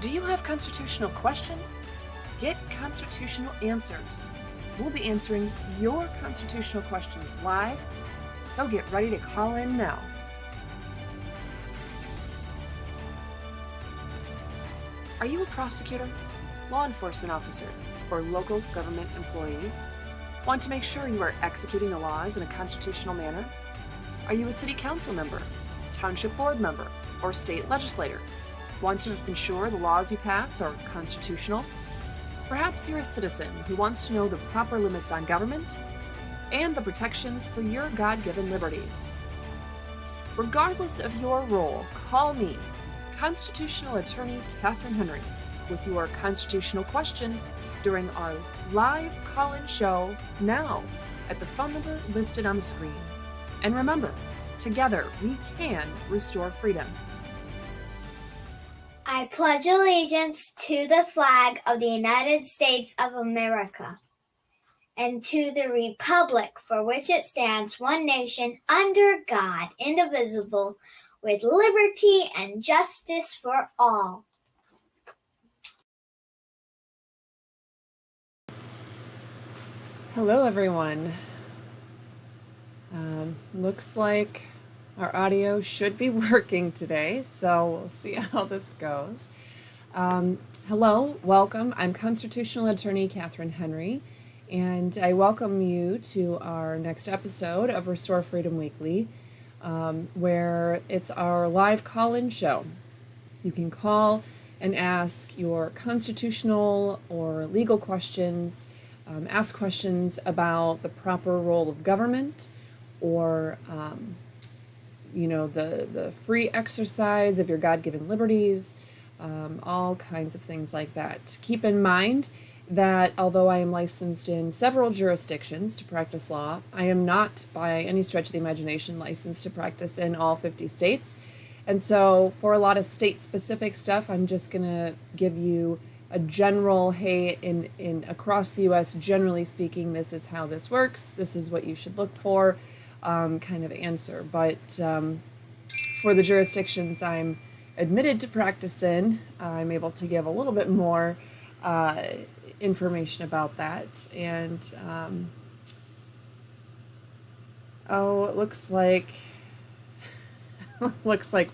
Do you have constitutional questions? Get constitutional answers. We'll be answering your constitutional questions live, so get ready to call in now. Are you a prosecutor, law enforcement officer, or local government employee? Want to make sure you are executing the laws in a constitutional manner? Are you a city council member, township board member, or state legislator? Want to ensure the laws you pass are constitutional? Perhaps you're a citizen who wants to know the proper limits on government and the protections for your God-given liberties. Regardless of your role, call me, Constitutional Attorney Catherine Henry, with your constitutional questions during our live call-in show now at the phone number listed on the screen. And remember, together we can restore freedom. I pledge allegiance to the flag of the United States of America and to the republic for which it stands, one nation, under God, indivisible, with liberty and justice for all. Hello, everyone. Looks like our audio should be working today, so we'll see how this goes. Hello, welcome. I'm Constitutional Attorney Catherine Henry, and I welcome you to our next episode of Restore Freedom Weekly, where it's our live call-in show. You can call and ask your constitutional or legal questions, ask questions about the proper role of government, or the free exercise of your God-given liberties, all kinds of things like that. Keep in mind that although I am licensed in several jurisdictions to practice law, I am not by any stretch of the imagination licensed to practice in all 50 states. And so for a lot of state-specific stuff, I'm just going to give you a general, hey, in across the U.S., generally speaking, this is how this works, this is what you should look for, kind of answer. But for the jurisdictions I'm admitted to practice in, I'm able to give a little bit more information about that. And it looks like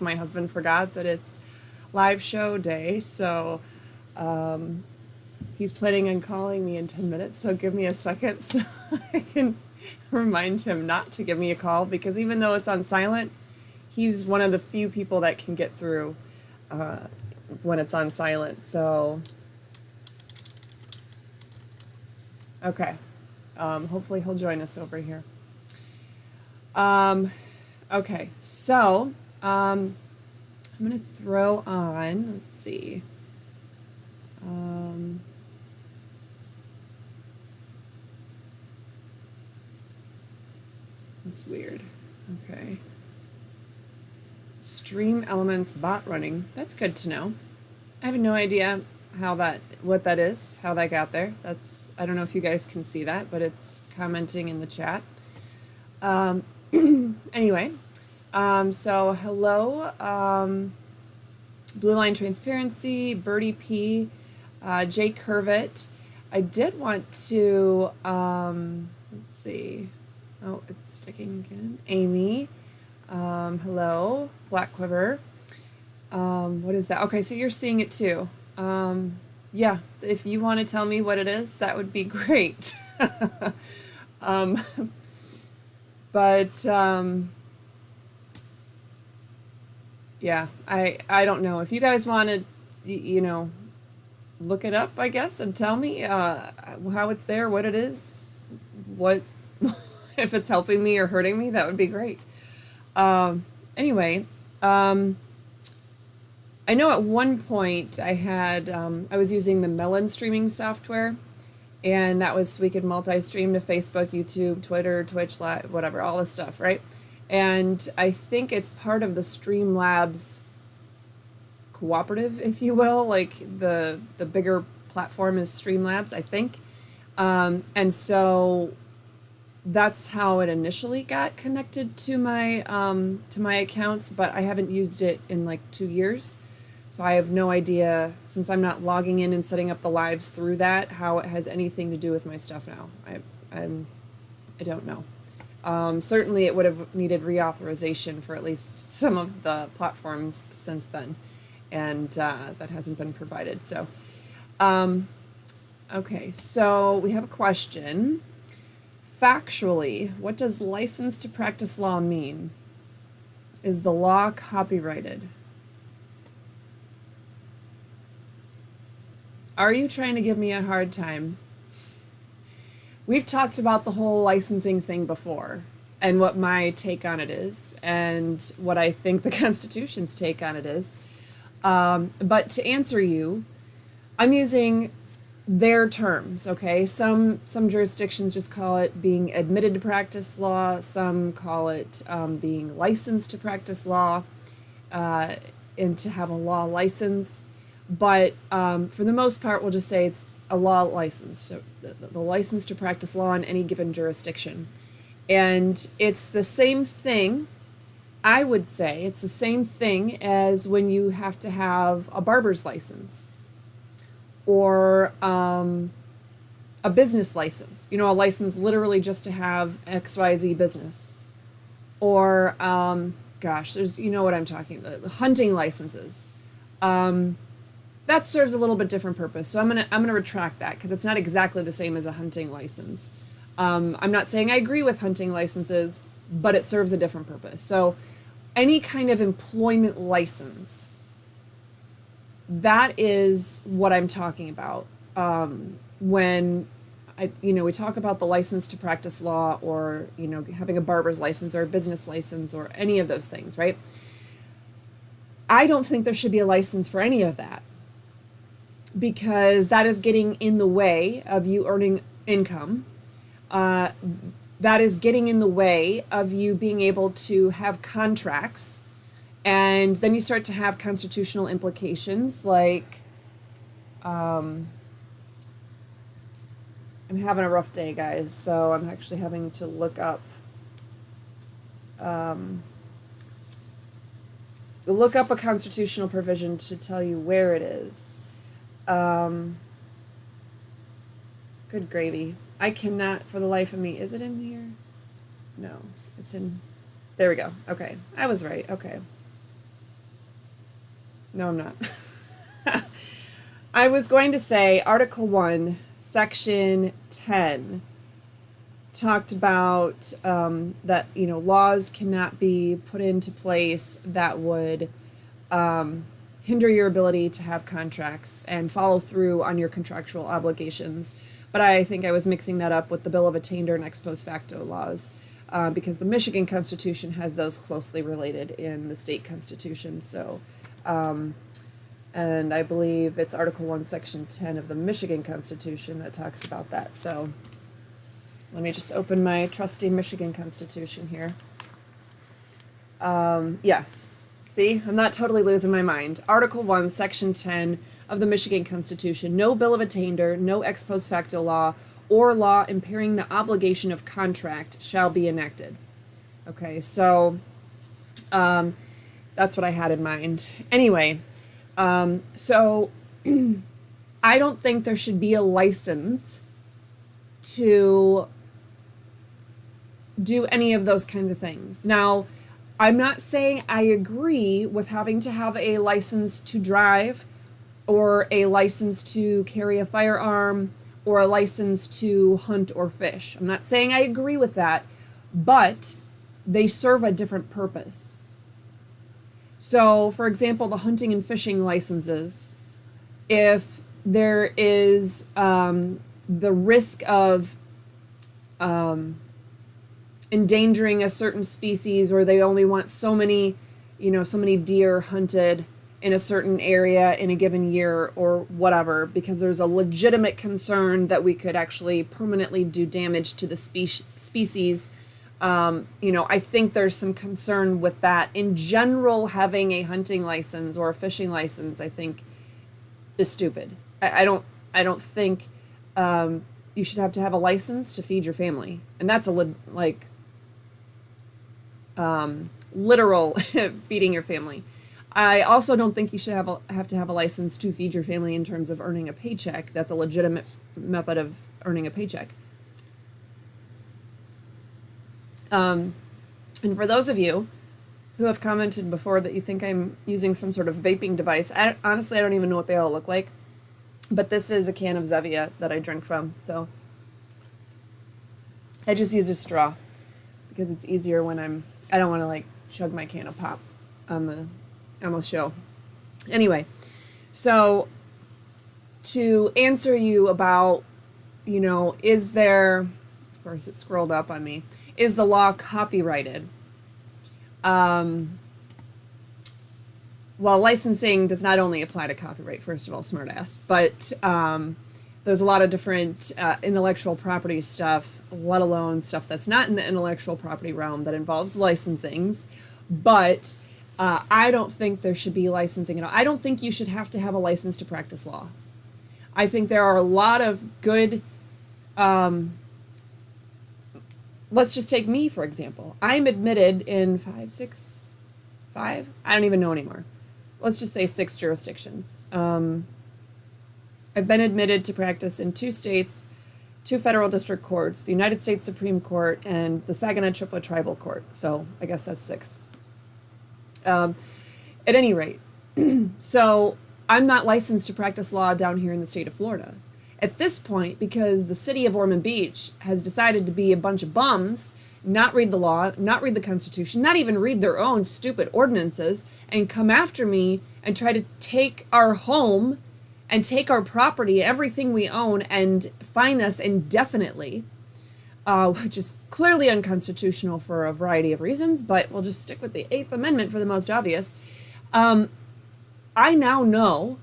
my husband forgot that it's live show day, so he's planning on calling me in 10 minutes, so give me a second so I can remind him not to give me a call, because even though it's on silent, he's one of the few people that can get through when it's on silent. So okay, hopefully he'll join us over here. Okay, so I'm gonna throw on, let's see, that's weird. Okay. Stream Elements bot running. That's good to know. I have no idea what that is, how that got there. I don't know if you guys can see that, but it's commenting in the chat. Anyway, so hello, Blue Line Transparency, Birdie P, Jake Curvett. I did want to, let's see. Oh, it's sticking again. Amy. Hello, Black Quiver. What is that? Okay, so you're seeing it too. Yeah, if you want to tell me what it is, that would be great. But yeah, I don't know. If you guys want to, look it up, I guess, and tell me how it's there, what it is, what if it's helping me or hurting me, that would be great. Anyway, I know at one point I had, I was using the Melon streaming software, and that was so we could multi-stream to Facebook, YouTube, Twitter, Twitch, whatever, all this stuff, right? And I think it's part of the Streamlabs cooperative, if you will, like the bigger platform is Streamlabs, I think. And so that's how it initially got connected to my accounts, but I haven't used it in like 2 years. So I have no idea, since I'm not logging in and setting up the lives through that, how it has anything to do with my stuff now. I don't know. Certainly it would have needed reauthorization for at least some of the platforms since then, and that hasn't been provided. So, okay, so we have a question. Factually, what does license to practice law mean? Is the law copyrighted? Are you trying to give me a hard time? We've talked about the whole licensing thing before and what my take on it is and what I think the Constitution's take on it is. But to answer you, I'm using their terms, okay? Some jurisdictions just call it being admitted to practice law. Some call it being licensed to practice law and to have a law license. But for the most part, we'll just say it's a law license, so the license to practice law in any given jurisdiction. And it's the same thing, I would say, it's the same thing as when you have to have a barber's license or a business license, you know, a license literally just to have XYZ business. Or, gosh, there's, you know what I'm talking about, the hunting licenses. That serves a little bit different purpose. So I'm gonna retract that because it's not exactly the same as a hunting license. I'm not saying I agree with hunting licenses, but it serves a different purpose. So any kind of employment license, that is what I'm talking about. When we talk about the license to practice law, or, you know, having a barber's license or a business license or any of those things, right? I don't think there should be a license for any of that, because that is getting in the way of you earning income. That is getting in the way of you being able to have contracts. And then you start to have constitutional implications like, I'm having a rough day, guys, so I'm actually having to look up a constitutional provision to tell you where it is. Good gravy. I cannot for the life of me. Is it in here? No, it's in. There we go. Okay. I was right. Okay. No, I'm not. I was going to say Article 1, Section 10 talked about that, you know, laws cannot be put into place that would hinder your ability to have contracts and follow through on your contractual obligations. But I think I was mixing that up with the Bill of Attainder and ex post facto laws, because the Michigan Constitution has those closely related in the state constitution. So, and I believe it's Article 1, Section 10 of the Michigan Constitution that talks about that. So let me just open my trusty Michigan Constitution here. Yes. See, I'm not totally losing my mind. Article 1, Section 10 of the Michigan Constitution, no Bill of Attainder, no ex post facto law, or law impairing the obligation of contract shall be enacted. Okay, so that's what I had in mind. Anyway, so I don't think there should be a license to do any of those kinds of things. Now, I'm not saying I agree with having to have a license to drive, or a license to carry a firearm, or a license to hunt or fish. I'm not saying I agree with that, but they serve a different purpose. So, for example, the hunting and fishing licenses, if there is the risk of endangering a certain species, or they only want so many deer hunted in a certain area in a given year or whatever, because there's a legitimate concern that we could actually permanently do damage to the species. I think there's some concern with that. In general, having a hunting license or a fishing license, I think, is stupid. I don't think you should have to have a license to feed your family, and that's literal feeding your family. I also don't think you should have to have a license to feed your family in terms of earning a paycheck. That's a legitimate method of earning a paycheck. And for those of you who have commented before that you think I'm using some sort of vaping device, honestly, I don't even know what they all look like. But this is a can of Zevia that I drink from, so I just use a straw because it's easier when I don't want to like chug my can of pop on the show. Anyway, so to answer you about, is there, of course it scrolled up on me, is the law copyrighted? Well, licensing does not only apply to copyright, first of all, smartass, but there's a lot of different intellectual property stuff, let alone stuff that's not in the intellectual property realm that involves licensings. But I don't think there should be licensing at all. I don't think you should have to have a license to practice law. I think there are a lot of good, let's just take me, for example. I'm admitted in five? I don't even know anymore. Let's just say 6 jurisdictions. I've been admitted to practice in 2 states, 2 federal district courts, the United States Supreme Court, and the Saginaw Chippewa Tribal Court. So I guess that's 6. At any rate, so I'm not licensed to practice law down here in the state of Florida. At this point, because the city of Ormond Beach has decided to be a bunch of bums, not read the law, not read the Constitution, not even read their own stupid ordinances, and come after me and try to take our home and take our property, everything we own, and fine us indefinitely, which is clearly unconstitutional for a variety of reasons, but we'll just stick with the 8th Amendment for the most obvious. I now know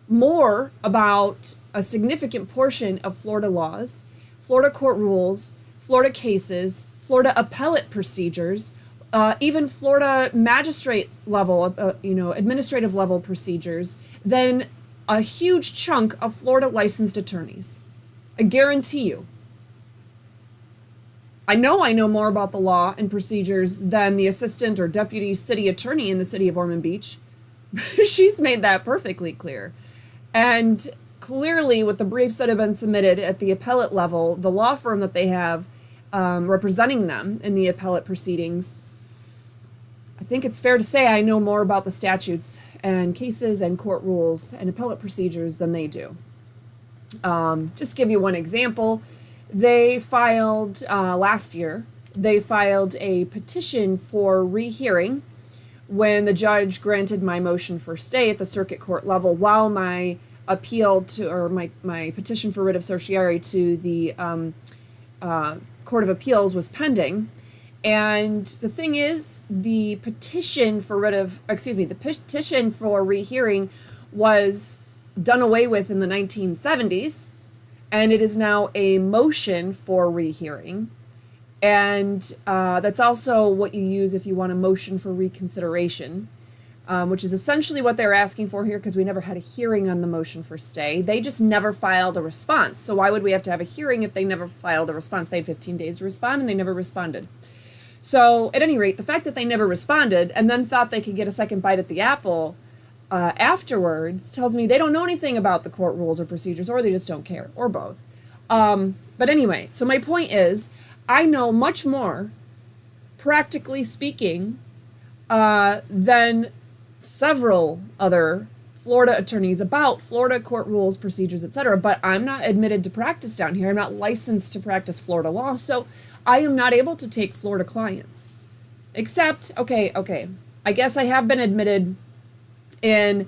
more about a significant portion of Florida laws, Florida court rules, Florida cases, Florida appellate procedures, even Florida magistrate level, administrative level procedures, than a huge chunk of Florida licensed attorneys. I guarantee you. I know more about the law and procedures than the assistant or deputy city attorney in the city of Ormond Beach. She's made that perfectly clear. And clearly, with the briefs that have been submitted at the appellate level, the law firm that they have representing them in the appellate proceedings, I think it's fair to say I know more about the statutes and cases and court rules and appellate procedures than they do. Just give you one example. They filed last year, they filed a petition for rehearing when the judge granted my motion for stay at the circuit court level while my appeal to, or my petition for writ of certiorari to the Court of Appeals was pending. And the thing is, the petition for rehearing was done away with in the 1970s, and it is now a motion for rehearing. And that's also what you use if you want a motion for reconsideration, which is essentially what they're asking for here, because we never had a hearing on the motion for stay. They just never filed a response. So why would we have to have a hearing if they never filed a response? They had 15 days to respond, and they never responded. So at any rate, the fact that they never responded and then thought they could get a second bite at the apple afterwards tells me they don't know anything about the court rules or procedures, or they just don't care, or both. But anyway, so my point is, I know much more, practically speaking, than several other Florida attorneys about Florida court rules, procedures, etc. But I'm not admitted to practice down here. I'm not licensed to practice Florida law, so I am not able to take Florida clients. Except, okay, I guess I have been admitted in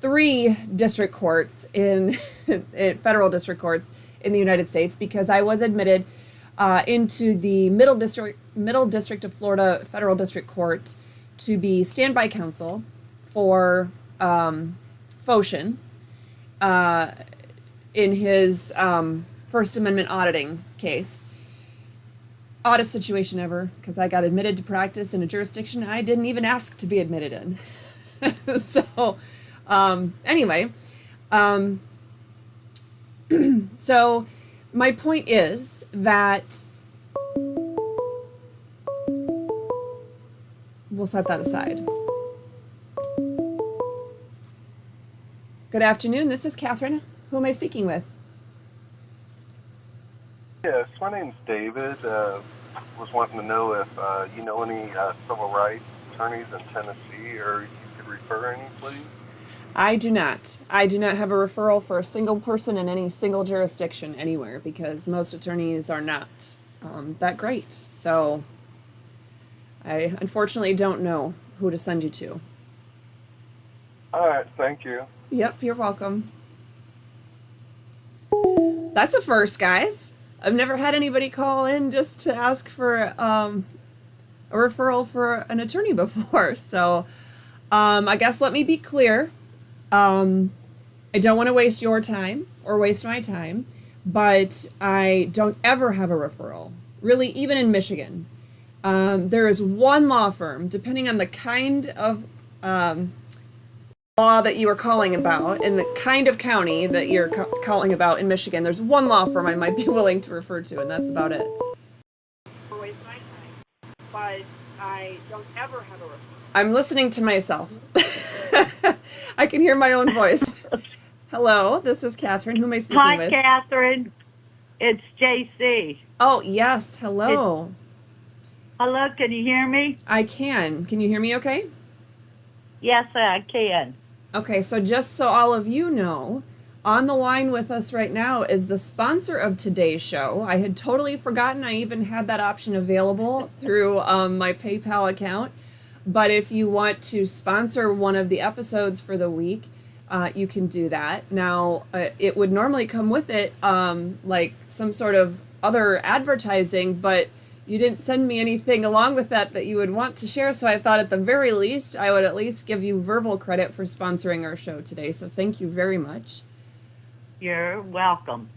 3 district courts in federal district courts in the United States, because I was admitted into the Middle District of Florida Federal District Court to be standby counsel for Foshin in his First Amendment auditing case. Oddest situation ever, because I got admitted to practice in a jurisdiction I didn't even ask to be admitted in. So, anyway, so my point is that we'll set that aside. Good afternoon. This is Catherine. Who am I speaking with? Yes, my name's David. Was wanting to know if you know any civil rights attorneys in Tennessee, or you could refer any, please. I do not. I do not have a referral for a single person in any single jurisdiction anywhere because most attorneys are not that great. So I unfortunately don't know who to send you to. All right, thank you. Yep, you're welcome. That's a first, guys. I've never had anybody call in just to ask for a referral for an attorney before. So I guess let me be clear. I don't want to waste your time or waste my time, but I don't ever have a referral, really, even in Michigan. There is one law firm, depending on the kind of law that you are calling about and the kind of county that you're calling about in Michigan, there's one law firm I might be willing to refer to, and that's about it. Waste my time, but I don't ever have a referral. I'm listening to myself. I can hear my own voice. Hello, this is Catherine. Who am I speaking with? Hi, Catherine. It's JC. Oh, yes. Hello. Hello, can you hear me? I can. Can you hear me okay? Yes, I can. Okay, so just so all of you know, on the line with us right now is the sponsor of today's show. I had totally forgotten I even had that option available through my PayPal account. But if you want to sponsor one of the episodes for the week, you can do that. Now, it would normally come with it like some sort of other advertising, but you didn't send me anything along with that you would want to share. So I thought at the very least, I would at least give you verbal credit for sponsoring our show today. So thank you very much. You're welcome.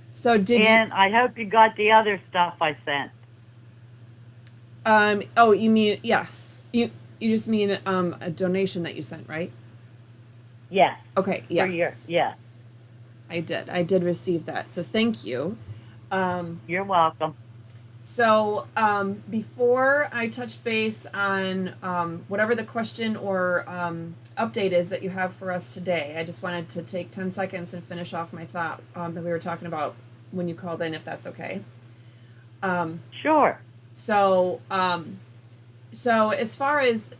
So and I hope you got the other stuff I sent. Oh, you mean, yes. You just mean a donation that you sent, right? Yes. Okay, yes. Yeah. I did receive that. So thank you. You're welcome. So before I touch base on whatever the question or update is that you have for us today, I just wanted to take 10 seconds and finish off my thought that we were talking about when you called in, if that's okay. Sure. So as far as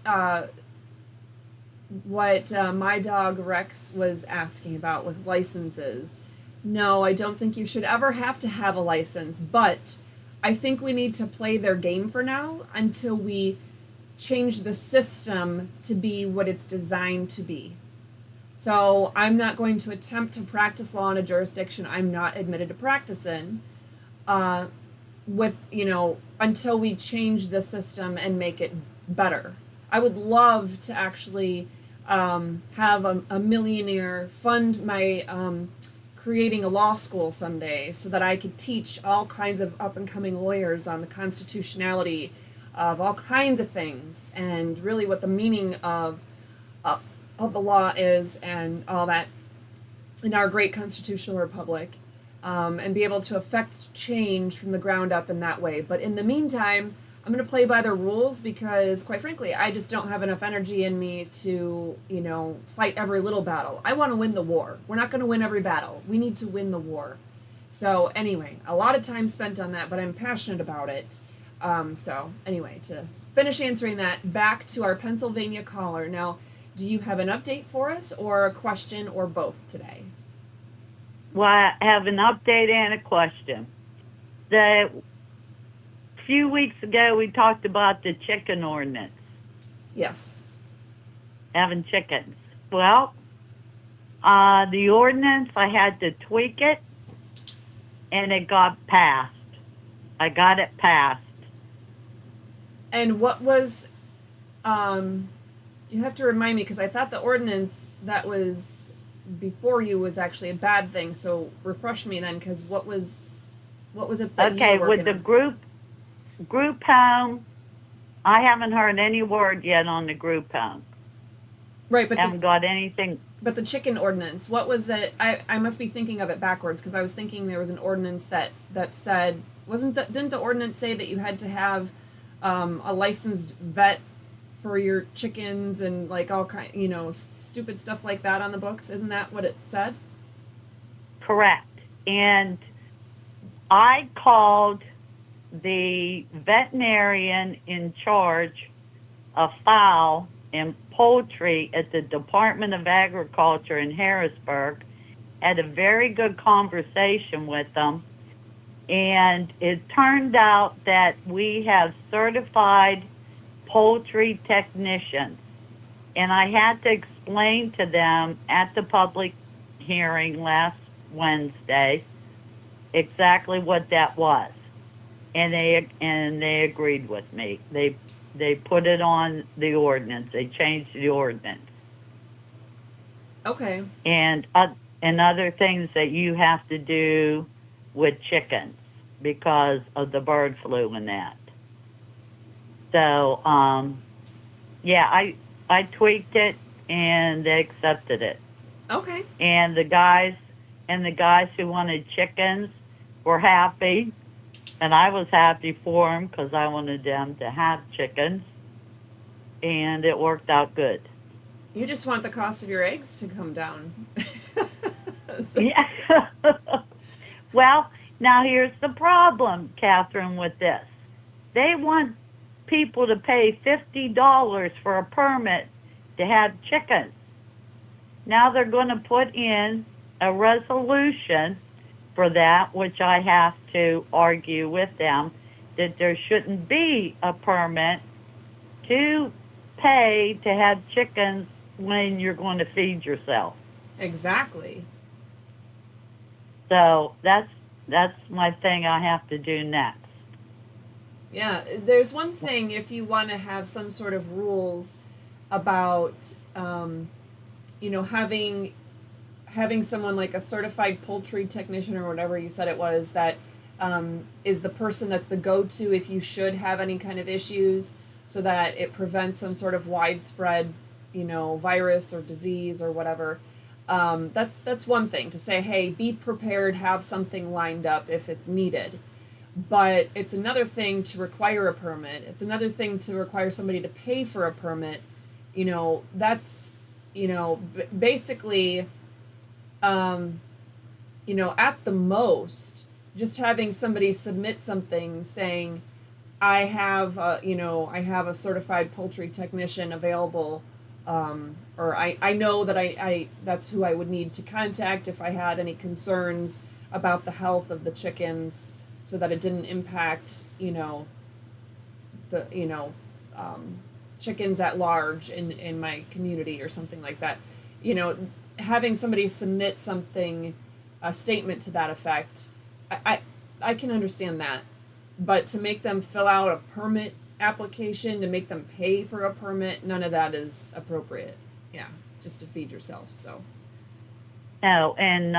what my dog Rex was asking about with licenses, no, I don't think you should ever have to have a license, but I think we need to play their game for now until we change the system to be what it's designed to be. So I'm not going to attempt to practice law in a jurisdiction I'm not admitted to practice in, until we change the system and make it better. I would love to actually have a millionaire fund my creating a law school someday so that I could teach all kinds of up-and-coming lawyers on the constitutionality of all kinds of things and really what the meaning of the law is and all that in our great constitutional republic, and be able to affect change from the ground up in that way. But in the meantime, I'm going to play by the rules because, quite frankly, I just don't have enough energy in me to, fight every little battle. I want to win the war. We're not going to win every battle. We need to win the war. So anyway, a lot of time spent on that, but I'm passionate about it. So anyway, to finish answering that, back to our Pennsylvania caller. Now, do you have an update for us or a question or both today? Well, I have an update and a question. A few weeks ago, we talked about the chicken ordinance. Yes. Having chickens. Well, the ordinance, I had to tweak it, and it got passed. I got it passed. And what was, you have to remind me, because I thought the ordinance that was before you was actually a bad thing, so refresh me then, because what was it that you were working with the group home, I haven't heard any word yet on the group home. Right, but haven't got anything. But the chicken ordinance, what was it? I must be thinking of it backwards because I was thinking there was an ordinance that said, didn't the ordinance say that you had to have a licensed vet for your chickens and like all kind, stupid stuff like that on the books. Isn't that what it said? Correct. And I called the veterinarian in charge of fowl and poultry at the Department of Agriculture in Harrisburg, had a very good conversation with them, and it turned out that we have certified poultry technicians. And I had to explain to them at the public hearing last Wednesday exactly what that was. And they agreed with me. They put it on the ordinance. They changed the ordinance. Okay. And other things that you have to do with chickens because of the bird flu and that. So, yeah, I tweaked it and they accepted it. Okay. And the guys who wanted chickens were happy, and I was happy for them because I wanted them to have chickens, and it worked out good. You just want the cost of your eggs to come down. So- Yeah. Well, now here's the problem, Catherine, with this. They want people to pay $50 for a permit to have chickens. Now they're going to put in a resolution for that, which I have to argue with them, that there shouldn't be a permit to pay to have chickens when you're going to feed yourself. Exactly. So that's my thing I have to do next. Yeah, there's one thing if you want to have some sort of rules about, having someone like a certified poultry technician or whatever you said it was that is the person that's the go-to if you should have any kind of issues, so that it prevents some sort of widespread, virus or disease or whatever. That's one thing to say, hey, be prepared, have something lined up if it's needed. But it's another thing to require a permit. It's another thing to require somebody to pay for a permit. That's, basically, at the most, just having somebody submit something saying, I have a certified poultry technician available, or I know that I that's who I would need to contact if I had any concerns about the health of the chickens, so that it didn't impact, chickens at large in my community or something like that. Having somebody submit something, a statement to that effect, I can understand that. But to make them fill out a permit application, to make them pay for a permit, none of that is appropriate. Yeah, just to feed yourself, so. No, and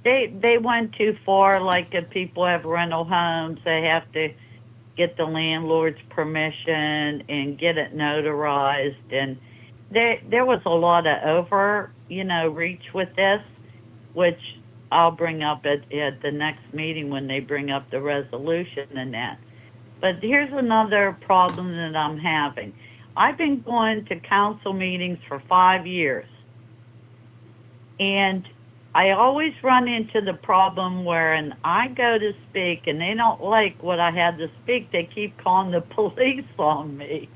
they went too far. Like if people have rental homes, they have to get the landlord's permission and get it notarized. And there was a lot of reach with this, which I'll bring up at the next meeting when they bring up the resolution and that. But here's another problem that I'm having. I've been going to council meetings for 5 years, and I always run into the problem where I go to speak and they don't like what I had to speak. They keep calling the police on me.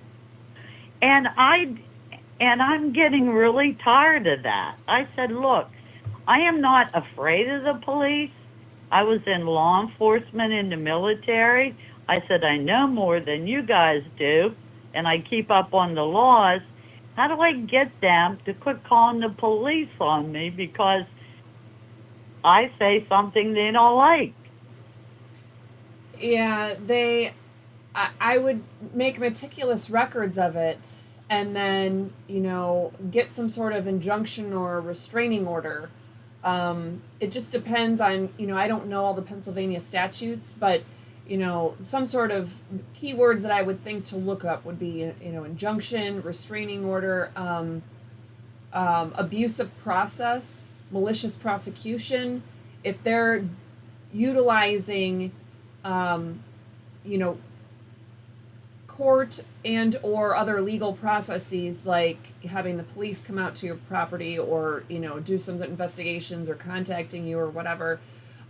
And I'm getting really tired of that. I said, look, I am not afraid of the police. I was in law enforcement in the military. I said, I know more than you guys do, and I keep up on the laws. How do I get them to quit calling the police on me because I say something they don't like? Yeah, I would make meticulous records of it and then, get some sort of injunction or restraining order. It just depends on, I don't know all the Pennsylvania statutes, but, some sort of keywords that I would think to look up would be, injunction, restraining order, abusive process, malicious prosecution. If they're utilizing, court and or other legal processes, like having the police come out to your property, or do some investigations, or contacting you, or whatever,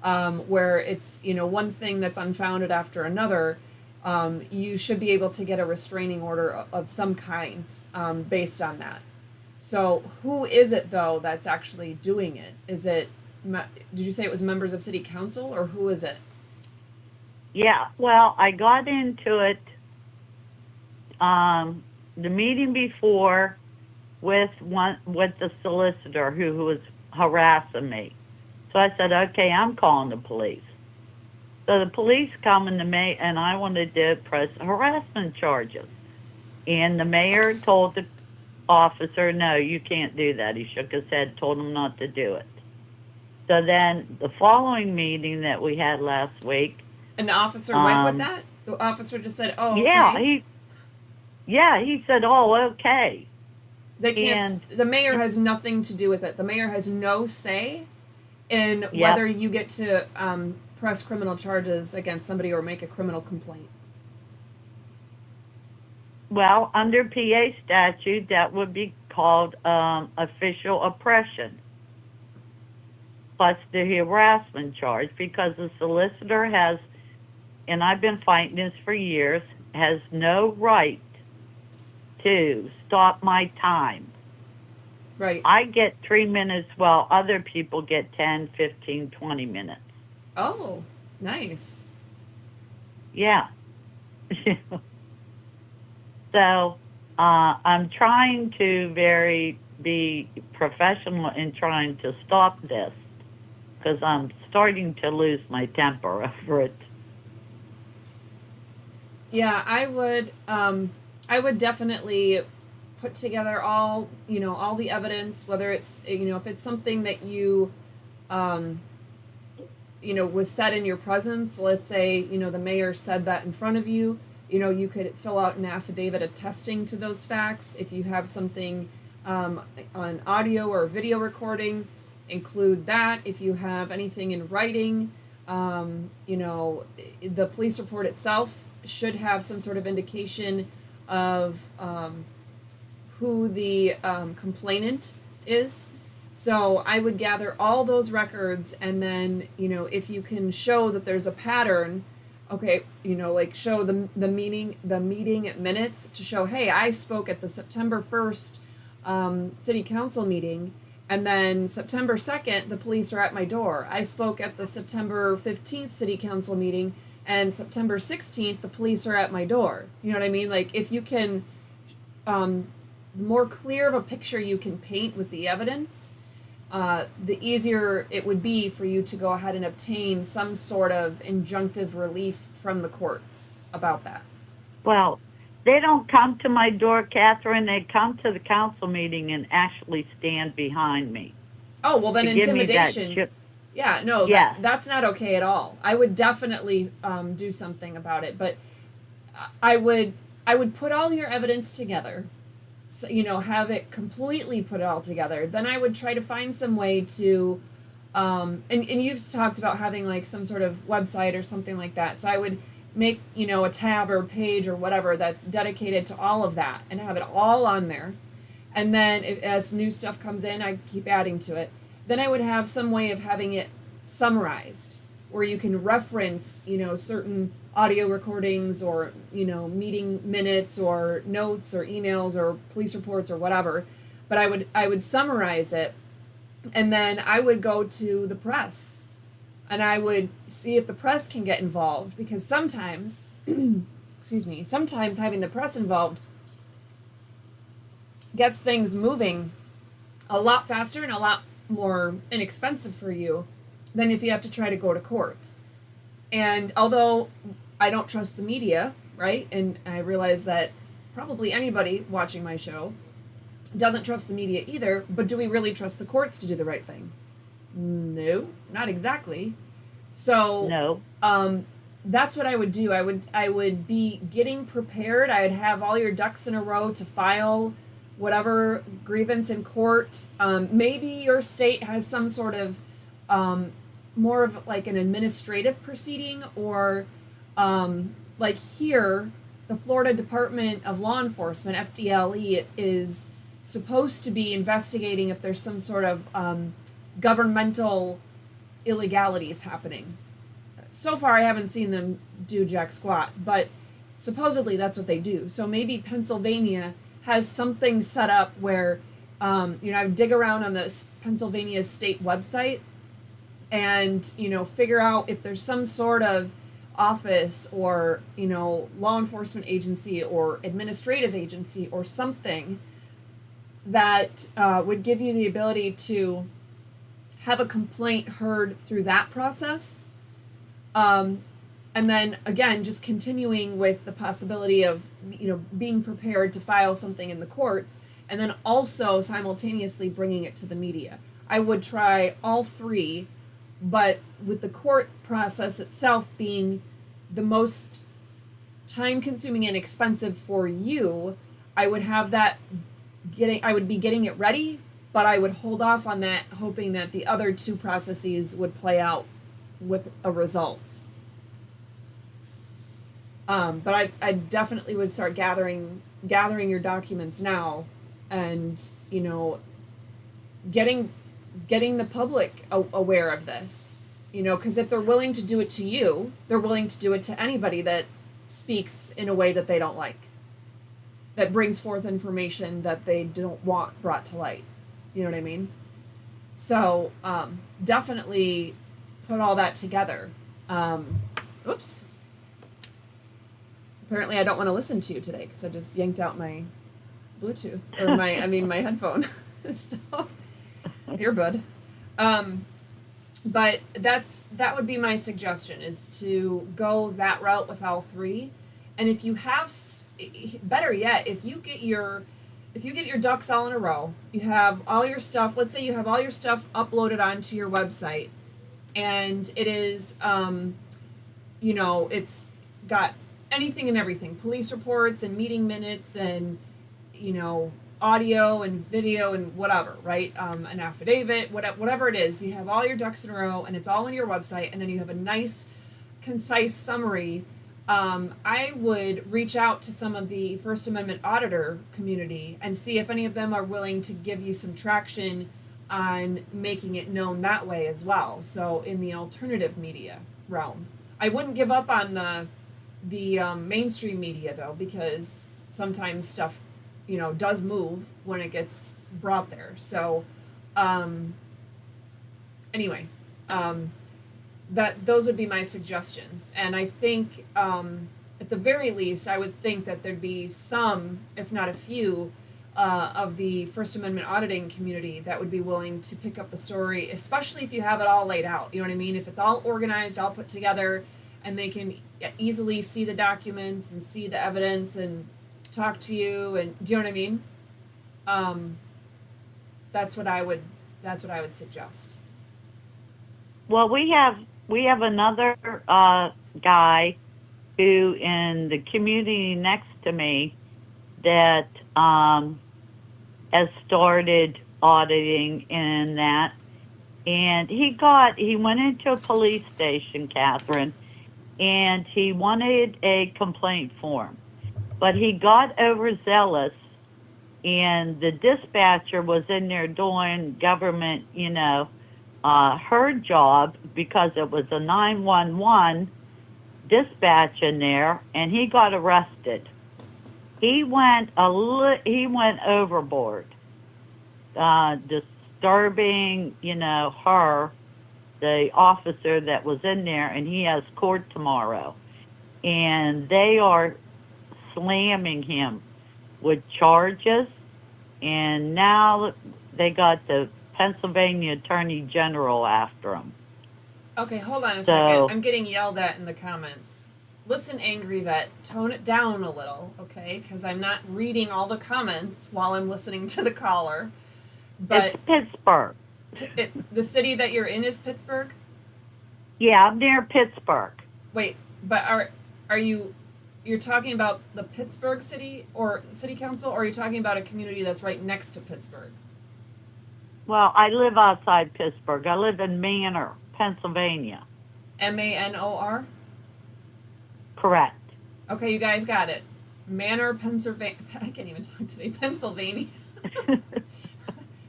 where it's one thing that's unfounded after another, you should be able to get a restraining order of some kind, based on that. So who is it though that's actually doing it? Is it, did you say it was members of city council, or who is it? Yeah, well, I got into it the meeting before with the solicitor who was harassing me. So I said, okay, I'm calling the police. So the police come to me, and I wanted to press harassment charges. And the mayor told the officer, no, you can't do that. He shook his head, told him not to do it. So then the following meeting that we had last week. And the officer went with that? The officer just said, oh, okay. Yeah, he said, oh, okay. They can't, the mayor has nothing to do with it. The mayor has no say in whether you get to press criminal charges against somebody or make a criminal complaint. Well, under PA statute, that would be called official oppression, plus the harassment charge, because the solicitor has, and I've been fighting this for years, has no right to stop my time. Right. I get 3 minutes while other people get 10, 15, 20 minutes. Oh, nice. Yeah. So I'm trying to be professional in trying to stop this, because I'm starting to lose my temper over it. Yeah, I would definitely put together all the evidence, whether it's, if it's something that you, was said in your presence. Let's say, the mayor said that in front of you, you could fill out an affidavit attesting to those facts. If you have something on audio or video recording, include that. If you have anything in writing, the police report itself should have some sort of indication of who the complainant is. So I would gather all those records, and then if you can show that there's a pattern, okay, like show the meeting minutes to show, hey, I spoke at the September 1st city council meeting, and then September 2nd the police are at my door. I spoke at the September 15th city council meeting, and September 16th the police are at my door. You know what I mean? Like, if you can, the more clear of a picture you can paint with the evidence, the easier it would be for you to go ahead and obtain some sort of injunctive relief from the courts about that. Well, they don't come to my door, Catherine. They come to the council meeting and actually stand behind me. Oh, well, then intimidation. Yeah, no, yes. That's not okay at all. I would definitely do something about it, but I would put all your evidence together. So, have it completely put it all together. Then I would try to find some way to, and you've talked about having like some sort of website or something like that. So I would make, a tab or a page or whatever that's dedicated to all of that, and have it all on there. And then as new stuff comes in, I keep adding to it. Then I would have some way of having it summarized, where you can reference, certain audio recordings, or, meeting minutes, or notes, or emails, or police reports, or whatever. But I would summarize it, and then I would go to the press, and I would see if the press can get involved, because sometimes, sometimes having the press involved gets things moving a lot faster and a lot more inexpensive for you than if you have to try to go to court. And although I don't trust the media, right? And I realize that probably anybody watching my show doesn't trust the media either, but do we really trust the courts to do the right thing? No, not exactly. So no. That's what I would do. I would be getting prepared. I would have all your ducks in a row to file whatever grievance in court. Maybe your state has some sort of more of like an administrative proceeding, or like here the Florida Department of Law Enforcement, FDLE, is supposed to be investigating if there's some sort of governmental illegalities happening. So far, I haven't seen them do jack squat, but supposedly that's what they do. So maybe Pennsylvania has something set up where, I would dig around on the Pennsylvania state website and, figure out if there's some sort of office or, law enforcement agency or administrative agency or something that would give you the ability to have a complaint heard through that process. And then again, just continuing with the possibility of, being prepared to file something in the courts, and then also simultaneously bringing it to the media. I would try all three, but with the court process itself being the most time consuming and expensive for you, I would have that I would be getting it ready, but I would hold off on that, hoping that the other two processes would play out with a result. But I definitely would start gathering your documents now, and getting the public aware of this. Because if they're willing to do it to you, they're willing to do it to anybody that speaks in a way that they don't like, that brings forth information that they don't want brought to light. You know what I mean? So definitely put all that together. Oops. Apparently I don't want to listen to you today because I just yanked out my Bluetooth, or my headphone. So, earbud. But that would be my suggestion, is to go that route with all three. And if you have, better yet, if you get your ducks all in a row, you have all your stuff, let's say you have all your stuff uploaded onto your website, and it is, it's got anything and everything, police reports and meeting minutes and, audio and video and whatever, right? An affidavit, whatever it is, you have all your ducks in a row and it's all on your website, and then you have a nice, concise summary. I would reach out to some of the First Amendment auditor community and see if any of them are willing to give you some traction on making it known that way as well. So in the alternative media realm, I wouldn't give up on the mainstream media though, because sometimes stuff, does move when it gets brought there. So, anyway, that those would be my suggestions. And I think, at the very least, I would think that there'd be some, if not a few, of the First Amendment auditing community that would be willing to pick up the story, especially if you have it all laid out. You know what I mean? If it's all organized, all put together, and they can easily see the documents and see the evidence and talk to you, and do you know what I mean? That's what I would suggest. Well, we have another guy who in the community next to me that has started auditing in that, and he went into a police station, Catherine, and he wanted a complaint form, but he got overzealous, and the dispatcher was in there doing government, her job, because it was a 911 dispatch in there, and he got arrested. He went overboard, disturbing, her, the officer that was in there, and he has court tomorrow, and they are slamming him with charges, and now they got the Pennsylvania Attorney General after him. Okay, hold on a second. I'm getting yelled at in the comments. Listen, Angry Vet, tone it down a little, okay? Because I'm not reading all the comments while I'm listening to the caller. But it's Pittsburgh. The city that you're in is Pittsburgh? Yeah, I'm near Pittsburgh. Wait, but you're talking about the Pittsburgh city council, or are you talking about a community that's right next to Pittsburgh? Well, I live outside Pittsburgh. I live in Manor, Pennsylvania. Manor? Correct. Okay, you guys got it. Manor, Pennsylvania. I can't even talk today. Pennsylvania.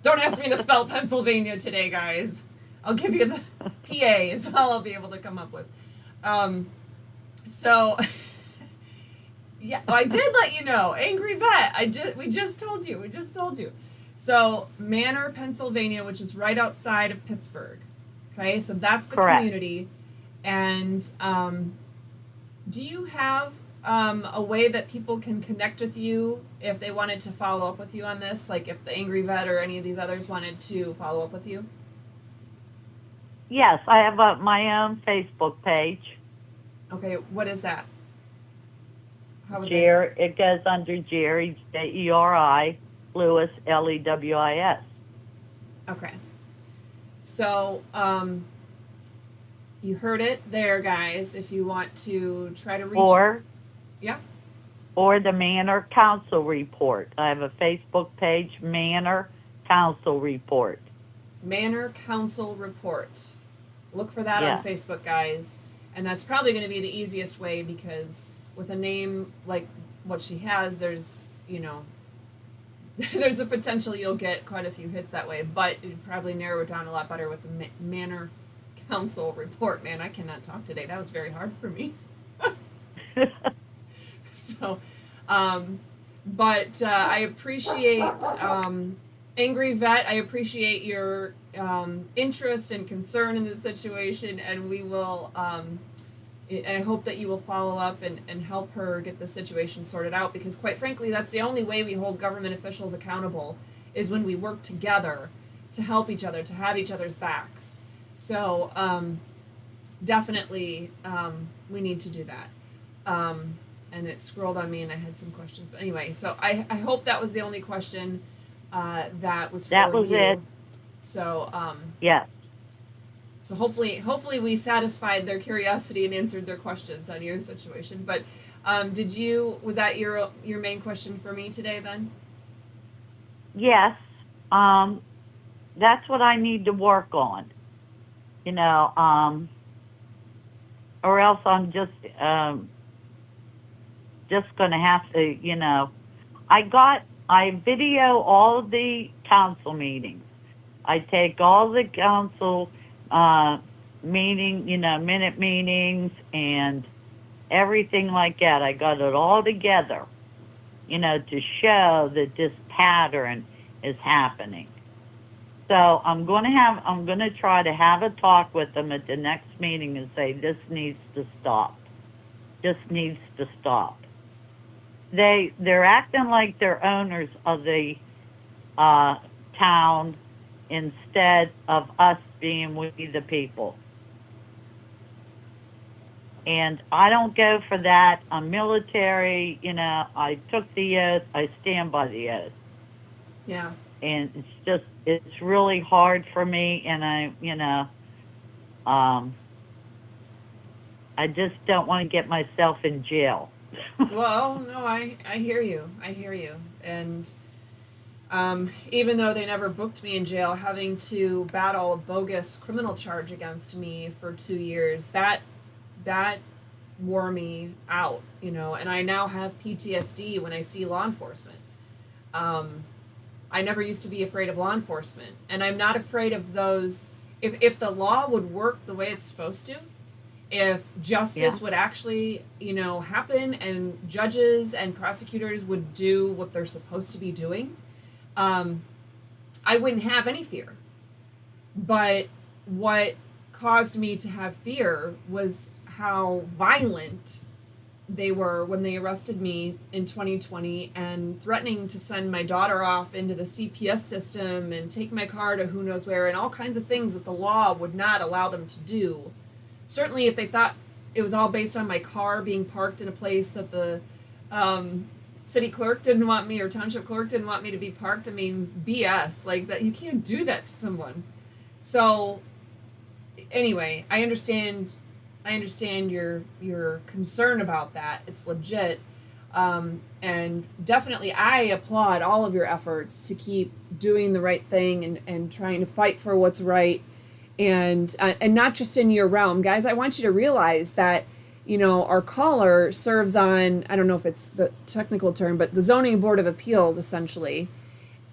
Don't ask me to spell Pennsylvania today, guys. I'll give you the PA is all I'll be able to come up with. So, yeah, well, I did let you know. Angry Vet. We just told you. We just told you. So, Manor, Pennsylvania, which is right outside of Pittsburgh. Okay, so that's the Correct. community. And do you have a way that people can connect with you if they wanted to follow up with you on this? Like if the Angry Vet or any of these others wanted to follow up with you? Yes, I have my own Facebook page. Okay, what is that? How would Jerry, it goes under Jerry, Jeri, Lewis, Lewis. Okay. So, you heard it there, guys. If you want to try to reach... Yeah. Or the Manor Council Report. I have a Facebook page, Manor Council Report. Manor Council Report. Look for that Yeah. on Facebook, guys. And that's probably going to be the easiest way because with a name like what she has, there's, there's a potential you'll get quite a few hits that way, but it'd probably narrow it down a lot better with the Manor Council Report. Man, I cannot talk today. That was very hard for me. So, but I appreciate Angry Vet. I appreciate your interest and concern in this situation, and we will. I hope that you will follow up and help her get the situation sorted out because, quite frankly, that's the only way we hold government officials accountable is when we work together to help each other, to have each other's backs. So, definitely, we need to do that. And it scrolled on me and I had some questions. But anyway, so I hope that was the only question that was for you. That was it. So, Yes. So hopefully we satisfied their curiosity and answered their questions on your situation. But was that your main question for me today then? Yes. That's what I need to work on. Or else I'm just going to have to, I video all the council meetings. I take all the council minute meetings and everything like that. I got it all together, to show that this pattern is happening. So I'm going to try to have a talk with them at the next meeting and say, this needs to stop. This needs to stop. They're acting like they're owners of the town instead of us being we the people. And I don't go for that. I'm military, I took the oath, I stand by the oath. Yeah. And it's really hard for me, and I just don't want to get myself in jail. Well, no, I hear you. And even though they never booked me in jail, having to battle a bogus criminal charge against me for 2 years, that wore me out, and I now have PTSD when I see law enforcement. I never used to be afraid of law enforcement, and I'm not afraid of those. If the law would work the way it's supposed to, if justice would actually, happen and judges and prosecutors would do what they're supposed to be doing, I wouldn't have any fear. But what caused me to have fear was how violent they were when they arrested me in 2020 and threatening to send my daughter off into the CPS system and take my car to who knows where and all kinds of things that the law would not allow them to do. Certainly if they thought it was all based on my car being parked in a place that the city clerk didn't want me or township clerk didn't want me to be parked, I mean, BS. Like that, you can't do that to someone. So anyway, I understand your concern about that. It's legit. And definitely I applaud all of your efforts to keep doing the right thing and trying to fight for what's right. And not just in your realm, guys. I want you to realize that, our caller serves on, I don't know if it's the technical term, but the zoning board of appeals essentially.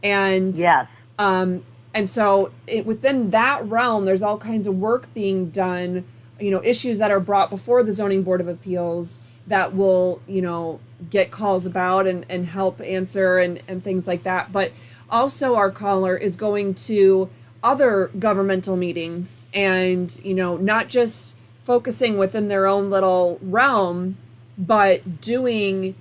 And Yes. and so within that realm, there's all kinds of work being done, issues that are brought before the zoning board of appeals that will, get calls about and help answer and things like that. But also our caller is going to other governmental meetings and, not just focusing within their own little realm, but doing,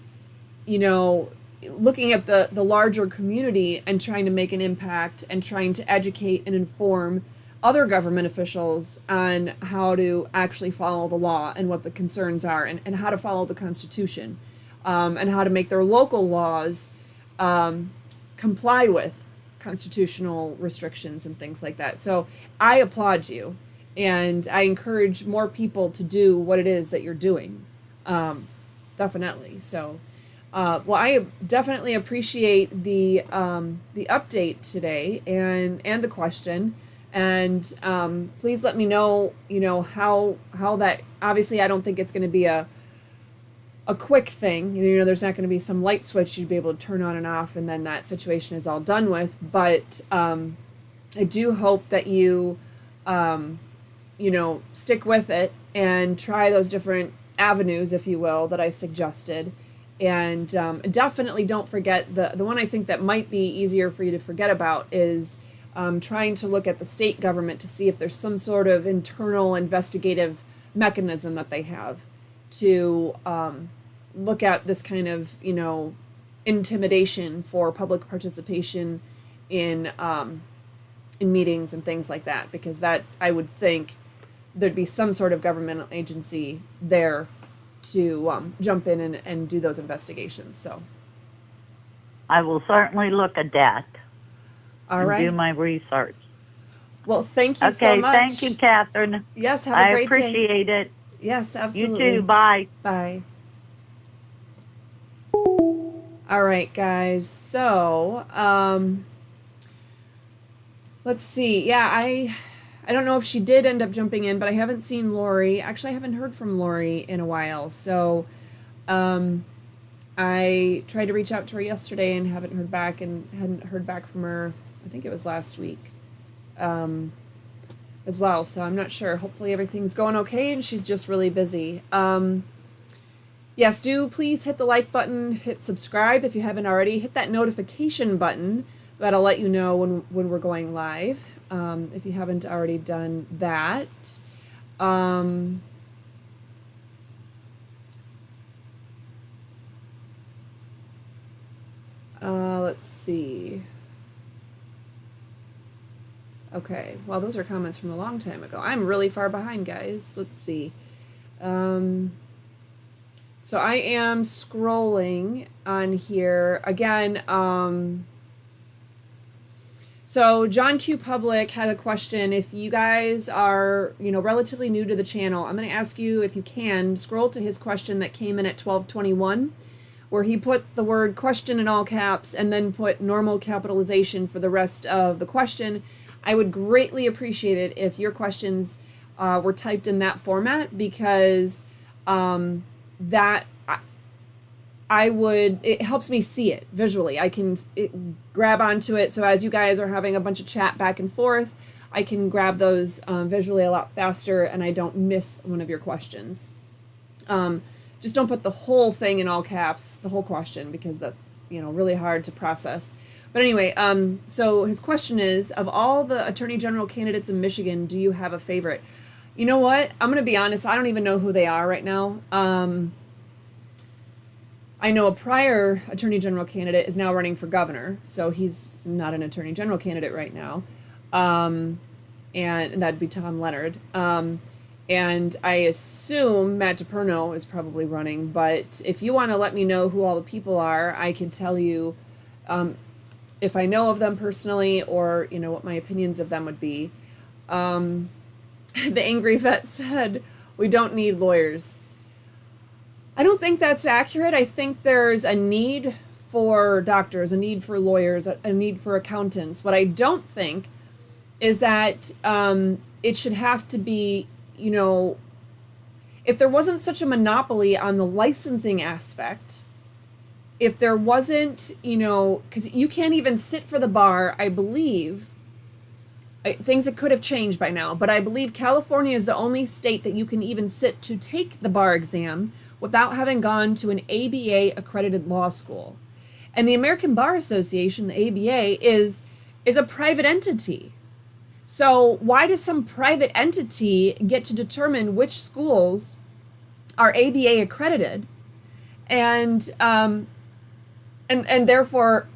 looking at the larger community and trying to make an impact and trying to educate and inform other government officials on how to actually follow the law and what the concerns are and how to follow the Constitution, and how to make their local laws comply with constitutional restrictions and things like that. So I applaud you, and I encourage more people to do what it is that you're doing. Definitely. So, well, I definitely appreciate the update today and the question. And please let me know, how that. Obviously, I don't think it's going to be a quick thing. There's not going to be some light switch you'd be able to turn on and off, and then that situation is all done with. But I do hope that you, stick with it and try those different avenues, if you will, that I suggested. And definitely don't forget the one I think that might be easier for you to forget about is trying to look at the state government to see if there's some sort of internal investigative mechanism that they have to look at this kind of, intimidation for public participation in meetings and things like that, because that, I would think, there'd be some sort of governmental agency there to jump in and do those investigations. So I will certainly look at that. All and right. do my research. Well, thank you so Okay, much. thank you, Catherine. Yes, have a great day. I appreciate it. Yes, absolutely. You too. Bye. Bye. All right, guys. So, let's see. Yeah, I don't know if she did end up jumping in, but I haven't seen Lori. Actually, I haven't heard from Lori in a while. So, I tried to reach out to her yesterday and haven't heard back, and hadn't heard back from her. I think it was last week, as well. So I'm not sure. Hopefully everything's going okay and she's just really busy. Yes, do please hit the like button, hit subscribe if you haven't already, hit that notification button that'll let you know when we're going live, if you haven't already done that. Let's see. Okay, well, those are comments from a long time ago. I'm really far behind, guys. Let's see. So I am scrolling on here again. So John Q. Public had a question. If you guys are, relatively new to the channel, I'm going to ask you, if you can, scroll to his question that came in at 12:21, where he put the word question in all caps and then put normal capitalization for the rest of the question. I would greatly appreciate it if your questions were typed in that format, because that it helps me see it visually. I can grab onto it. So as you guys are having a bunch of chat back and forth, I can grab those visually a lot faster, and I don't miss one of your questions. Just don't put the whole thing in all caps, the whole question, because that's, really hard to process. But anyway, so his question is, of all the Attorney General candidates in Michigan, do you have a favorite? You know what? I'm going to be honest. I don't even know who they are right now. I know a prior Attorney General candidate is now running for governor, so he's not an Attorney General candidate right now. And that'd be Tom Leonard. And I assume Matt DePerno is probably running, but if you want to let me know who all the people are, I can tell you if I know of them personally, or, what my opinions of them would be. The angry vet said, we don't need lawyers. I don't think that's accurate. I think there's a need for doctors, a need for lawyers, a need for accountants. What I don't think is that it should have to be, if there wasn't such a monopoly on the licensing aspect, if there wasn't, because you can't even sit for the bar, I believe, things that could have changed by now, but I believe California is the only state that you can even sit to take the bar exam without having gone to an ABA accredited law school. And the American Bar Association, the ABA, is a private entity. So why does some private entity get to determine which schools are ABA accredited, and therefore,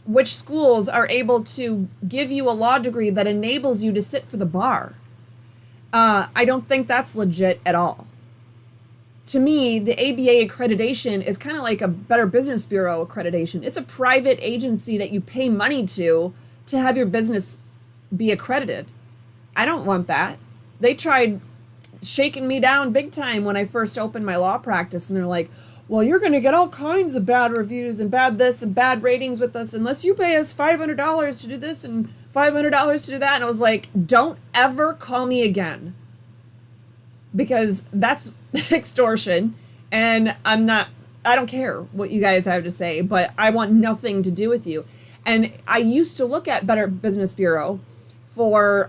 which schools are able to give you a law degree that enables you to sit for the bar? I don't think that's legit at all. To me, the ABA accreditation is kind of like a Better Business Bureau accreditation. It's a private agency that you pay money to have your business be accredited. I don't want that. They tried shaking me down big time when I first opened my law practice, and they're like, well, you're going to get all kinds of bad reviews and bad this and bad ratings with us unless you pay us $500 to do this and $500 to do that. And I was like, don't ever call me again, because that's extortion, and I don't care what you guys have to say, but I want nothing to do with you. And I used to look at Better Business Bureau for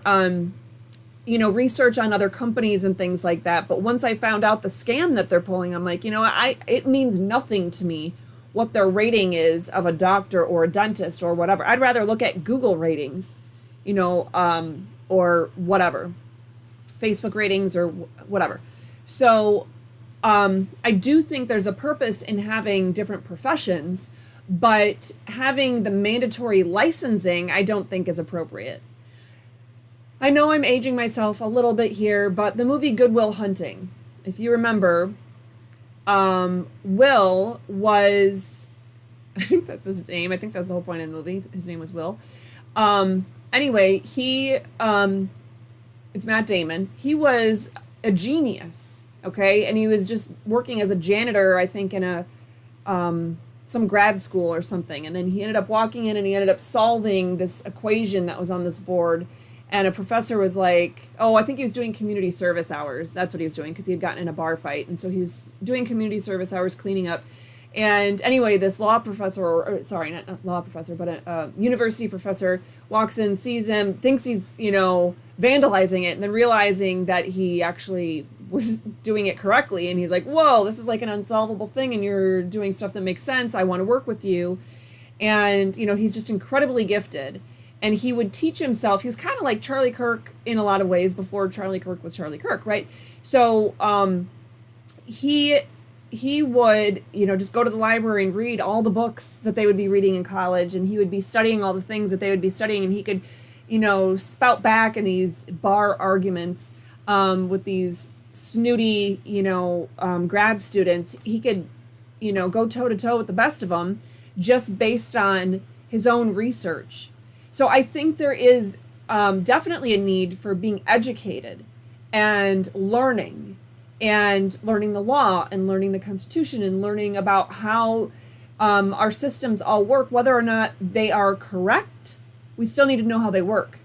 research on other companies and things like that. But once I found out the scam that they're pulling, I'm like, it means nothing to me what their rating is of a doctor or a dentist or whatever. I'd rather look at Google ratings, or whatever, Facebook ratings or whatever. So I do think there's a purpose in having different professions, but having the mandatory licensing, I don't think is appropriate. I know I'm aging myself a little bit here, but the movie Good Will Hunting, if you remember, Will was, I think that's his name. I think that's the whole point of the movie. His name was Will. Anyway, it's Matt Damon. He was a genius, okay? And he was just working as a janitor, I think, in a some grad school or something. And then he ended up walking in and he ended up solving this equation that was on this board. And a professor was like, I think he was doing community service hours. That's what he was doing, because he had gotten in a bar fight. And so he was doing community service hours, cleaning up. And anyway, this law professor, or sorry, not law professor, but a university professor walks in, sees him, thinks he's, vandalizing it, and then realizing that he actually was doing it correctly. And he's like, whoa, this is like an unsolvable thing, and you're doing stuff that makes sense. I want to work with you. And, he's just incredibly gifted. And he would teach himself. He was kind of like Charlie Kirk in a lot of ways before Charlie Kirk was Charlie Kirk, right? So he would, just go to the library and read all the books that they would be reading in college, and he would be studying all the things that they would be studying, and he could, spout back in these bar arguments with these snooty, grad students. He could, go toe-to-toe with the best of them just based on his own research. So I think there is definitely a need for being educated and learning the law and learning the Constitution and learning about how our systems all work, whether or not they are correct. We still need to know how they work.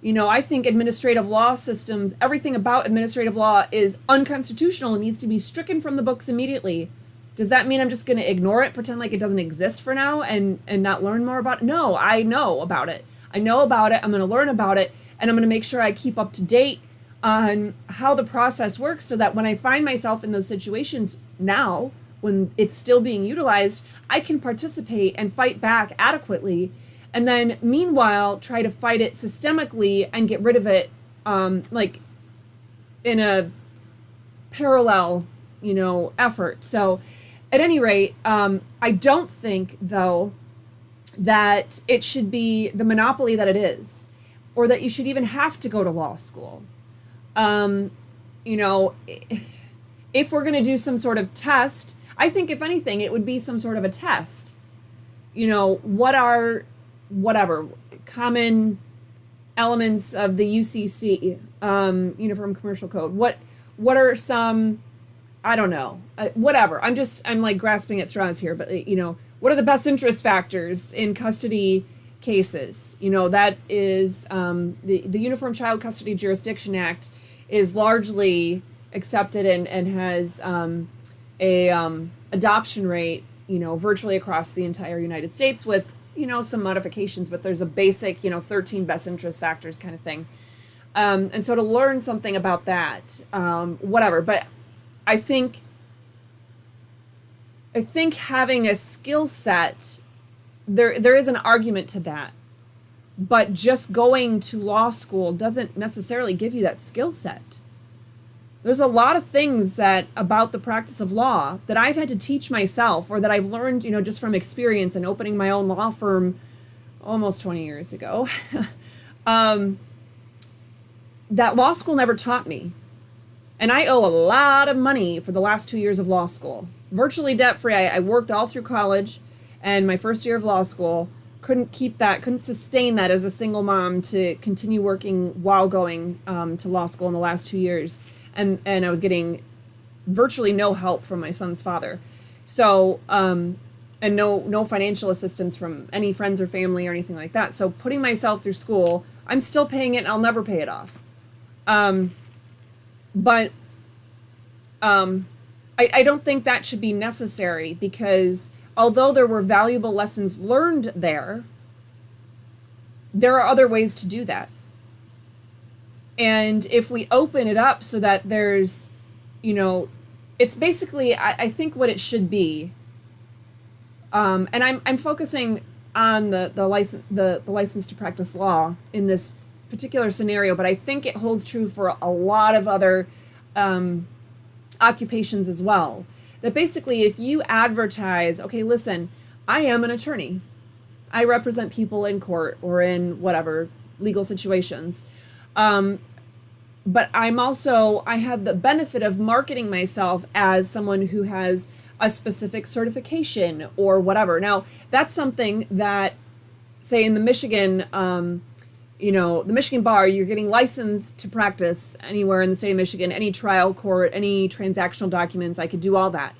I think administrative law systems, everything about administrative law is unconstitutional and needs to be stricken from the books immediately. Does that mean I'm just going to ignore it, pretend like it doesn't exist for now, and not learn more about it? No, I know about it. I'm going to learn about it, and I'm going to make sure I keep up to date on how the process works, so that when I find myself in those situations now, when it's still being utilized, I can participate and fight back adequately, and then meanwhile try to fight it systemically and get rid of it like in a parallel effort. So at any rate, I don't think, though, that it should be the monopoly that it is, or that you should even have to go to law school. If we're going to do some sort of test, I think if anything, it would be some sort of a test. What are, whatever, common elements of the UCC, Uniform Commercial Code? What are some, I don't know, whatever. I'm like grasping at straws here, but what are the best interest factors in custody cases? That is the Uniform Child Custody Jurisdiction Act is largely accepted and has a adoption rate, virtually across the entire United States with, some modifications, but there's a basic, 13 best interest factors kind of thing. And so to learn something about that, whatever, but I think having a skill set, there is an argument to that, but just going to law school doesn't necessarily give you that skill set. There's a lot of things that about the practice of law that I've had to teach myself, or that I've learned, just from experience and opening my own law firm almost 20 years ago, that law school never taught me. And I owe a lot of money for the last 2 years of law school. Virtually debt-free. I worked all through college and my first year of law school. Couldn't sustain that as a single mom to continue working while going to law school in the last 2 years. And I was getting virtually no help from my son's father. So, and no financial assistance from any friends or family or anything like that. So putting myself through school, I'm still paying it and I'll never pay it off. But I don't think that should be necessary, because although there were valuable lessons learned there are other ways to do that. And if we open it up so that there's, it's basically, I think what it should be, and I'm focusing on the license to practice law in this particular scenario, but I think it holds true for a lot of other occupations as well. That basically, if you advertise, okay, listen, I am an attorney. I represent people in court or in whatever legal situations. But I have the benefit of marketing myself as someone who has a specific certification or whatever. Now, that's something that, say in the Michigan, the Michigan bar, you're getting licensed to practice anywhere in the state of Michigan, any trial court, any transactional documents, I could do all that.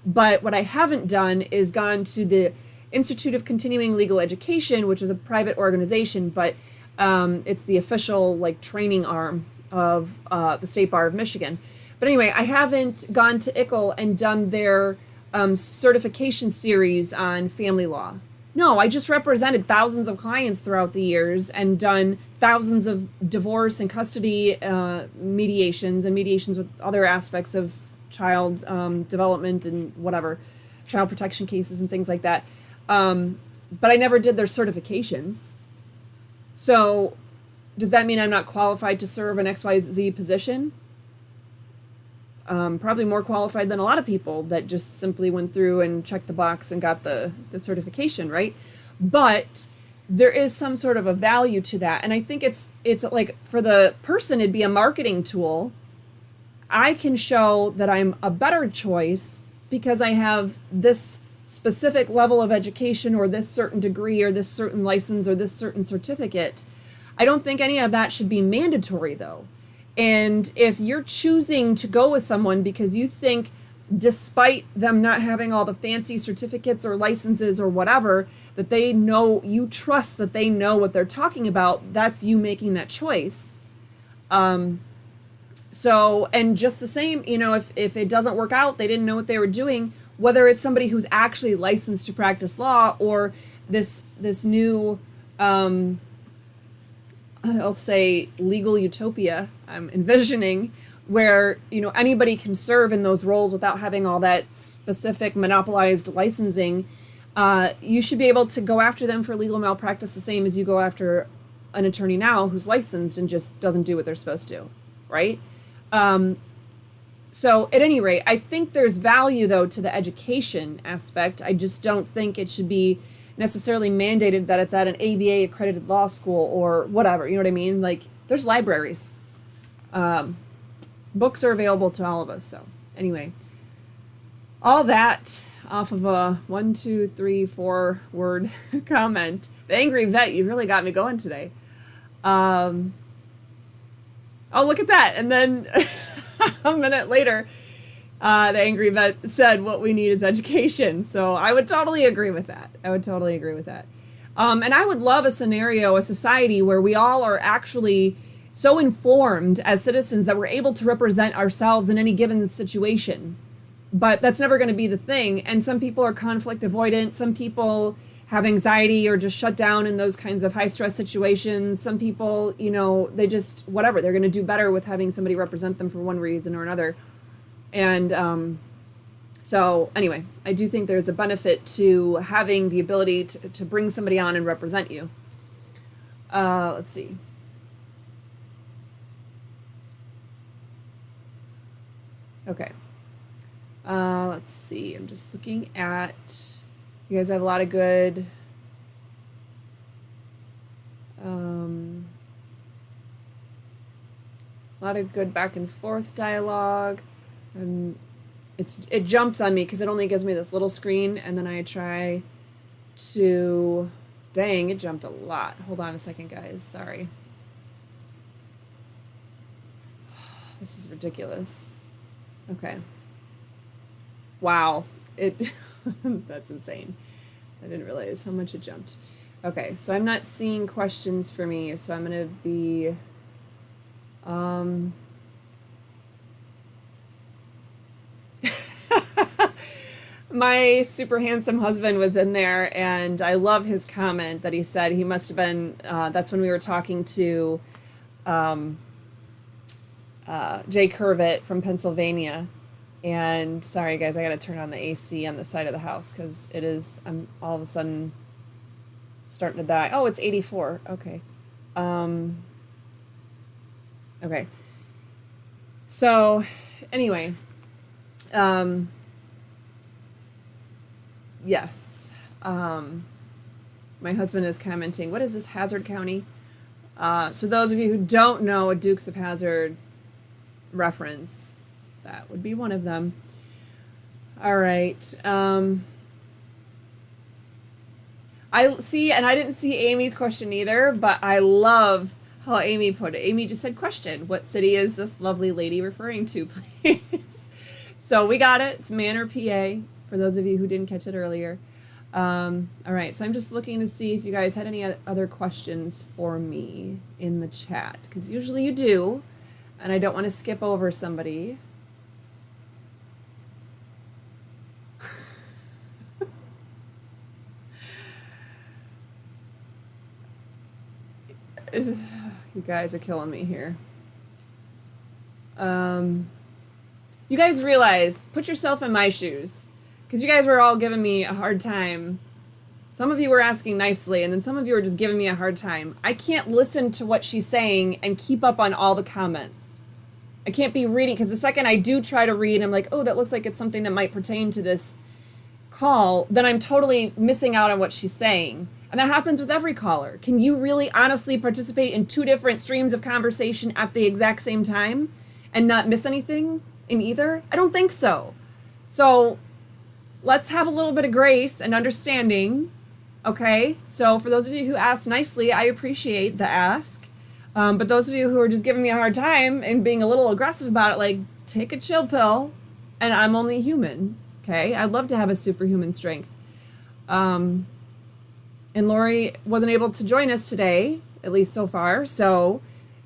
But what I haven't done is gone to the Institute of Continuing Legal Education, which is a private organization, but it's the official training arm of the State Bar of Michigan. But anyway, I haven't gone to ICL and done their certification series on family law. No, I just represented thousands of clients throughout the years and done thousands of divorce and custody mediations and mediations with other aspects of child development and whatever, child protection cases and things like that. But I never did their certifications. So does that mean I'm not qualified to serve an XYZ position? Probably more qualified than a lot of people that just simply went through and checked the box and got the certification, right? But there is some sort of a value to that. And I think it's like, for the person, it'd be a marketing tool. I can show that I'm a better choice because I have this specific level of education or this certain degree or this certain license or this certain certificate. I don't think any of that should be mandatory, though. And if you're choosing to go with someone because you think, despite them not having all the fancy certificates or licenses or whatever, that they know, you trust that they know what they're talking about, that's you making that choice. So, and just the same, if it doesn't work out, they didn't know what they were doing, whether it's somebody who's actually licensed to practice law or this new, I'll say legal utopia I'm envisioning, where anybody can serve in those roles without having all that specific monopolized licensing. You should be able to go after them for legal malpractice the same as you go after an attorney now who's licensed and just doesn't do what they're supposed to, right? So at any rate, I think there's value, though, to the education aspect. I just don't think it should be necessarily mandated that it's at an ABA accredited law school or whatever, you know what I mean? Like, there's libraries. Books are available to all of us. So anyway, all that off of a 1, 2, 3, 4 word comment. The Angry Vet, you really got me going today. Oh, look at that. And then a minute later, the Angry Vet said what we need is education. So I would totally agree with that. And I would love a scenario, a society where we all are actually so informed as citizens that we're able to represent ourselves in any given situation. But that's never going to be the thing. And some people are conflict avoidant. Some people have anxiety or just shut down in those kinds of high stress situations. Some people, you know, they just, whatever, they're going to do better with having somebody represent them for one reason or another. And so anyway, I do think there's a benefit to having the ability to bring somebody on and represent you. Let's see. Okay. Let's see. I'm just looking at, you guys have a lot of good, back and forth dialogue. It jumps on me because it only gives me this little screen, and then I try to, dang, it jumped a lot. Hold on a second, guys. Sorry. This is ridiculous. Okay. Wow. That's insane. I didn't realize how much it jumped. Okay, so I'm not seeing questions for me, so I'm going to be my super handsome husband was in there, and I love his comment that he said he must have been, that's when we were talking to Jay Curvitt from Pennsylvania. And sorry guys, I gotta turn on the AC on the side of the house because I'm all of a sudden starting to die. Oh, it's 84. Okay. Okay. So anyway, yes. My husband is commenting, what is this, Hazard County? So those of you who don't know a Dukes of Hazzard reference, that would be one of them. All right. I see, and I didn't see Amy's question either, but I love how Amy put it. Amy just said, question, what city is this lovely lady referring to, please? So we got it. It's Manor, PA, for those of you who didn't catch it earlier. All right, so I'm just looking to see if you guys had any other questions for me in the chat, because usually you do, and I don't want to skip over somebody. You guys are killing me here. You guys realize, put yourself in my shoes, because you guys were all giving me a hard time. Some of you were asking nicely, and then some of you were just giving me a hard time. I can't listen to what she's saying and keep up on all the comments. I can't be reading, because the second I do try to read, I'm like, oh, that looks like it's something that might pertain to this call, then I'm totally missing out on what she's saying. And that happens with every caller. Can you really honestly participate in two different streams of conversation at the exact same time and not miss anything in either? I don't think so. So let's have a little bit of grace and understanding. Okay, so for those of you who asked nicely, I appreciate the ask. But those of you who are just giving me a hard time and being a little aggressive about it, like, take a chill pill, and I'm only human. Okay, I'd love to have a superhuman strength. And Lori wasn't able to join us today, at least so far. So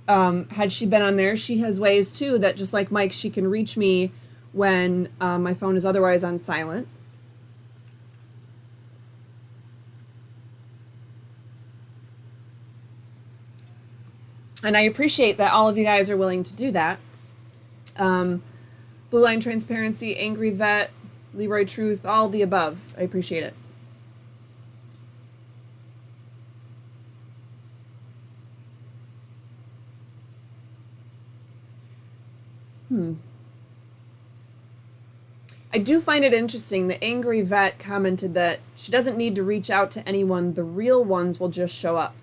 had she been on there, she has ways too that, just like Mike, she can reach me when my phone is otherwise on silent. And I appreciate that all of you guys are willing to do that. Blue Line Transparency, Angry Vet, Leroy Truth, all the above. I appreciate it. I do find it interesting. The Angry Vet commented that she doesn't need to reach out to anyone. The real ones will just show up.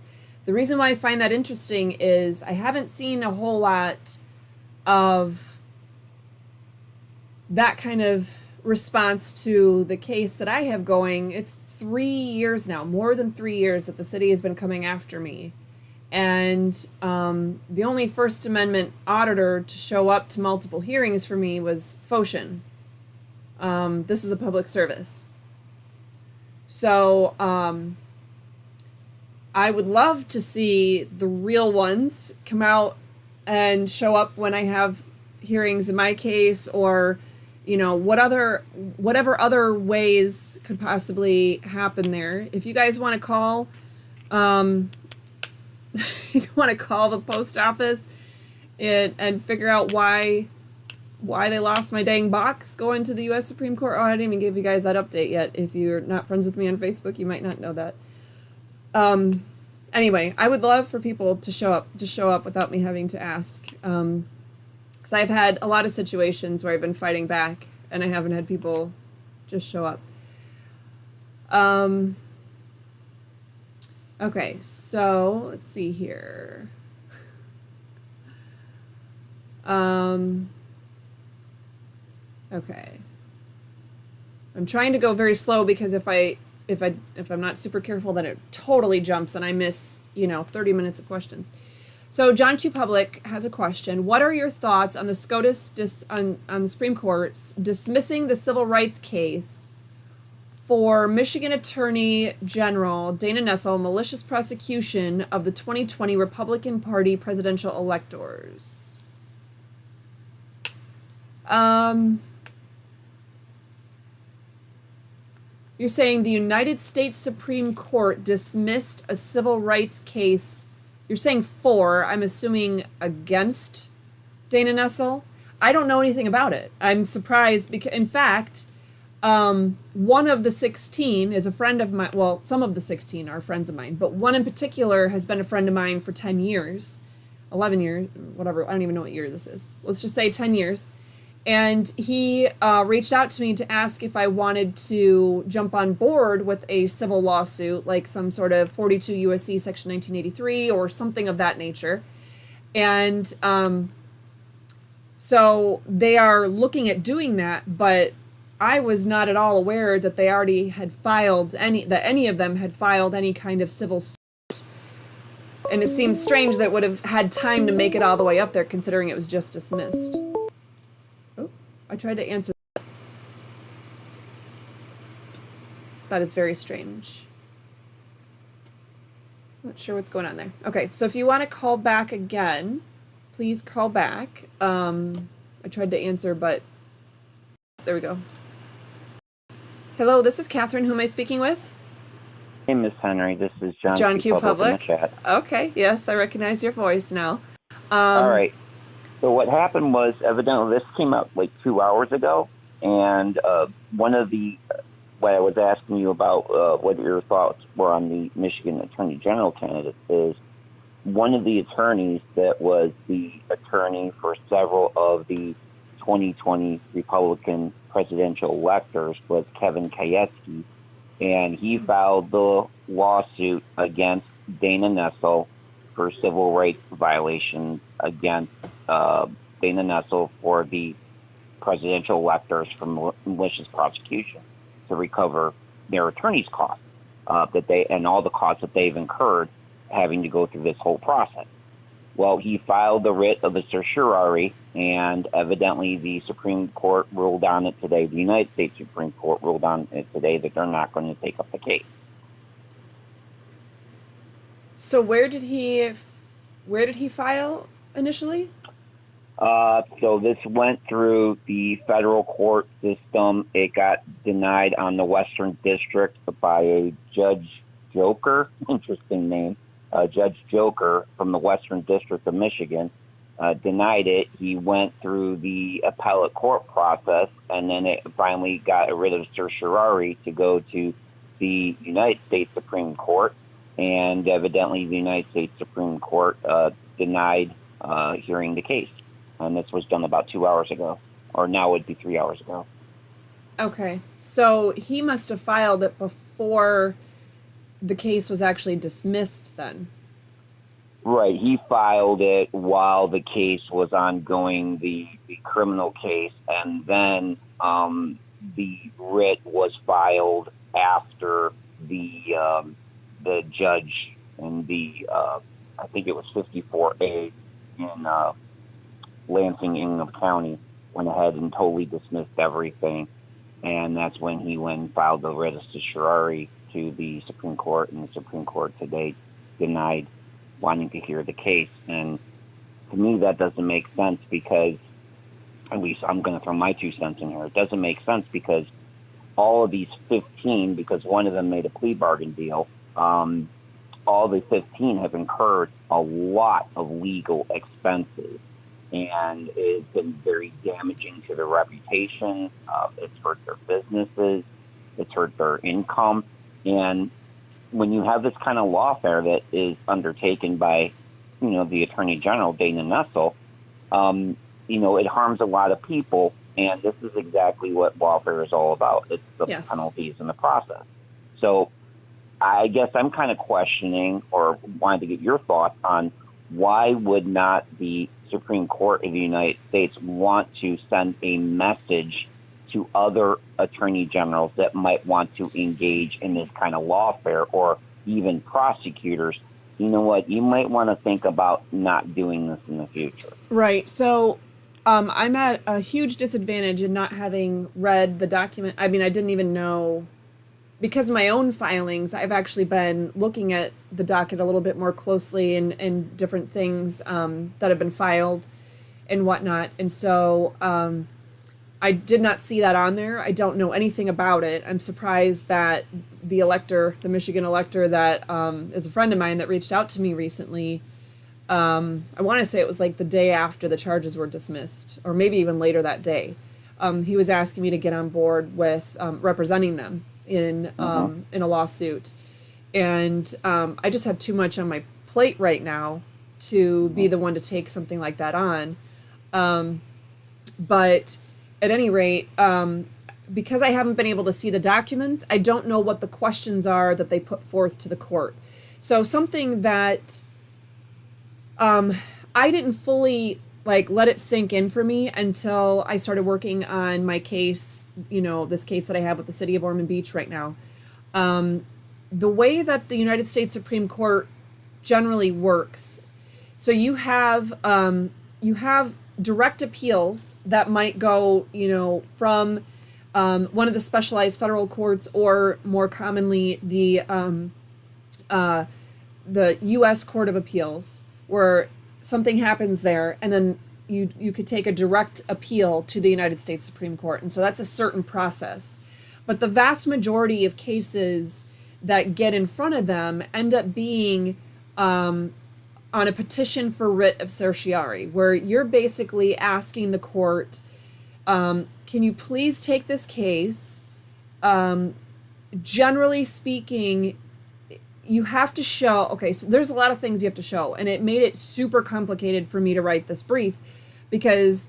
The reason why I find that interesting is I haven't seen a whole lot of that kind of response to the case that I have going. It's 3 years now, more than 3 years that the city has been coming after me. And the only First Amendment auditor to show up to multiple hearings for me was Foshin. This is a public service. So I would love to see the real ones come out and show up when I have hearings in my case, or whatever other ways could possibly happen there. If you guys want to call, you want to call the post office and figure out why they lost my dang box going to the U.S. Supreme Court. Oh, I didn't even give you guys that update yet. If you're not friends with me on Facebook, you might not know that. Anyway, I would love for people to show up without me having to ask. Because I've had a lot of situations where I've been fighting back and I haven't had people just show up. Okay, so let's see here. Okay. I'm trying to go very slow because if I'm not super careful, then it totally jumps and I miss, 30 minutes of questions. So John Q. Public has a question. What are your thoughts on the SCOTUS on the Supreme Court's dismissing the civil rights case for Michigan Attorney General Dana Nessel malicious prosecution of the 2020 Republican Party presidential electors? You're saying the United States Supreme Court dismissed a civil rights case. You're saying for, I'm assuming against Dana Nessel. I don't know anything about it. I'm surprised because, in fact, one of the 16 is a friend of mine. Well, some of the 16 are friends of mine, but one in particular has been a friend of mine for 10 years, 11 years, whatever. I don't even know what year this is. Let's just say 10 years. And he reached out to me to ask if I wanted to jump on board with a civil lawsuit, like some sort of 42 U.S.C. Section 1983 or something of that nature. And so they are looking at doing that, but I was not at all aware that they already had filed any of them had filed any kind of civil suit. And it seems strange that would have had time to make it all the way up there, considering it was just dismissed. I tried to answer that. That is very strange. Not sure what's going on there. Okay, so if you want to call back again, please call back. I tried to answer, but there we go. Hello, this is Catherine. Who am I speaking with? Hey, Miss Henry. This is John Q. Public. In the chat. Okay, yes, I recognize your voice now. All right. So what happened was, evidently, this came out like 2 hours ago, and what I was asking you about what your thoughts were on the Michigan Attorney General candidate is one of the attorneys that was the attorney for several of the 2020 Republican presidential electors was Kevin Kayetsky, and he filed the lawsuit against Dana Nessel for civil rights violations against Dana Nessel for the presidential electors for malicious prosecution to recover their attorney's costs and all the costs that they've incurred having to go through this whole process. Well, he filed the writ of certiorari, and evidently the Supreme Court ruled on it today. The United States Supreme Court ruled on it today that they're not going to take up the case. So where did he file initially? So this went through the federal court system. It got denied on the Western District by a Judge Joker, interesting name, Judge Joker from the Western District of Michigan, denied it. He went through the appellate court process, and then it finally got rid of certiorari to go to the United States Supreme Court, and evidently the United States Supreme Court denied hearing the case. And this was done about 2 hours ago, or now it would be 3 hours ago. Okay, so he must have filed it before the case was actually dismissed then. Right, he filed it while the case was ongoing, the criminal case, and then the writ was filed after the judge in the, I think it was 54A in Lansing, Ingham County, went ahead and totally dismissed everything. And that's when he went and filed the writ of certiorari to the Supreme Court, and the Supreme Court today denied wanting to hear the case. And to me, that doesn't make sense because, at least I'm going to throw my 2 cents in here. It doesn't make sense because all of these 15, because one of them made a plea bargain deal, all the 15 have incurred a lot of legal expenses, and it's been very damaging to their reputation. It's hurt their businesses. It's hurt their income. And when you have this kind of lawfare that is undertaken by, the Attorney General, Dana Nessel, it harms a lot of people. And this is exactly what lawfare is all about. It's the Yes. penalties in the process. So I guess I'm kind of questioning or wanted to get your thoughts on why would not the Supreme Court of the United States want to send a message to other attorney generals that might want to engage in this kind of lawfare, or even prosecutors? You know what? You might want to think about not doing this in the future. Right. So I'm at a huge disadvantage in not having read the document. I mean, I didn't even know, because of my own filings, I've actually been looking at the docket a little bit more closely and different things that have been filed and whatnot. And so I did not see that on there. I don't know anything about it. I'm surprised that the Michigan elector that is a friend of mine that reached out to me recently, I want to say it was like the day after the charges were dismissed, or maybe even later that day. He was asking me to get on board with representing them in a lawsuit. And I just have too much on my plate right now to be the one to take something like that on. But at any rate, because I haven't been able to see the documents, I don't know what the questions are that they put forth to the court. So something that I didn't fully let it sink in for me until I started working on my case, this case that I have with the city of Ormond Beach right now. The way that the United States Supreme Court generally works, so you have direct appeals that might go, from one of the specialized federal courts, or more commonly the U.S. Court of Appeals, where something happens there, and then you could take a direct appeal to the United States Supreme Court. And so that's a certain process. But the vast majority of cases that get in front of them end up being on a petition for writ of certiorari, where you're basically asking the court, can you please take this case? Generally speaking, you have to show, okay, so there's a lot of things you have to show, and it made it super complicated for me to write this brief, because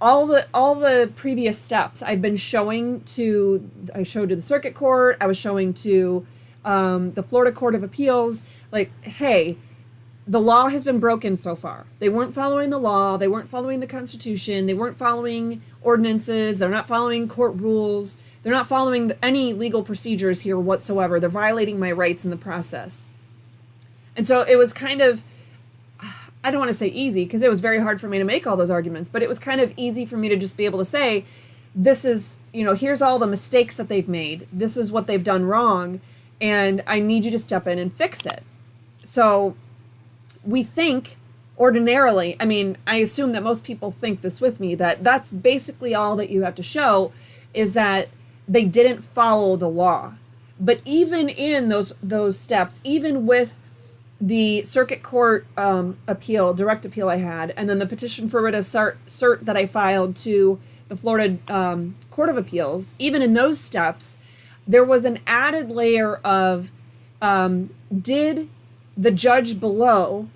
all the previous steps I showed to the circuit court, I was showing to the Florida Court of Appeals, hey, the law has been broken so far. They weren't following the law, they weren't following the Constitution, they weren't following ordinances, they're not following court rules, they're not following any legal procedures here whatsoever. They're violating my rights in the process. And so it was kind of, I don't want to say easy, because it was very hard for me to make all those arguments, but it was kind of easy for me to just be able to say, this is, here's all the mistakes that they've made. This is what they've done wrong, and I need you to step in and fix it. So we think ordinarily, I assume that most people think this with me, that that's basically all that you have to show, is that they didn't follow the law. But even in those steps, even with the circuit court direct appeal I had, and then the petition for writ of cert that I filed to the Florida Court of Appeals, even in those steps, there was an added layer of, did the judge below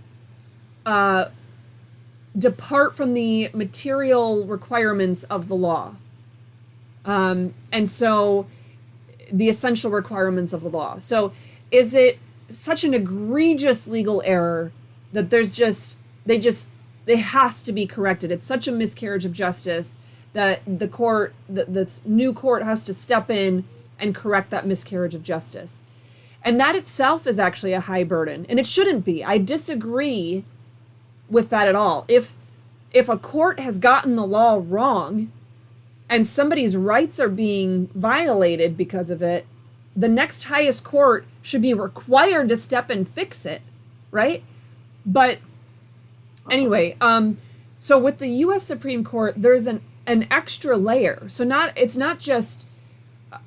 depart from the material requirements of the law? And so the essential requirements of the law. So is it such an egregious legal error that they has to be corrected? It's such a miscarriage of justice that the new court has to step in and correct that miscarriage of justice. And that itself is actually a high burden, and it shouldn't be. I disagree with that at all. If a court has gotten the law wrong and somebody's rights are being violated because of it, the next highest court should be required to step and fix it, right? But Anyway, so with the U.S. Supreme Court, there's an extra layer. So it's not just,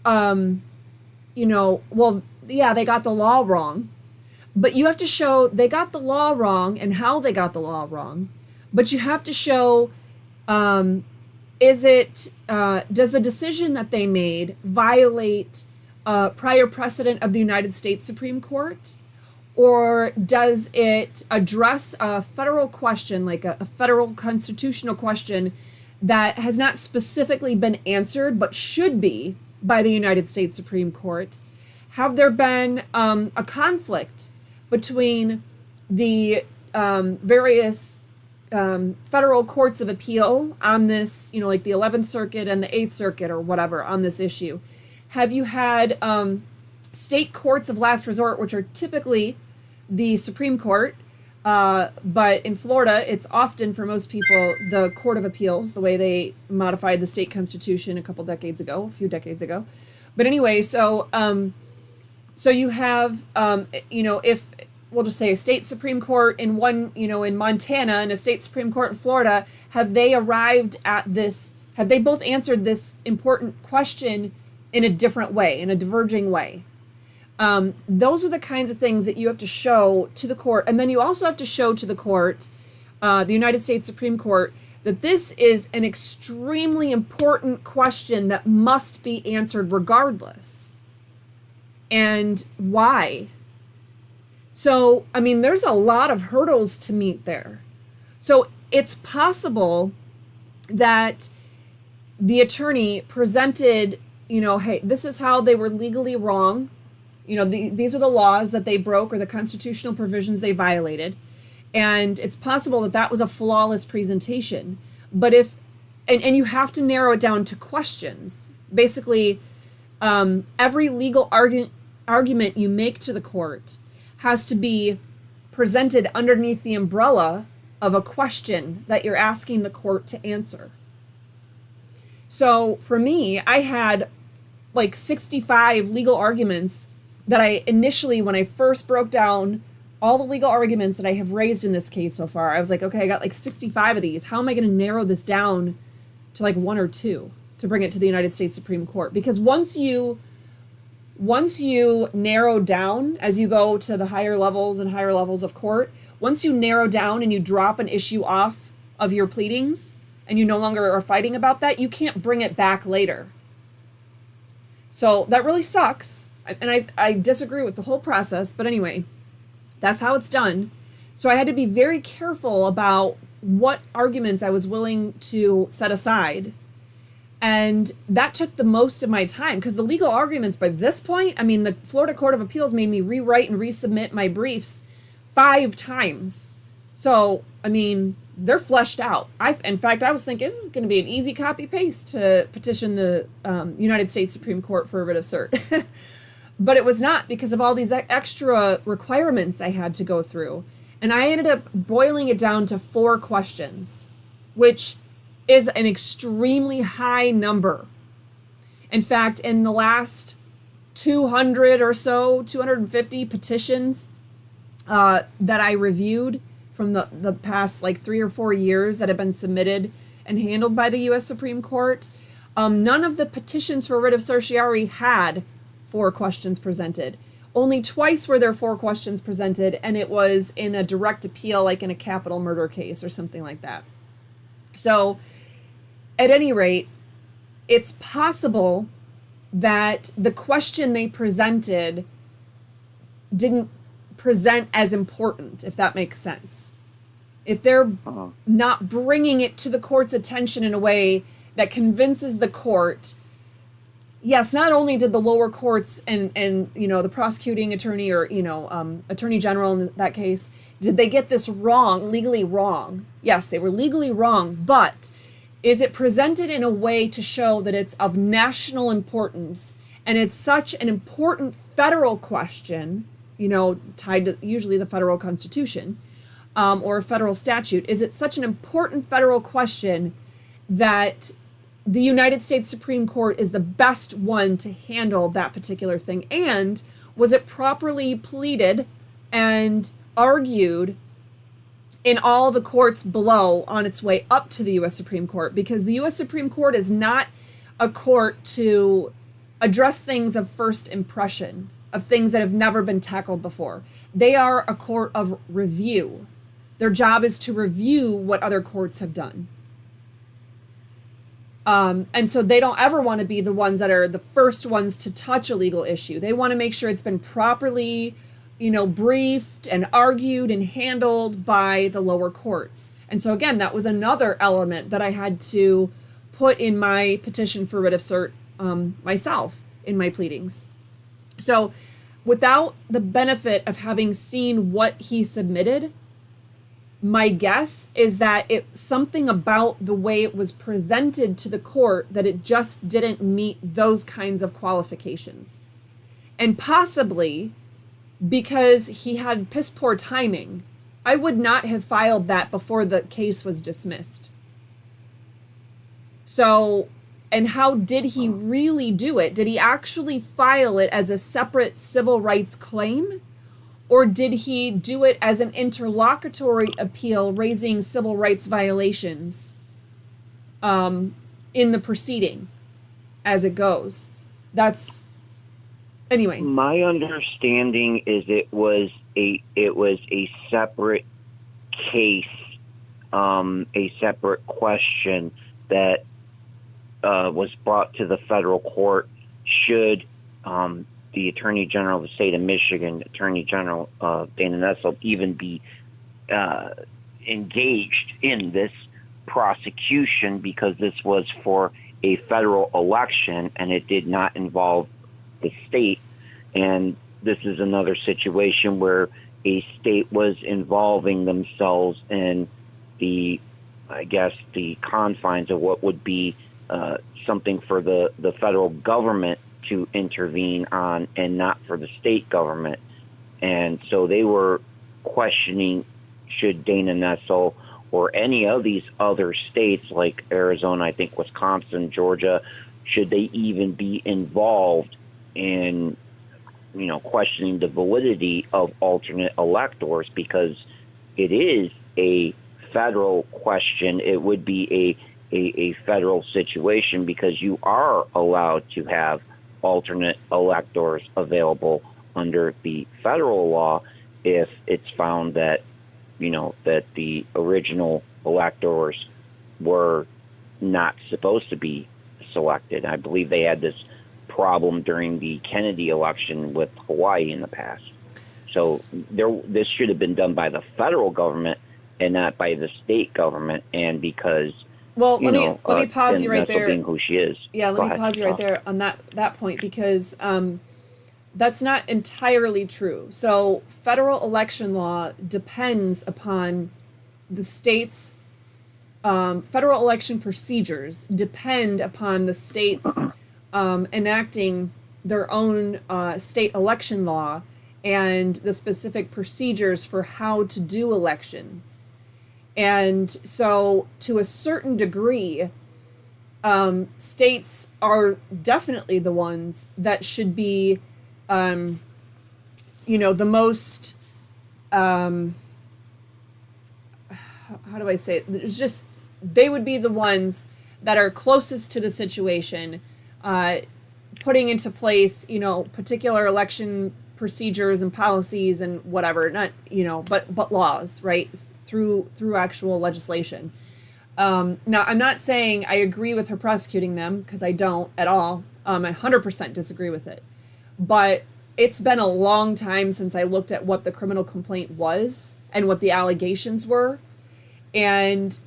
well, yeah, they got the law wrong, but you have to show they got the law wrong and how they got the law wrong. But you have to show, does the decision that they made violate prior precedent of the United States Supreme Court? Or does it address a federal question, like a federal constitutional question that has not specifically been answered but should be by the United States Supreme Court? Have there been a conflict between the various federal courts of appeal on this, like the 11th Circuit and the 8th Circuit or whatever on this issue? Have you had state courts of last resort, which are typically the Supreme Court, but in Florida, it's often, for most people, the Court of Appeals, the way they modified the state constitution a few decades ago. But anyway, so you have, if we'll just say a state Supreme Court in in Montana and a state Supreme Court in Florida, have they arrived at this, have they both answered this important question in a different way, in a diverging way? Those are the kinds of things that you have to show to the court. And then you also have to show to the court, the United States Supreme Court, that this is an extremely important question that must be answered regardless. And why? So, there's a lot of hurdles to meet there. So it's possible that the attorney presented, hey, this is how they were legally wrong. These are the laws that they broke or the constitutional provisions they violated. And it's possible that that was a flawless presentation. But and you have to narrow it down to questions. Basically, every legal argument you make to the court has to be presented underneath the umbrella of a question that you're asking the court to answer. So for me, I had like 65 legal arguments that I initially, when I first broke down all the legal arguments that I have raised in this case so far, I was like, okay, I got like 65 of these. How am I going to narrow this down to like one or two to bring it to the United States Supreme Court? Because once you narrow down, as you go to the higher levels of court, once you narrow down and you drop an issue off of your pleadings and you no longer are fighting about that, you can't bring it back later. So that really sucks. And I disagree with the whole process, but anyway, that's how it's done. So I had to be very careful about what arguments I was willing to set aside. And that took the most of my time because the legal arguments by this point, the Florida Court of Appeals made me rewrite and resubmit my briefs 5 times. So, they're fleshed out. In fact, I was thinking this is going to be an easy copy paste to petition the United States Supreme Court for a writ of cert. But it was not because of all these extra requirements I had to go through. And I ended up boiling it down to 4 questions, which is an extremely high number. In fact, in the last 200 or so, 250 petitions that I reviewed from the past like 3 or 4 years that have been submitted and handled by the U.S. Supreme Court, none of the petitions for writ of certiorari had 4 questions presented. Only twice were there 4 questions presented, and it was in a direct appeal, like in a capital murder case or something like that. So, at any rate, it's possible that the question they presented didn't present as important, if that makes sense. If they're not bringing it to the court's attention in a way that convinces the court, yes, not only did the lower courts and the prosecuting attorney or attorney general in that case, did they get this wrong, legally wrong? Yes, they were legally wrong, but is it presented in a way to show that it's of national importance and it's such an important federal question, tied to usually the federal constitution or a federal statute? Is it such an important federal question that the United States Supreme Court is the best one to handle that particular thing? And was it properly pleaded and argued in all the courts below on its way up to the U.S. Supreme Court, because the U.S. Supreme Court is not a court to address things of first impression, of things that have never been tackled before. They are a court of review. Their job is to review what other courts have done. And so they don't ever want to be the ones that are the first ones to touch a legal issue. They want to make sure it's been properly, briefed and argued and handled by the lower courts. And so again, that was another element that I had to put in my petition for writ of cert myself in my pleadings. So without the benefit of having seen what he submitted, my guess is that it's something about the way it was presented to the court that it just didn't meet those kinds of qualifications. And possibly because he had piss poor timing, I would not have filed that before the case was dismissed. So, and how did he really do it? Did he actually file it as a separate civil rights claim? Or did he do it as an interlocutory appeal raising civil rights violations in the proceeding as it goes? That's, anyway. My understanding is it was a separate case, a separate question that was brought to the federal court should the Attorney General of the state of Michigan, Attorney General Dana Nessel, even be engaged in this prosecution, because this was for a federal election and it did not involve the state. And this is another situation where a state was involving themselves in the confines of what would be something for the federal government to intervene on and not for the state government. And so they were questioning, should Dana Nessel or any of these other states like Arizona, I think Wisconsin, Georgia, should they even be involved in, questioning the validity of alternate electors, because it is a federal question. It would be a federal situation, because you are allowed to have alternate electors available under the federal law if it's found that, that the original electors were not supposed to be selected. I believe they had this problem during the Kennedy election with Hawaii in the past. So this should have been done by the federal government and not by the state government. And because let me pause you right there. Being who she is. Yeah, let me pause you right there on that point, because that's not entirely true. So federal election law depends upon the state's federal election procedures depend upon the states enacting their own state election law and the specific procedures for how to do elections. And so to a certain degree, states are definitely the ones that should be, the most, how do I say it? It's just, they would be the ones that are closest to the situation, putting into place, particular election procedures and policies and whatever, not, but laws, right? Through actual legislation. Now, I'm not saying I agree with her prosecuting them, because I don't at all. I 100% disagree with it. But it's been a long time since I looked at what the criminal complaint was and what the allegations were. And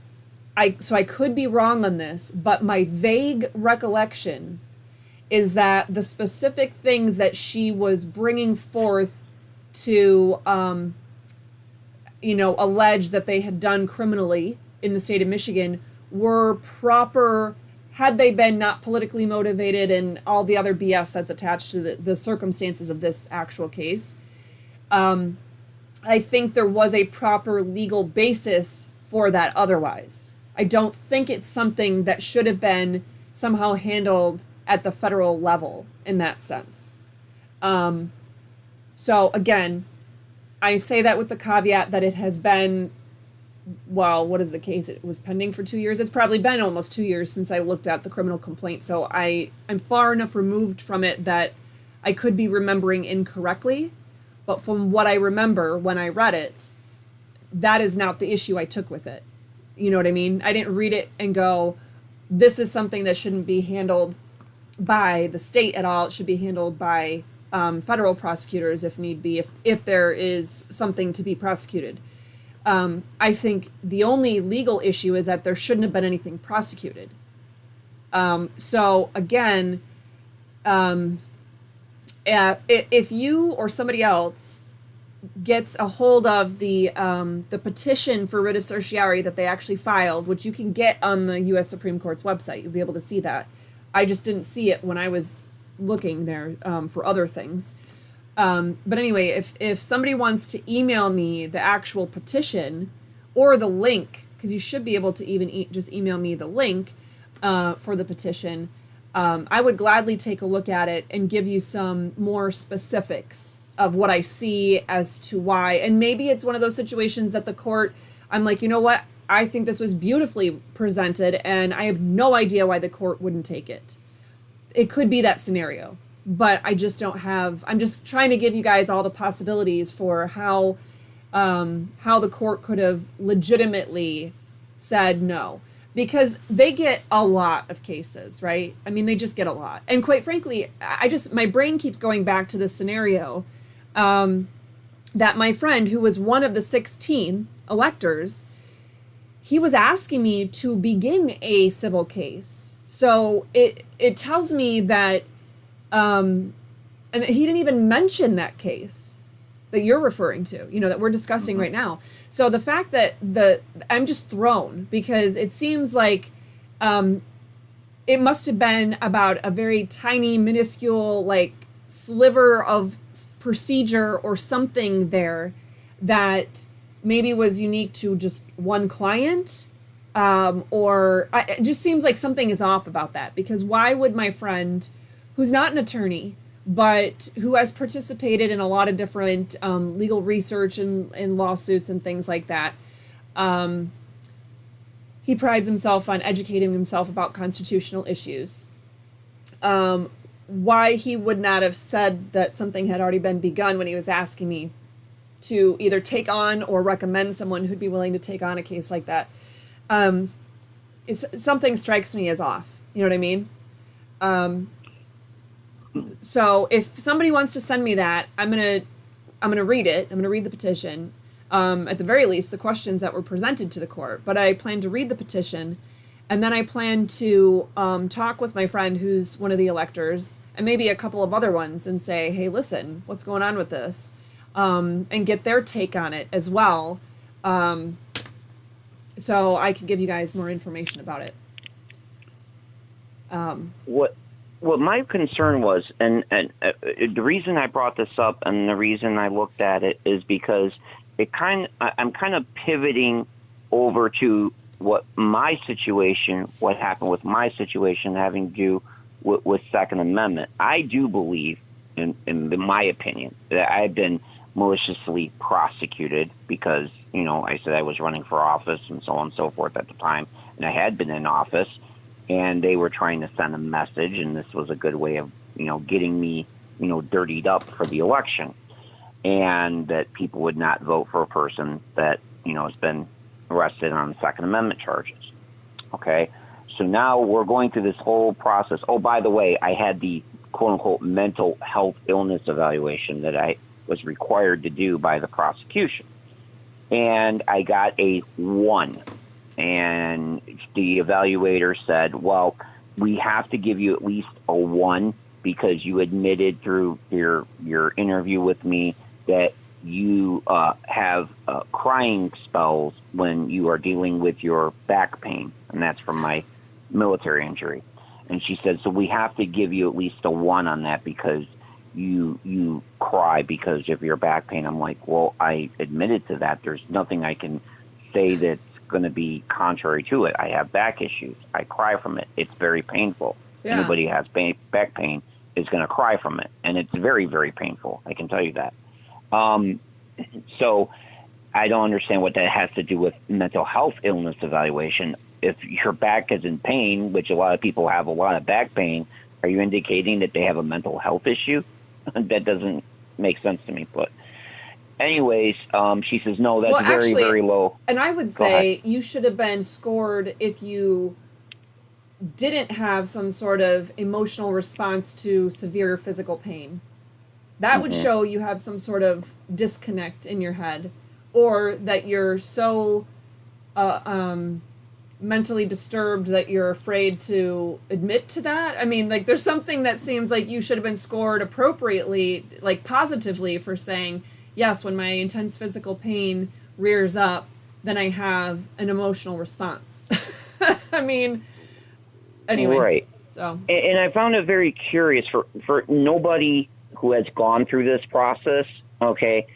I could be wrong on this, but my vague recollection is that the specific things that she was bringing forth to, allege that they had done criminally in the state of Michigan were proper, had they been not politically motivated and all the other BS that's attached to the circumstances of this actual case. I think there was a proper legal basis for that otherwise. I don't think it's something that should have been somehow handled at the federal level in that sense. So again, I say that with the caveat that it has been well, what is the case? It was pending for 2 years. It's probably been almost 2 years since I looked at the criminal complaint. So I'm far enough removed from it that I could be remembering incorrectly. But from what I remember when I read it, that is not the issue I took with it. You know what I mean? I didn't read it and go, this is something that shouldn't be handled by the state at all. It should be handled by federal prosecutors if need be, if there is something to be prosecuted. I think the only legal issue is that there shouldn't have been anything prosecuted. So again, if you or somebody else gets a hold of the petition for writ of certiorari that they actually filed, which you can get on the U.S. Supreme Court's website, you'll be able to see that. I just didn't see it when I was looking there for other things. But anyway, if somebody wants to email me the actual petition or the link, because you should be able to even just email me the link for the petition, I would gladly take a look at it and give you some more specifics of what I see as to why. And maybe it's one of those situations that the court, I'm like, you know what? I think this was beautifully presented and I have no idea why the court wouldn't take it. It could be that scenario, but I just don't have, I'm just trying to give you guys all the possibilities for how the court could have legitimately said no. Because they get a lot of cases, right? I mean, they just get a lot. And quite frankly, my brain keeps going back to this scenario that my friend, who was one of the 16 electors, he was asking me to begin a civil case. So it tells me that, and he didn't even mention that case that you're referring to, that we're discussing right now. So the fact that I'm just thrown because it seems like it must have been about a very tiny, minuscule, like sliver of procedure or something there that maybe was unique to just one client, it just seems like something is off about that, because why would my friend, who's not an attorney, but who has participated in a lot of different legal research and lawsuits and things like that, he prides himself on educating himself about constitutional issues. Why he would not have said that something had already been begun when he was asking me to either take on or recommend someone who'd be willing to take on a case like that. Something strikes me as off. You know what I mean? So if somebody wants to send me that, I'm gonna read it. I'm gonna read the petition. At the very least, the questions that were presented to the court. But I plan to read the petition, and then I plan to talk with my friend who's one of the electors, and maybe a couple of other ones, and say, hey, listen, what's going on with this? And get their take on it as well, so I can give you guys more information about it. What my concern was, and the reason I brought this up and the reason I looked at it is because I'm kind of pivoting over to what happened with my situation having to do with Second Amendment. I do believe, in my opinion, that I've been maliciously prosecuted because, I said I was running for office and so on and so forth at the time, and I had been in office, and they were trying to send a message, and this was a good way of, getting me, dirtied up for the election, and that people would not vote for a person that, has been arrested on Second Amendment charges. Okay, so now we're going through this whole process. Oh, by the way, I had the quote-unquote mental health illness evaluation that I was required to do by the prosecution, and I got a 1. And the evaluator said, well, we have to give you at least a 1 because you admitted through your interview with me that you have crying spells when you are dealing with your back pain, and that's from my military injury. And she said, so we have to give you at least a 1 on that because you cry because of your back pain. I'm like, well, I admitted to that. There's nothing I can say that's going to be contrary to it. I have back issues. I cry from it. It's very painful. Yeah. Anybody who has back pain is going to cry from it, and it's very, very painful. I can tell you that. So I don't understand what that has to do with mental health illness evaluation. If your back is in pain, which a lot of people have a lot of back pain, are you indicating that they have a mental health issue? That doesn't make sense to me. But anyways, she says, no, that's Well, very, actually, very low. And I would Go ahead. say you should have been scored if you didn't have some sort of emotional response to severe physical pain. That would show you have some sort of disconnect in your head, or that you're so mentally disturbed that you're afraid to admit to that. I mean, like, there's something that seems like you should have been scored appropriately, like positively, for saying, yes, when my intense physical pain rears up, then I have an emotional response. I mean, anyway. Right. So. And I found it very curious for nobody who has gone through this process. Okay.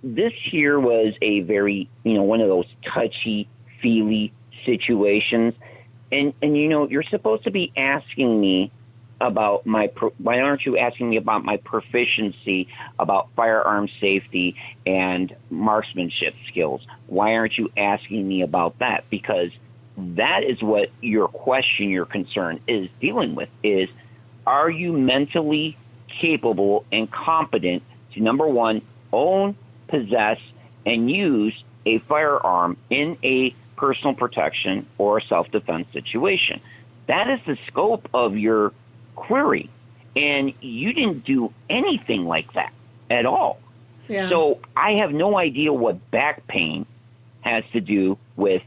This here was a very, one of those touchy feely situations. And you're supposed to be asking me about why aren't you asking me about my proficiency, about firearm safety and marksmanship skills? Why aren't you asking me about that? Because that is what your question, your concern is dealing with, is, are you mentally capable and competent to, number one, own, possess, and use a firearm in a personal protection or self-defense situation? That is the scope of your query. And you didn't do anything like that at all. Yeah. So I have no idea what back pain has to do with,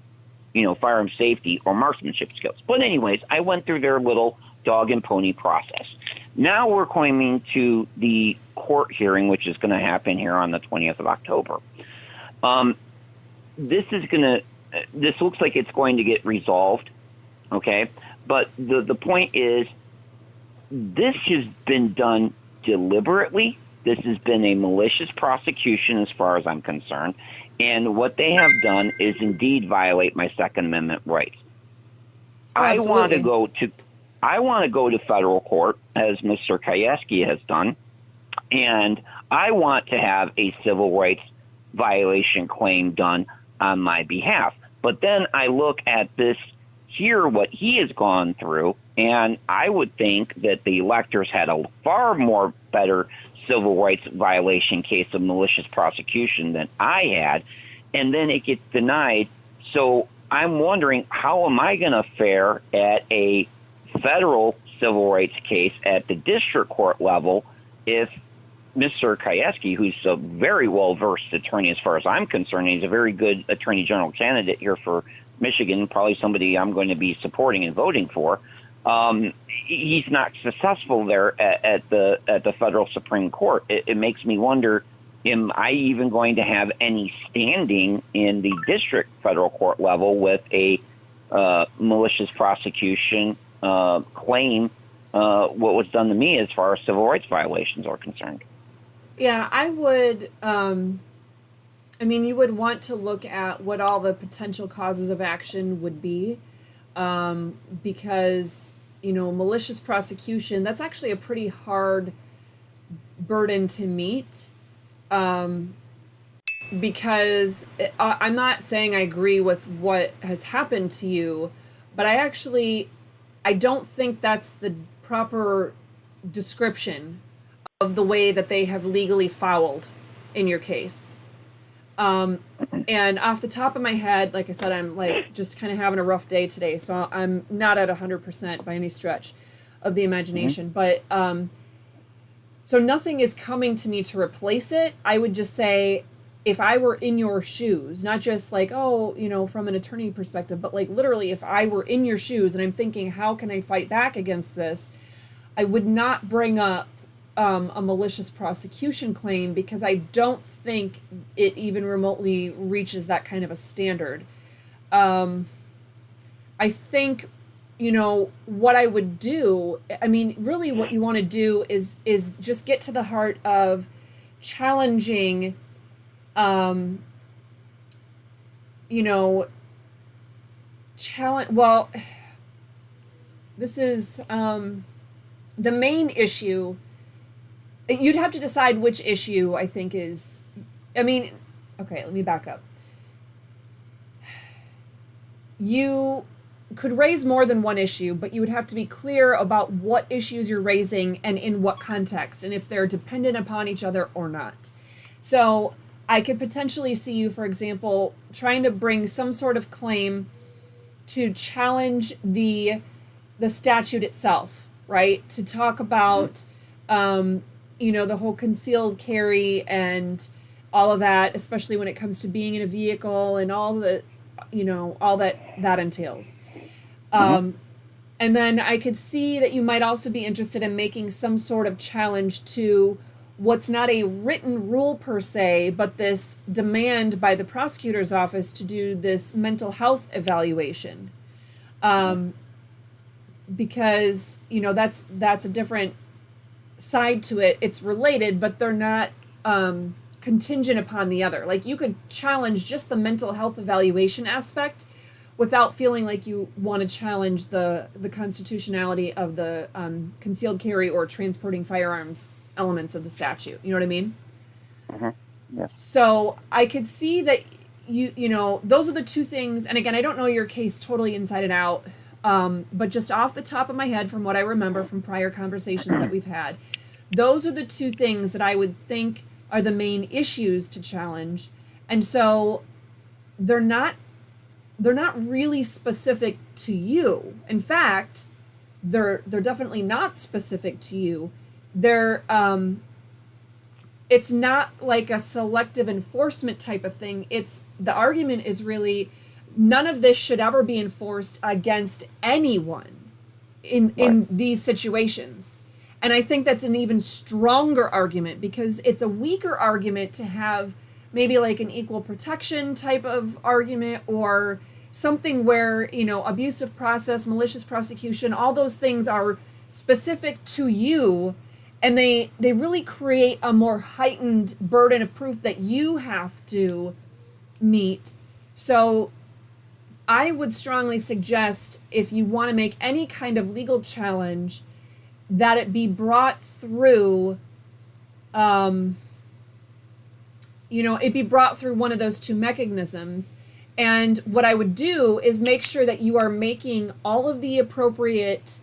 firearm safety or marksmanship skills. But anyways, I went through their little dog and pony process. Now we're coming to the court hearing, which is going to happen here on the 20th of October. This looks like it's going to get resolved, okay? But the point is, this has been done deliberately. This has been a malicious prosecution as far as I'm concerned. And what they have done is indeed violate my Second Amendment rights. Oh, I want to go to federal court, as Mr. Kayeski has done, and I want to have a civil rights violation claim done on my behalf. But then I look at this here, what he has gone through, and I would think that the electors had a far more better civil rights violation case of malicious prosecution than I had, and then it gets denied. So I'm wondering, how am I going to fare at a federal civil rights case at the district court level if Mr. Kayeski, who's a very well-versed attorney as far as I'm concerned, he's a very good attorney general candidate here for Michigan, probably somebody I'm going to be supporting and voting for, he's not successful there at the federal Supreme Court. It makes me wonder, am I even going to have any standing in the district federal court level with a malicious prosecution claim, what was done to me as far as civil rights violations are concerned? Yeah, I would, you would want to look at what all the potential causes of action would be, because, malicious prosecution, that's actually a pretty hard burden to meet, because I'm not saying I agree with what has happened to you, but I don't think that's the proper description of the way that they have legally fouled in your case. And off the top of my head, like I said, I'm just kind of having a rough day today, so I'm not at 100% by any stretch of the imagination. But so nothing is coming to me to replace it. I would just say, if I were in your shoes, not just from an attorney perspective, but literally, if I were in your shoes and I'm thinking, how can I fight back against this? I would not bring up a malicious prosecution claim, because I don't think it even remotely reaches that kind of a standard. I think, what I would do, really what you want to do is just get to the heart of challenging, this is the main issue. You'd have to decide which issue I think is, okay, let me back up. You could raise more than one issue, but you would have to be clear about what issues you're raising and in what context, and if they're dependent upon each other or not. So I could potentially see you, for example, trying to bring some sort of claim to challenge the statute itself, right? To talk about, the whole concealed carry and all of that, especially when it comes to being in a vehicle and all the, all that entails. And then I could see that you might also be interested in making some sort of challenge to what's not a written rule per se, but this demand by the prosecutor's office to do this mental health evaluation. Because, that's a different side to it. It's related, but they're not contingent upon the other. Like, you could challenge just the mental health evaluation aspect without feeling like you want to challenge the constitutionality of the concealed carry or transporting firearms elements of the statute. You know what I mean? Yes. So I could see that those are the two things. And again, I don't know your case totally inside and out, but just off the top of my head, from what I remember from prior conversations that we've had, those are the two things that I would think are the main issues to challenge. And so they're not really specific to you. In fact, they're definitely not specific to you. They're it's not like a selective enforcement type of thing. The argument is really none of this should ever be enforced against anyone in these situations. And I think that's an even stronger argument, because it's a weaker argument to have maybe like an equal protection type of argument, or something where, abusive process, malicious prosecution, all those things are specific to you, and they really create a more heightened burden of proof that you have to meet. So I would strongly suggest, if you want to make any kind of legal challenge, that it be brought through, it be brought through one of those two mechanisms. And what I would do is make sure that you are making all of the appropriate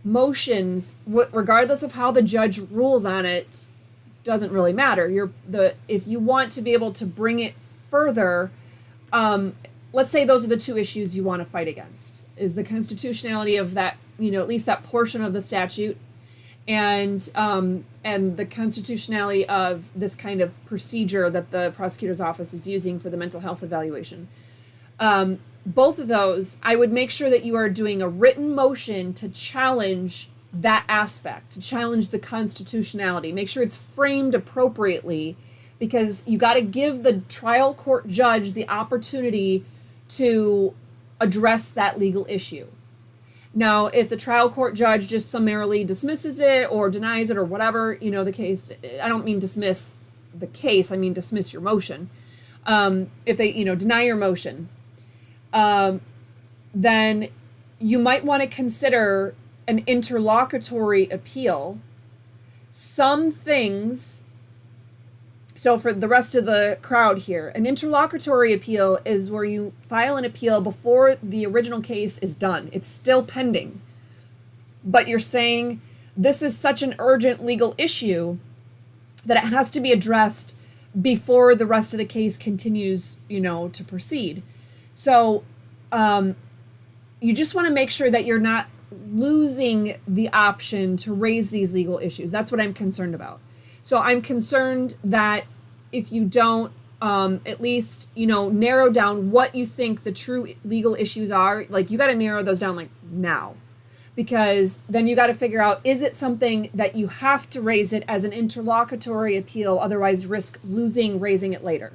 motions, regardless of how the judge rules on it. Doesn't really matter. If you want to be able to bring it further, let's say those are the two issues you want to fight against, is the constitutionality of that, at least that portion of the statute, and the constitutionality of this kind of procedure that the prosecutor's office is using for the mental health evaluation. Both of those, I would make sure that you are doing a written motion to challenge that aspect, to challenge the constitutionality. Make sure it's framed appropriately, because you got to give the trial court judge the opportunity to address that legal issue. Now, if the trial court judge just summarily dismisses it or denies it or whatever, the case, I don't mean dismiss the case, I mean dismiss your motion. If they, deny your motion, then you might want to consider an interlocutory appeal. Some things, so for the rest of the crowd here, an interlocutory appeal is where you file an appeal before the original case is done. It's still pending. But you're saying this is such an urgent legal issue that it has to be addressed before the rest of the case continues, to proceed. So you just want to make sure that you're not losing the option to raise these legal issues. That's what I'm concerned about. So I'm concerned that if you don't at least, narrow down what you think the true legal issues are, like, you got to narrow those down like now. Because then you got to figure out, is it something that you have to raise it as an interlocutory appeal, otherwise risk raising it later?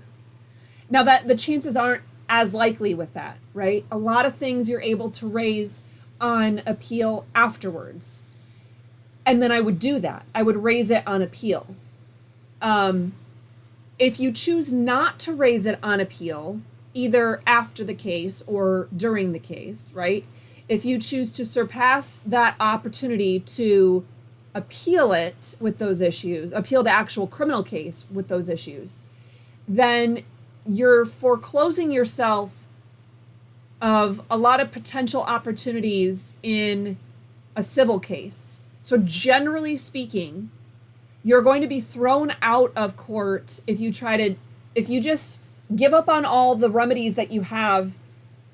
Now, that the chances aren't as likely with that, right? A lot of things you're able to raise on appeal afterwards. And then I would do that. I would raise it on appeal. If you choose not to raise it on appeal, either after the case or during the case, right? If you choose to surpass that opportunity to appeal it with those issues, appeal the actual criminal case with those issues, then you're foreclosing yourself of a lot of potential opportunities in a civil case. So generally speaking, you're going to be thrown out of court if you just give up on all the remedies that you have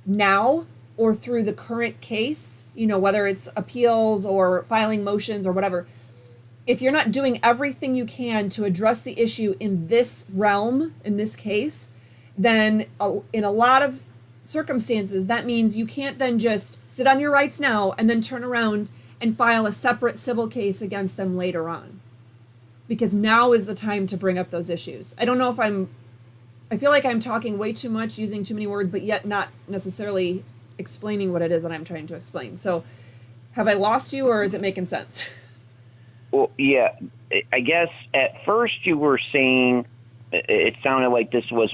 now or through the current case, whether it's appeals or filing motions or whatever. If you're not doing everything you can to address the issue in this realm, in this case, then in a lot of circumstances, that means you can't then just sit on your rights now and then turn around and file a separate civil case against them later on. Because now is the time to bring up those issues. I don't know if I feel like I'm talking way too much, using too many words, but yet not necessarily explaining what it is that I'm trying to explain. So have I lost you, or is it making sense? Well, yeah, I guess at first you were saying, it sounded like this was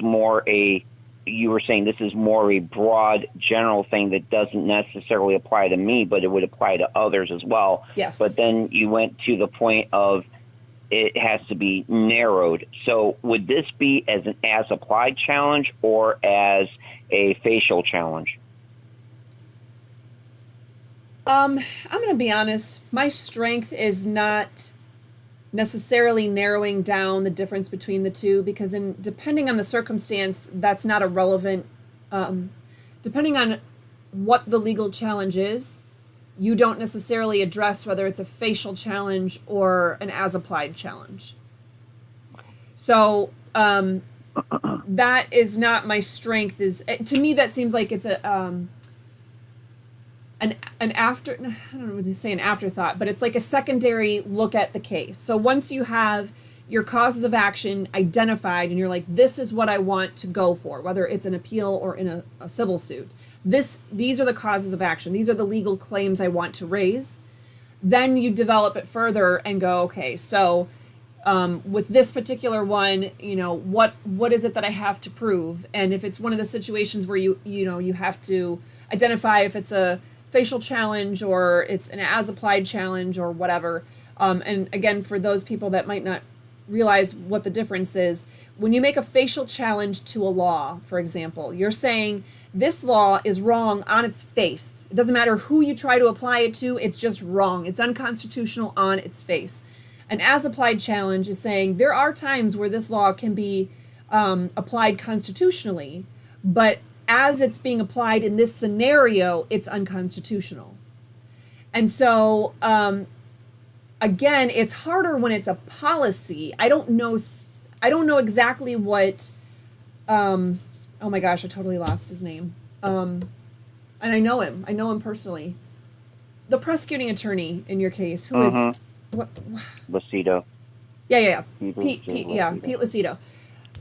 you were saying this is more a broad general thing that doesn't necessarily apply to me, but it would apply to others as well. Yes. But then you went to the point of it has to be narrowed. So would this be as an as-applied challenge or as a facial challenge? I'm going to be honest. My strength is not necessarily narrowing down the difference between the two, because depending on the circumstance, that's not a relevant, depending on what the legal challenge is, you don't necessarily address whether it's a facial challenge or an as-applied challenge. So that is not my strength. To me, that seems like it's an after, I don't know what to say, an afterthought, but it's like a secondary look at the case. So once you have your causes of action identified and you're like, this is what I want to go for, whether it's an appeal or in a civil suit, these are the causes of action, these are the legal claims I want to raise, then you develop it further and go, okay, so with this particular one, what is it that I have to prove? And if it's one of the situations where you have to identify if it's a facial challenge or it's an as-applied challenge or whatever. And again, for those people that might not realize what the difference is, when you make a facial challenge to a law, for example, you're saying this law is wrong on its face. It doesn't matter who you try to apply it to, it's just wrong. It's unconstitutional on its face. An as-applied challenge is saying there are times where this law can be applied constitutionally, but as it's being applied in this scenario, it's unconstitutional. And so, again, it's harder when it's a policy. I don't know exactly what, oh my gosh, I totally lost his name. And I know him personally. The prosecuting attorney in your case, who is, what? Lucido. Yeah. Pete Lucido.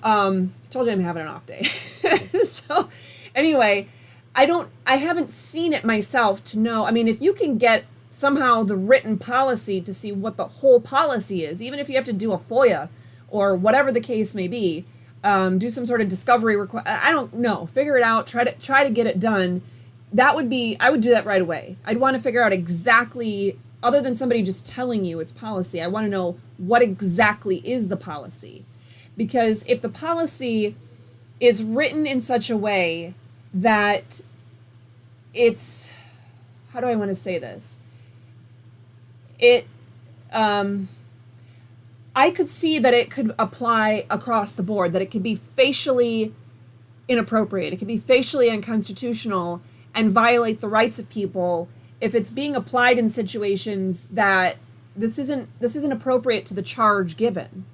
Told you I'm having an off day. So anyway, I haven't seen it myself to know. I mean, if you can get somehow the written policy to see what the whole policy is, even if you have to do a FOIA or whatever the case may be, do some sort of discovery request. I don't know. Figure it out. Try to get it done. I would do that right away. I'd want to figure out exactly, other than somebody just telling you it's policy, I want to know what exactly is the policy. Because if the policy is written in such a way that it's, how do I want to say this? I could see that it could apply across the board, that it could be facially inappropriate, it could be facially unconstitutional and violate the rights of people if it's being applied in situations that this isn't appropriate to the charge given.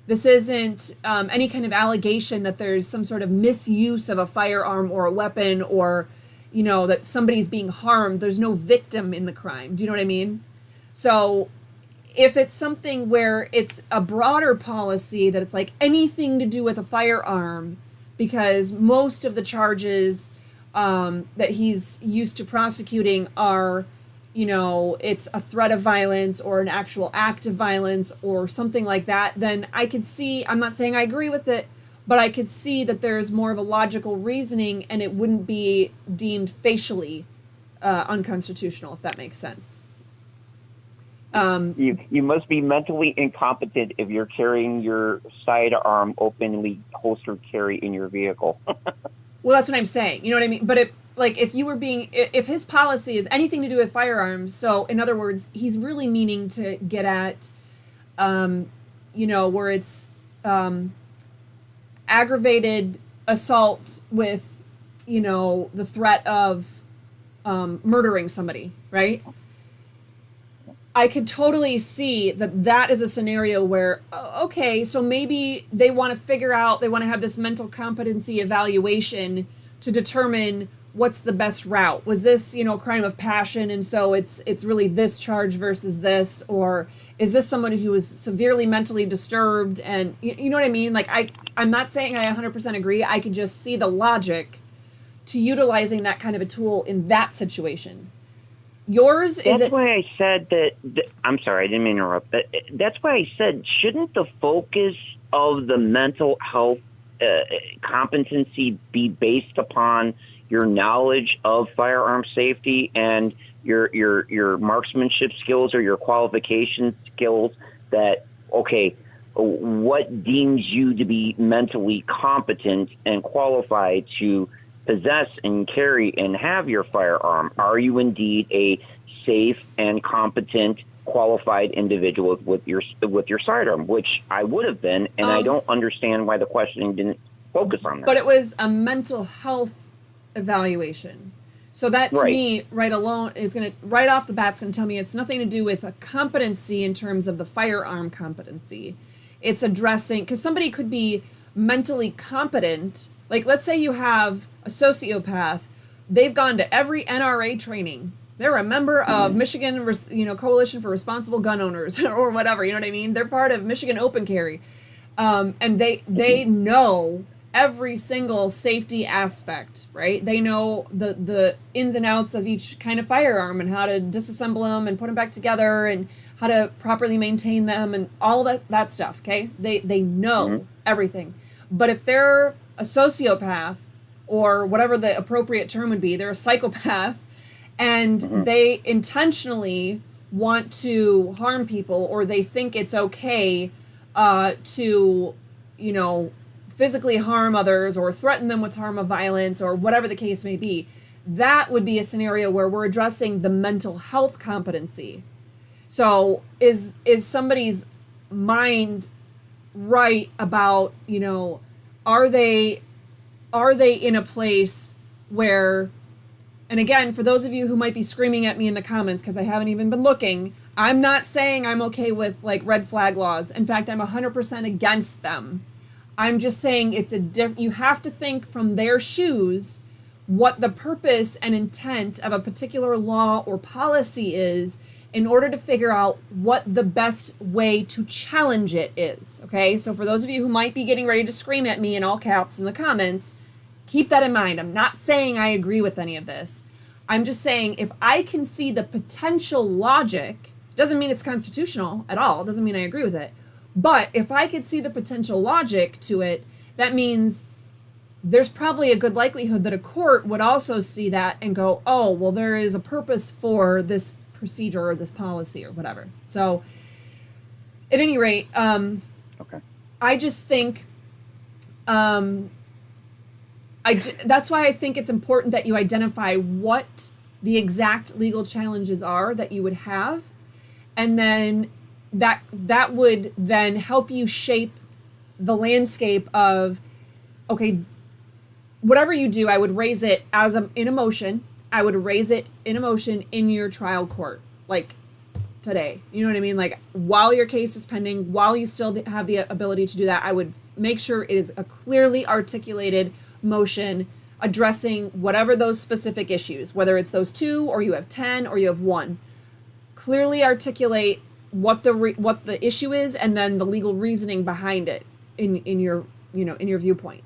This isn't any kind of allegation that there's some sort of misuse of a firearm or a weapon, or, that somebody's being harmed. There's no victim in the crime. Do you know what I mean? So if it's something where it's a broader policy that it's like anything to do with a firearm, because most of the charges that he's used to prosecuting are, it's a threat of violence or an actual act of violence or something like that, then I could see, I'm not saying I agree with it, but I could see that there's more of a logical reasoning and it wouldn't be deemed facially unconstitutional, if that makes sense. You must be mentally incompetent if you're carrying your sidearm openly holstered carry in your vehicle. Well, that's what I'm saying. You know what I mean? But if his policy is anything to do with firearms, so in other words, he's really meaning to get at, where it's aggravated assault with, the threat of murdering somebody, right? I could totally see that is a scenario where, okay, so maybe they want to have this mental competency evaluation to determine what's the best route. Was this, crime of passion, and so it's really this charge versus this, or is this someone who was severely mentally disturbed? And you know what I mean? Like, I'm not saying I 100% agree. I can just see the logic to utilizing that kind of a tool in that situation. Yours is That's why I said that. I'm sorry, I didn't mean to interrupt. But that's why I said, shouldn't the focus of the mental health competency be based upon your knowledge of firearm safety and your marksmanship skills or your qualification skills? That, okay, what deems you to be mentally competent and qualified to possess and carry and have your firearm? Are you indeed a safe and competent, qualified individual with your sidearm? Which I would have been, and I don't understand why the questioning didn't focus on that. But it was a mental health evaluation. So that to me, right off the bat, is gonna tell me it's nothing to do with a competency in terms of the firearm competency. It's addressing, because somebody could be mentally competent. Like, let's say you have a sociopath, they've gone to every NRA training. They're a member of Michigan, Coalition for Responsible Gun Owners or whatever, you know what I mean? They're part of Michigan Open Carry. And they know every single safety aspect, right? They know the ins and outs of each kind of firearm and how to disassemble them and put them back together and how to properly maintain them and all that stuff, okay? They know everything. But if they're a sociopath, or whatever the appropriate term would be, they're a psychopath, and they intentionally want to harm people, or they think it's okay to, physically harm others or threaten them with harm of violence or whatever the case may be, that would be a scenario where we're addressing the mental health competency. So is somebody's mind right about, are they in a place where, and again, for those of you who might be screaming at me in the comments because I haven't even been looking, I'm not saying I'm okay with like red flag laws. In fact, I'm 100% against them. I'm just saying you have to think from their shoes what the purpose and intent of a particular law or policy is in order to figure out what the best way to challenge it is, okay? So for those of you who might be getting ready to scream at me in all caps in the comments, keep that in mind. I'm not saying I agree with any of this. I'm just saying if I can see the potential logic, doesn't mean it's constitutional at all, doesn't mean I agree with it, but if I could see the potential logic to it, that means there's probably a good likelihood that a court would also see that and go, oh, well, there is a purpose for this procedure or this policy or whatever. So at any rate, okay. I just think, that's why I think it's important that you identify what the exact legal challenges are that you would have. And then that would then help you shape the landscape of, okay, whatever you do, I would raise it in a motion. I would raise it in a motion in your trial court, like today. You know what I mean? Like while your case is pending, while you still have the ability to do that, I would make sure it is a clearly articulated motion addressing whatever those specific issues, whether it's those two or you have 10 or you have one. Clearly articulate what the issue is and then the legal reasoning behind it in your viewpoint.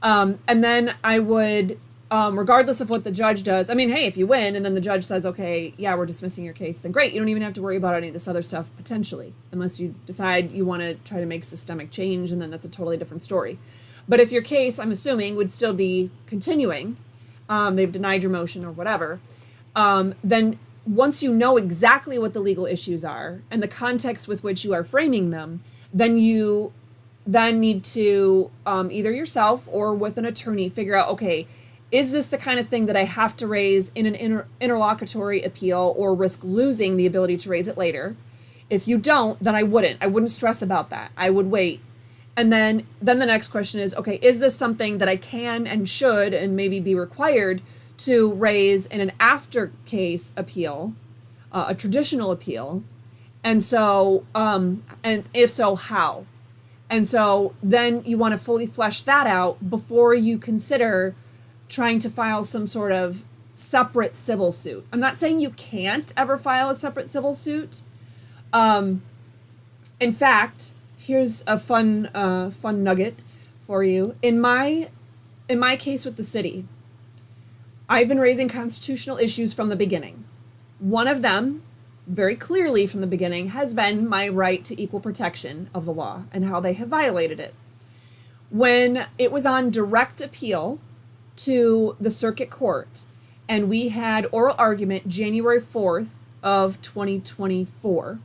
And then I would, regardless of what the judge does, I mean, hey, if you win and then the judge says, okay, yeah, we're dismissing your case, then great. You don't even have to worry about any of this other stuff potentially, unless you decide you want to try to make systemic change, and then that's a totally different story. But if your case, I'm assuming, would still be continuing, they've denied your motion or whatever, then once you know exactly what the legal issues are and the context with which you are framing them, then you then need to either yourself or with an attorney figure out, okay, is this the kind of thing that I have to raise in an interlocutory appeal or risk losing the ability to raise it later? If you don't, then I wouldn't stress about that. I would wait. And then the next question is, okay, is this something that I can and should and maybe be required to raise in an after case appeal, a traditional appeal? And so, and if so, how? And so then you want to fully flesh that out before you consider trying to file some sort of separate civil suit. I'm not saying you can't ever file a separate civil suit. In fact, here's a fun nugget for you. In my case with the city, I've been raising constitutional issues from the beginning. One of them, very clearly from the beginning, has been my right to equal protection of the law and how they have violated it. When it was on direct appeal to the circuit court, and we had oral argument January 4th of 2024,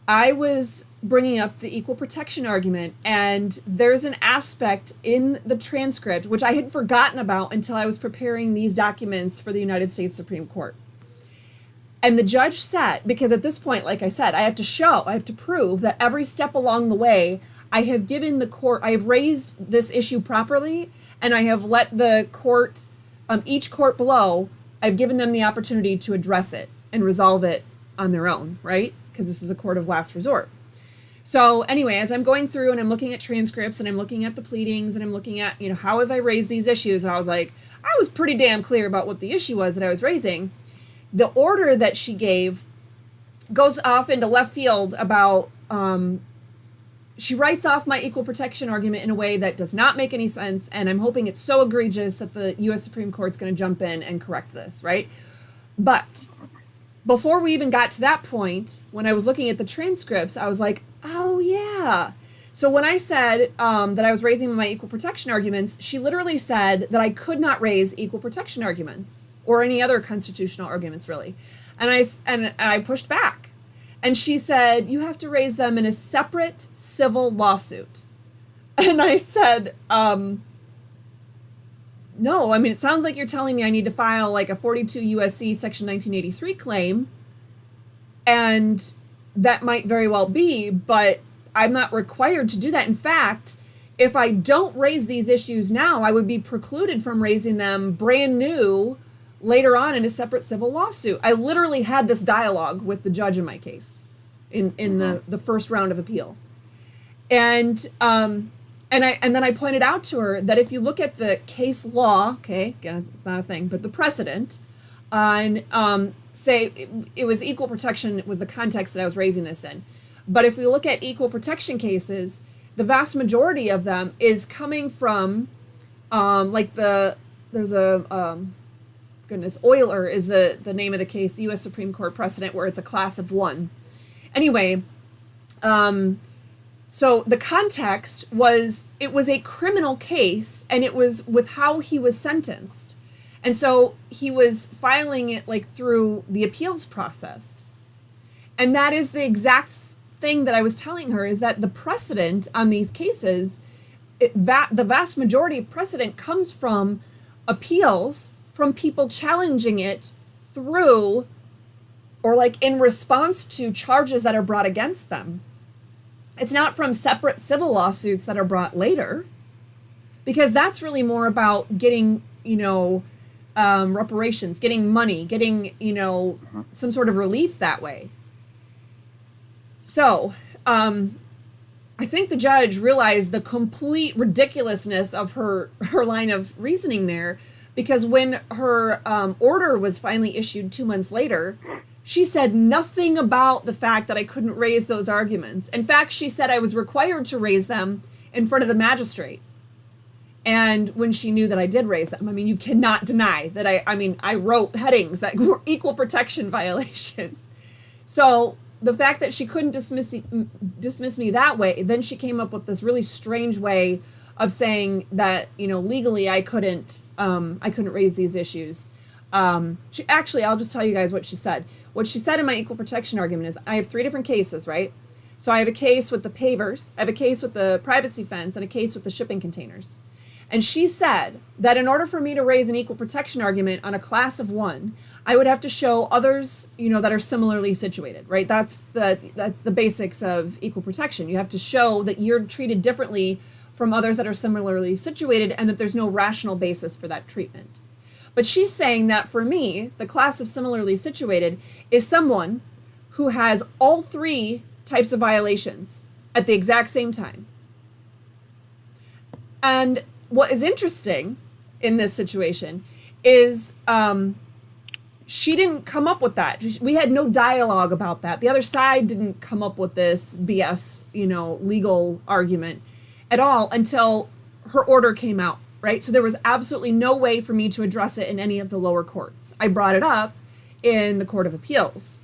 I was bringing up the equal protection argument, and there's an aspect in the transcript which I had forgotten about until I was preparing these documents for the United States Supreme Court. And the judge said, because at this point, like I said, I have to prove that every step along the way, I have given the court, I have raised this issue properly, and I have let the court, each court below, I've given them the opportunity to address it and resolve it on their own, right? Because this is a court of last resort. So anyway, as I'm going through and I'm looking at transcripts and I'm looking at the pleadings and I'm looking at, how have I raised these issues? And I was like, I was pretty damn clear about what the issue was that I was raising. The order that she gave goes off into left field about, she writes off my equal protection argument in a way that does not make any sense. And I'm hoping it's so egregious that the U.S. Supreme Court's going to jump in and correct this, right? But before we even got to that point, when I was looking at the transcripts, I was like, oh yeah. So when I said that I was raising my equal protection arguments, she literally said that I could not raise equal protection arguments or any other constitutional arguments, really. And I pushed back. And she said, you have to raise them in a separate civil lawsuit. And I said, no, I mean, it sounds like you're telling me I need to file like a 42 USC section 1983 claim. And that might very well be, but I'm not required to do that. In fact, if I don't raise these issues now, I would be precluded from raising them brand new later on in a separate civil lawsuit. I literally had this dialogue with the judge in my case in the first round of appeal. And then I pointed out to her that if you look at the case law, okay, again, it's not a thing, but the precedent on, say it was equal protection was the context that I was raising this in. But if we look at equal protection cases, the vast majority of them is coming from, there's a, Euler is the name of the case, the U.S. Supreme Court precedent where it's a class of one. Anyway, so the context was, it was a criminal case and it was with how he was sentenced. And so he was filing it like through the appeals process. And that is the exact thing that I was telling her, is that the precedent on these cases, the vast majority of precedent comes from appeals from people challenging it through or like in response to charges that are brought against them. It's not from separate civil lawsuits that are brought later, because that's really more about getting, reparations, getting money, getting, some sort of relief that way. So, I think the judge realized the complete ridiculousness of her line of reasoning there, because when her order was finally issued 2 months later, she said nothing about the fact that I couldn't raise those arguments. In fact, she said I was required to raise them in front of the magistrate. And when she knew that I did raise them, I mean, you cannot deny that I wrote headings that were equal protection violations. So the fact that she couldn't dismiss me that way, then she came up with this really strange way of saying that, legally I couldn't raise these issues. I'll just tell you guys what she said. What she said in my equal protection argument is I have 3 different cases, right? So I have a case with the pavers, I have a case with the privacy fence, and a case with the shipping containers. And she said that in order for me to raise an equal protection argument on a class of 1, I would have to show others, that are similarly situated, right? That's the basics of equal protection. You have to show that you're treated differently from others that are similarly situated and that there's no rational basis for that treatment. But she's saying that for me, the class of similarly situated is someone who has all 3 types of violations at the exact same time. And what is interesting in this situation is she didn't come up with that. We had no dialogue about that. The other side didn't come up with this BS, legal argument at all until her order came out, right? So there was absolutely no way for me to address it in any of the lower courts. I brought it up in the Court of Appeals,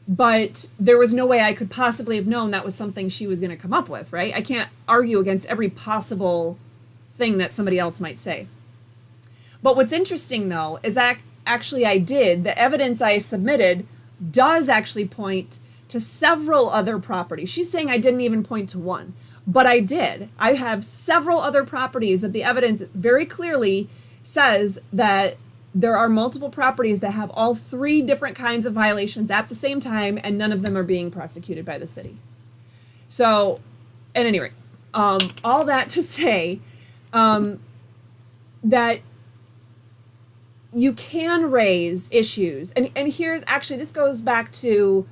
but there was no way I could possibly have known that was something she was going to come up with, right? I can't argue against every possible thing that somebody else might say. But what's interesting, though, is that actually I did. The evidence I submitted does actually point to several other properties. She's saying I didn't even point to one, but I did. I have several other properties that the evidence very clearly says that there are multiple properties that have all 3 different kinds of violations at the same time, and none of them are being prosecuted by the city. So, at any rate, all that to say that you can raise issues. And here's actually, this goes back to,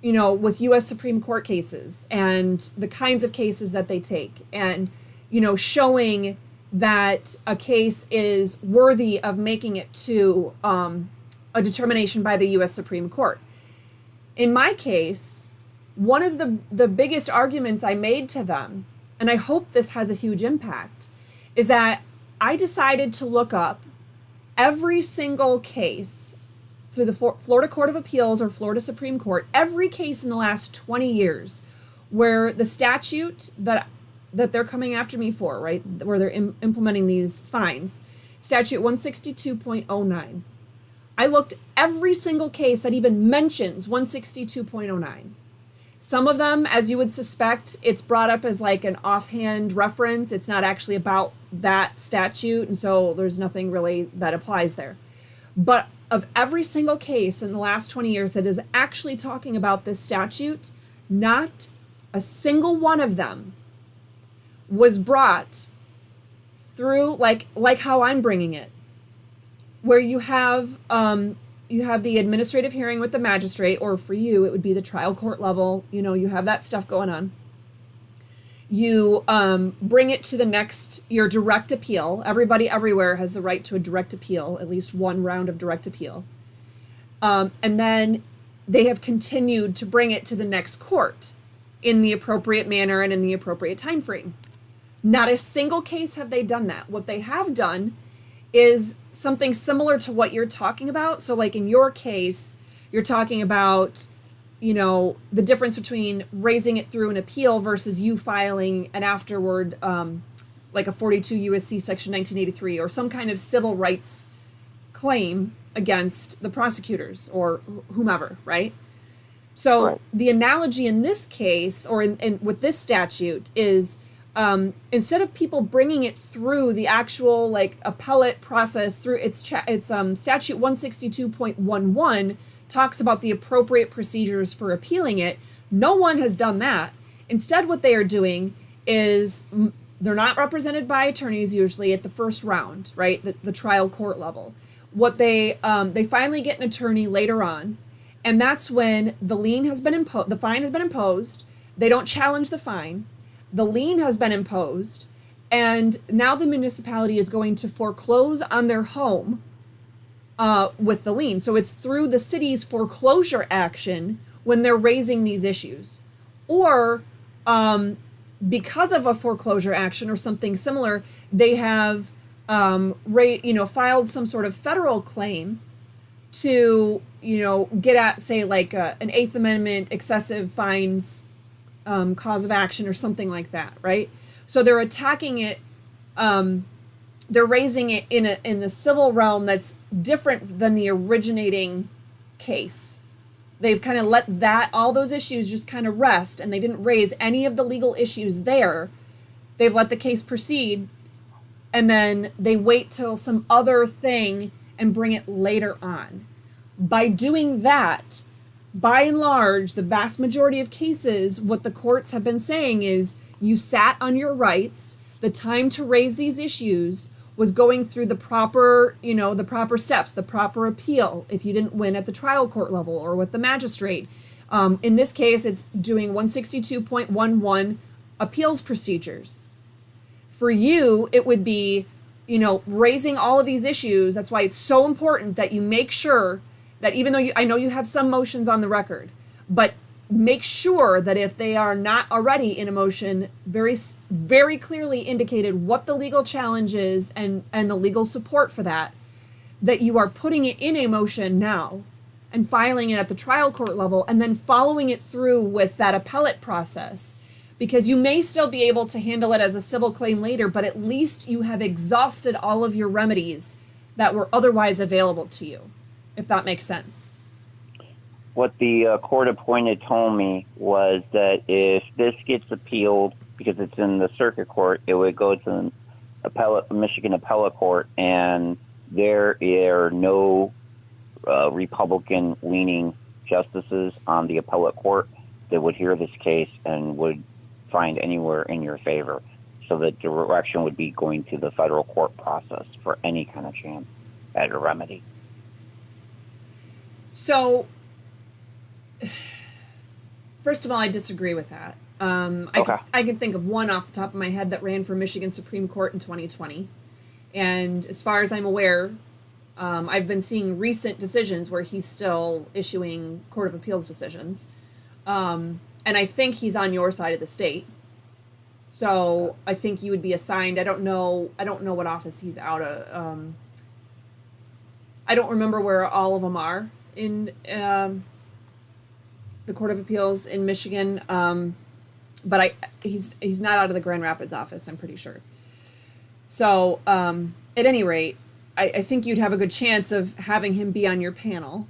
with U.S. Supreme Court cases and the kinds of cases that they take and, showing that a case is worthy of making it to a determination by the U.S. Supreme Court. In my case, one of the biggest arguments I made to them, and I hope this has a huge impact, is that I decided to look up every single case through the Florida Court of Appeals or Florida Supreme Court, every case in the last 20 years where the statute that they're coming after me for, right, where they're implementing these fines, statute 162.09. I looked every single case that even mentions 162.09. Some of them, as you would suspect, it's brought up as like an offhand reference. It's not actually about that statute, and so there's nothing really that applies there. But of every single case in the last 20 years that is actually talking about this statute, not a single one of them was brought through like how I'm bringing it, where you have the administrative hearing with the magistrate, or for you, it would be the trial court level. You have that stuff going on. You bring it to your direct appeal. Everybody everywhere has the right to a direct appeal, at least one round of direct appeal. And then they have continued to bring it to the next court in the appropriate manner and in the appropriate time frame. Not a single case have they done that. What they have done is something similar to what you're talking about. So like in your case, you're talking about, the difference between raising it through an appeal versus you filing an afterward, like a 42 USC section 1983 or some kind of civil rights claim against the prosecutors or whomever, right? So Right. The analogy in this case, or in with this statute, is instead of people bringing it through the actual like appellate process through its statute 162.11 talks about the appropriate procedures for appealing it. No one has done that. Instead, what they are doing is they're not represented by attorneys usually at the first round, right? The trial court level. What they finally get an attorney later on, and that's when the lien has been imposed, the fine has been imposed. They don't challenge the fine. The lien has been imposed, and now the municipality is going to foreclose on their home with the lien. So it's through the city's foreclosure action when they're raising these issues. Or because of a foreclosure action or something similar, they have filed some sort of federal claim to, get at, say, like an Eighth Amendment excessive fines cause of action or something like that, right? So they're attacking it they're raising it in a civil realm that's different than the originating case. They've kind of let all those issues just kind of rest, and they didn't raise any of the legal issues there. They've let the case proceed, and then they wait till some other thing and bring it later on. By doing that, by and large, the vast majority of cases, what the courts have been saying is you sat on your rights. The time to raise these issues was going through the proper, the proper steps, the proper appeal if you didn't win at the trial court level or with the magistrate. In this case, it's doing 162.11 appeals procedures. For you, it would be, raising all of these issues. That's why it's so important that you make sure that even though I know you have some motions on the record, but make sure that if they are not already in a motion, very, very clearly indicated what the legal challenge is and the legal support for that you are putting it in a motion now and filing it at the trial court level and then following it through with that appellate process. Because you may still be able to handle it as a civil claim later, but at least you have exhausted all of your remedies that were otherwise available to you, if that makes sense. What the court appointed told me was that if this gets appealed, because it's in the circuit court, it would go to the Michigan appellate court, and there are no Republican-leaning justices on the appellate court that would hear this case and would find anywhere in your favor. So the direction would be going to the federal court process for any kind of chance at a remedy. So, first of all, I disagree with that. I can think of one off the top of my head that ran for Michigan Supreme Court in 2020. And as far as I'm aware, I've been seeing recent decisions where he's still issuing Court of Appeals decisions. And I think he's on your side of the state. So I think you would be assigned. I don't know what office he's out of. I don't remember where all of them are in the Court of Appeals in Michigan. But he's not out of the Grand Rapids office, I'm pretty sure. So at any rate, I think you'd have a good chance of having him be on your panel.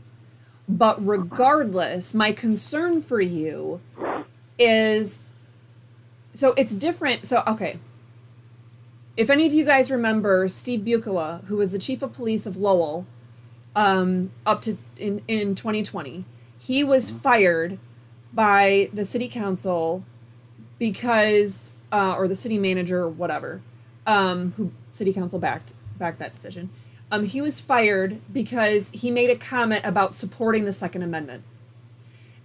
But regardless, my concern for you is, so it's different. So, okay. If any of you guys remember Steve Bucala, who was the chief of police of Lowell up to in 2020, he was fired by the city council because, or the city manager or whatever, who city council backed that decision. He was fired because he made a comment about supporting the Second Amendment.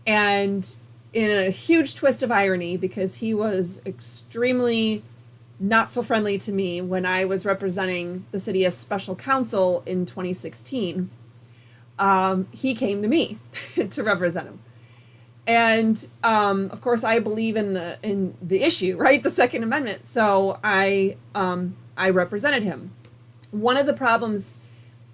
And in a huge twist of irony, because he was extremely not so friendly to me when I was representing the city as special counsel in 2016, he came to me to represent him. And of course, I believe in the issue, right? The Second Amendment. So I represented him. One of the problems,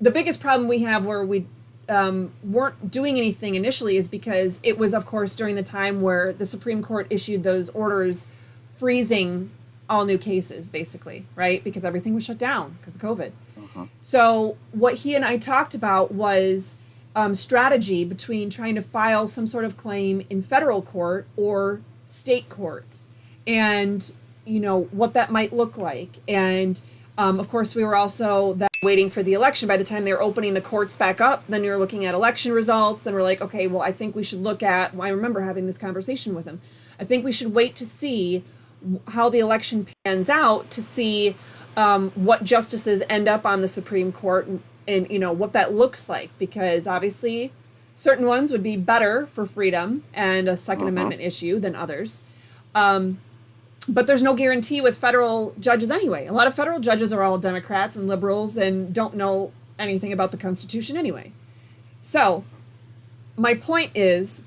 the biggest problem we have where we weren't doing anything initially is because it was, of course, during the time where the Supreme Court issued those orders freezing all new cases, basically, right? Because everything was shut down because of COVID. Uh-huh. So what he and I talked about was strategy between trying to file some sort of claim in federal court or state court, and what that might look like. And of course, we were also waiting for the election. By the time they were opening the courts back up, then you're looking at election results, and we're like, okay, well, I think we should look at, I remember having this conversation with him. I think we should wait to see how the election pans out to see what justices end up on the Supreme Court and what that looks like, because obviously certain ones would be better for freedom and a Second Amendment issue than others. But there's no guarantee with federal judges anyway. A lot of federal judges are all Democrats and liberals and don't know anything about the Constitution anyway. So my point is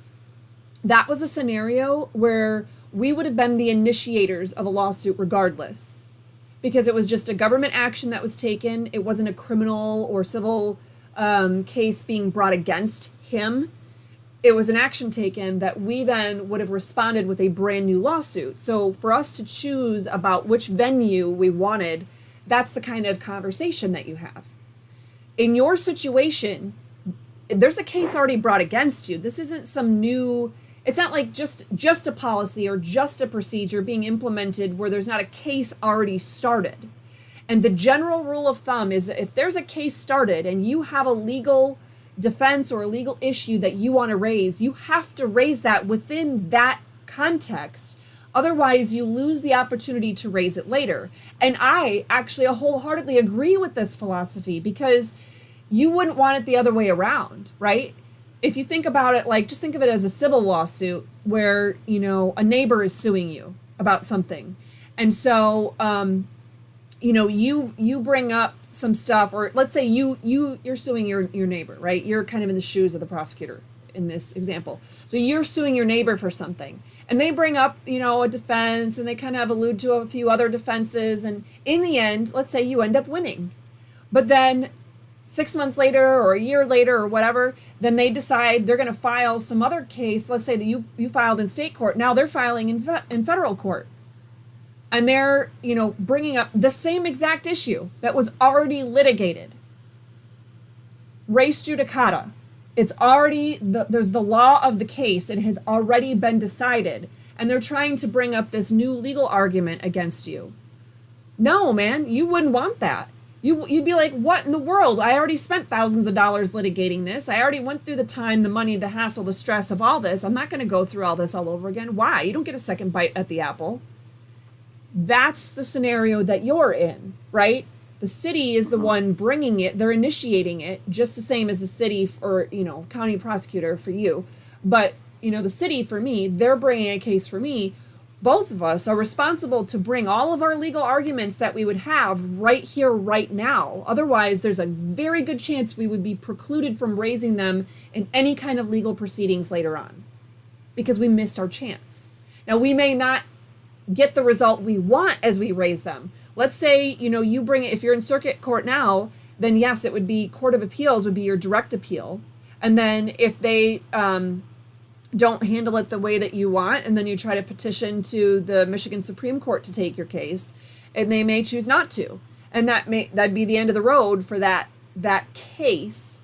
that was a scenario where we would have been the initiators of a lawsuit regardless, because it was just a government action that was taken. It wasn't a criminal or civil case being brought against him. It was an action taken that we then would have responded with a brand new lawsuit. So for us to choose about which venue we wanted that's the kind of conversation that you have. In your situation, there's a case already brought against you. This isn't some new, it's not like just a policy or just a procedure being implemented where there's not a case already started. And the general rule of thumb is if there's a case started and you have a legal defense or a legal issue that you want to raise, you have to raise that within that context. Otherwise, you lose the opportunity to raise it later. And I actually wholeheartedly agree with this philosophy because you wouldn't want it the other way around, right? If you think about it, like just think of it as a civil lawsuit where, you know, a neighbor is suing you about something. And so, you know, you bring up some stuff, or let's say you're suing your neighbor, right? You're kind of in the shoes of the prosecutor in this example. So you're suing your neighbor for something, and they bring up, you know, a defense, and they kind of allude to a few other defenses, and in the end, let's say you end up winning. But then 6 months later or a year later or whatever, then they decide they're going to file some other case. Let's say that you filed in state court. Now they're filing in federal court. And they're, you know, bringing up the same exact issue that was already litigated. Res judicata. It's already, there's the law of the case. It has already been decided. And they're trying to bring up this new legal argument against you. No, man, you wouldn't want that. You'd be like, what in the world? I already spent thousands of dollars litigating this. I already went through the time, the money, the hassle, the stress of all this. I'm not going to go through all this all over again. Why? You don't get a second bite at the apple. That's the scenario that you're in, right? The city is the one bringing it. They're initiating it, just the same as the city or, you know, county prosecutor for you. But, you know, the city for me, they're bringing a case for me. Both of us are responsible to bring all of our legal arguments that we would have right here, right now. Otherwise, there's a very good chance we would be precluded from raising them in any kind of legal proceedings later on because we missed our chance. Now, we may not get the result we want as we raise them. Let's say, you know, you bring it, if you're in circuit court now, then yes, it would be Court of Appeals would be your direct appeal. And then if they don't handle it the way that you want, and then you try to petition to the Michigan Supreme Court to take your case, and they may choose not to. And that'd be the end of the road for that case.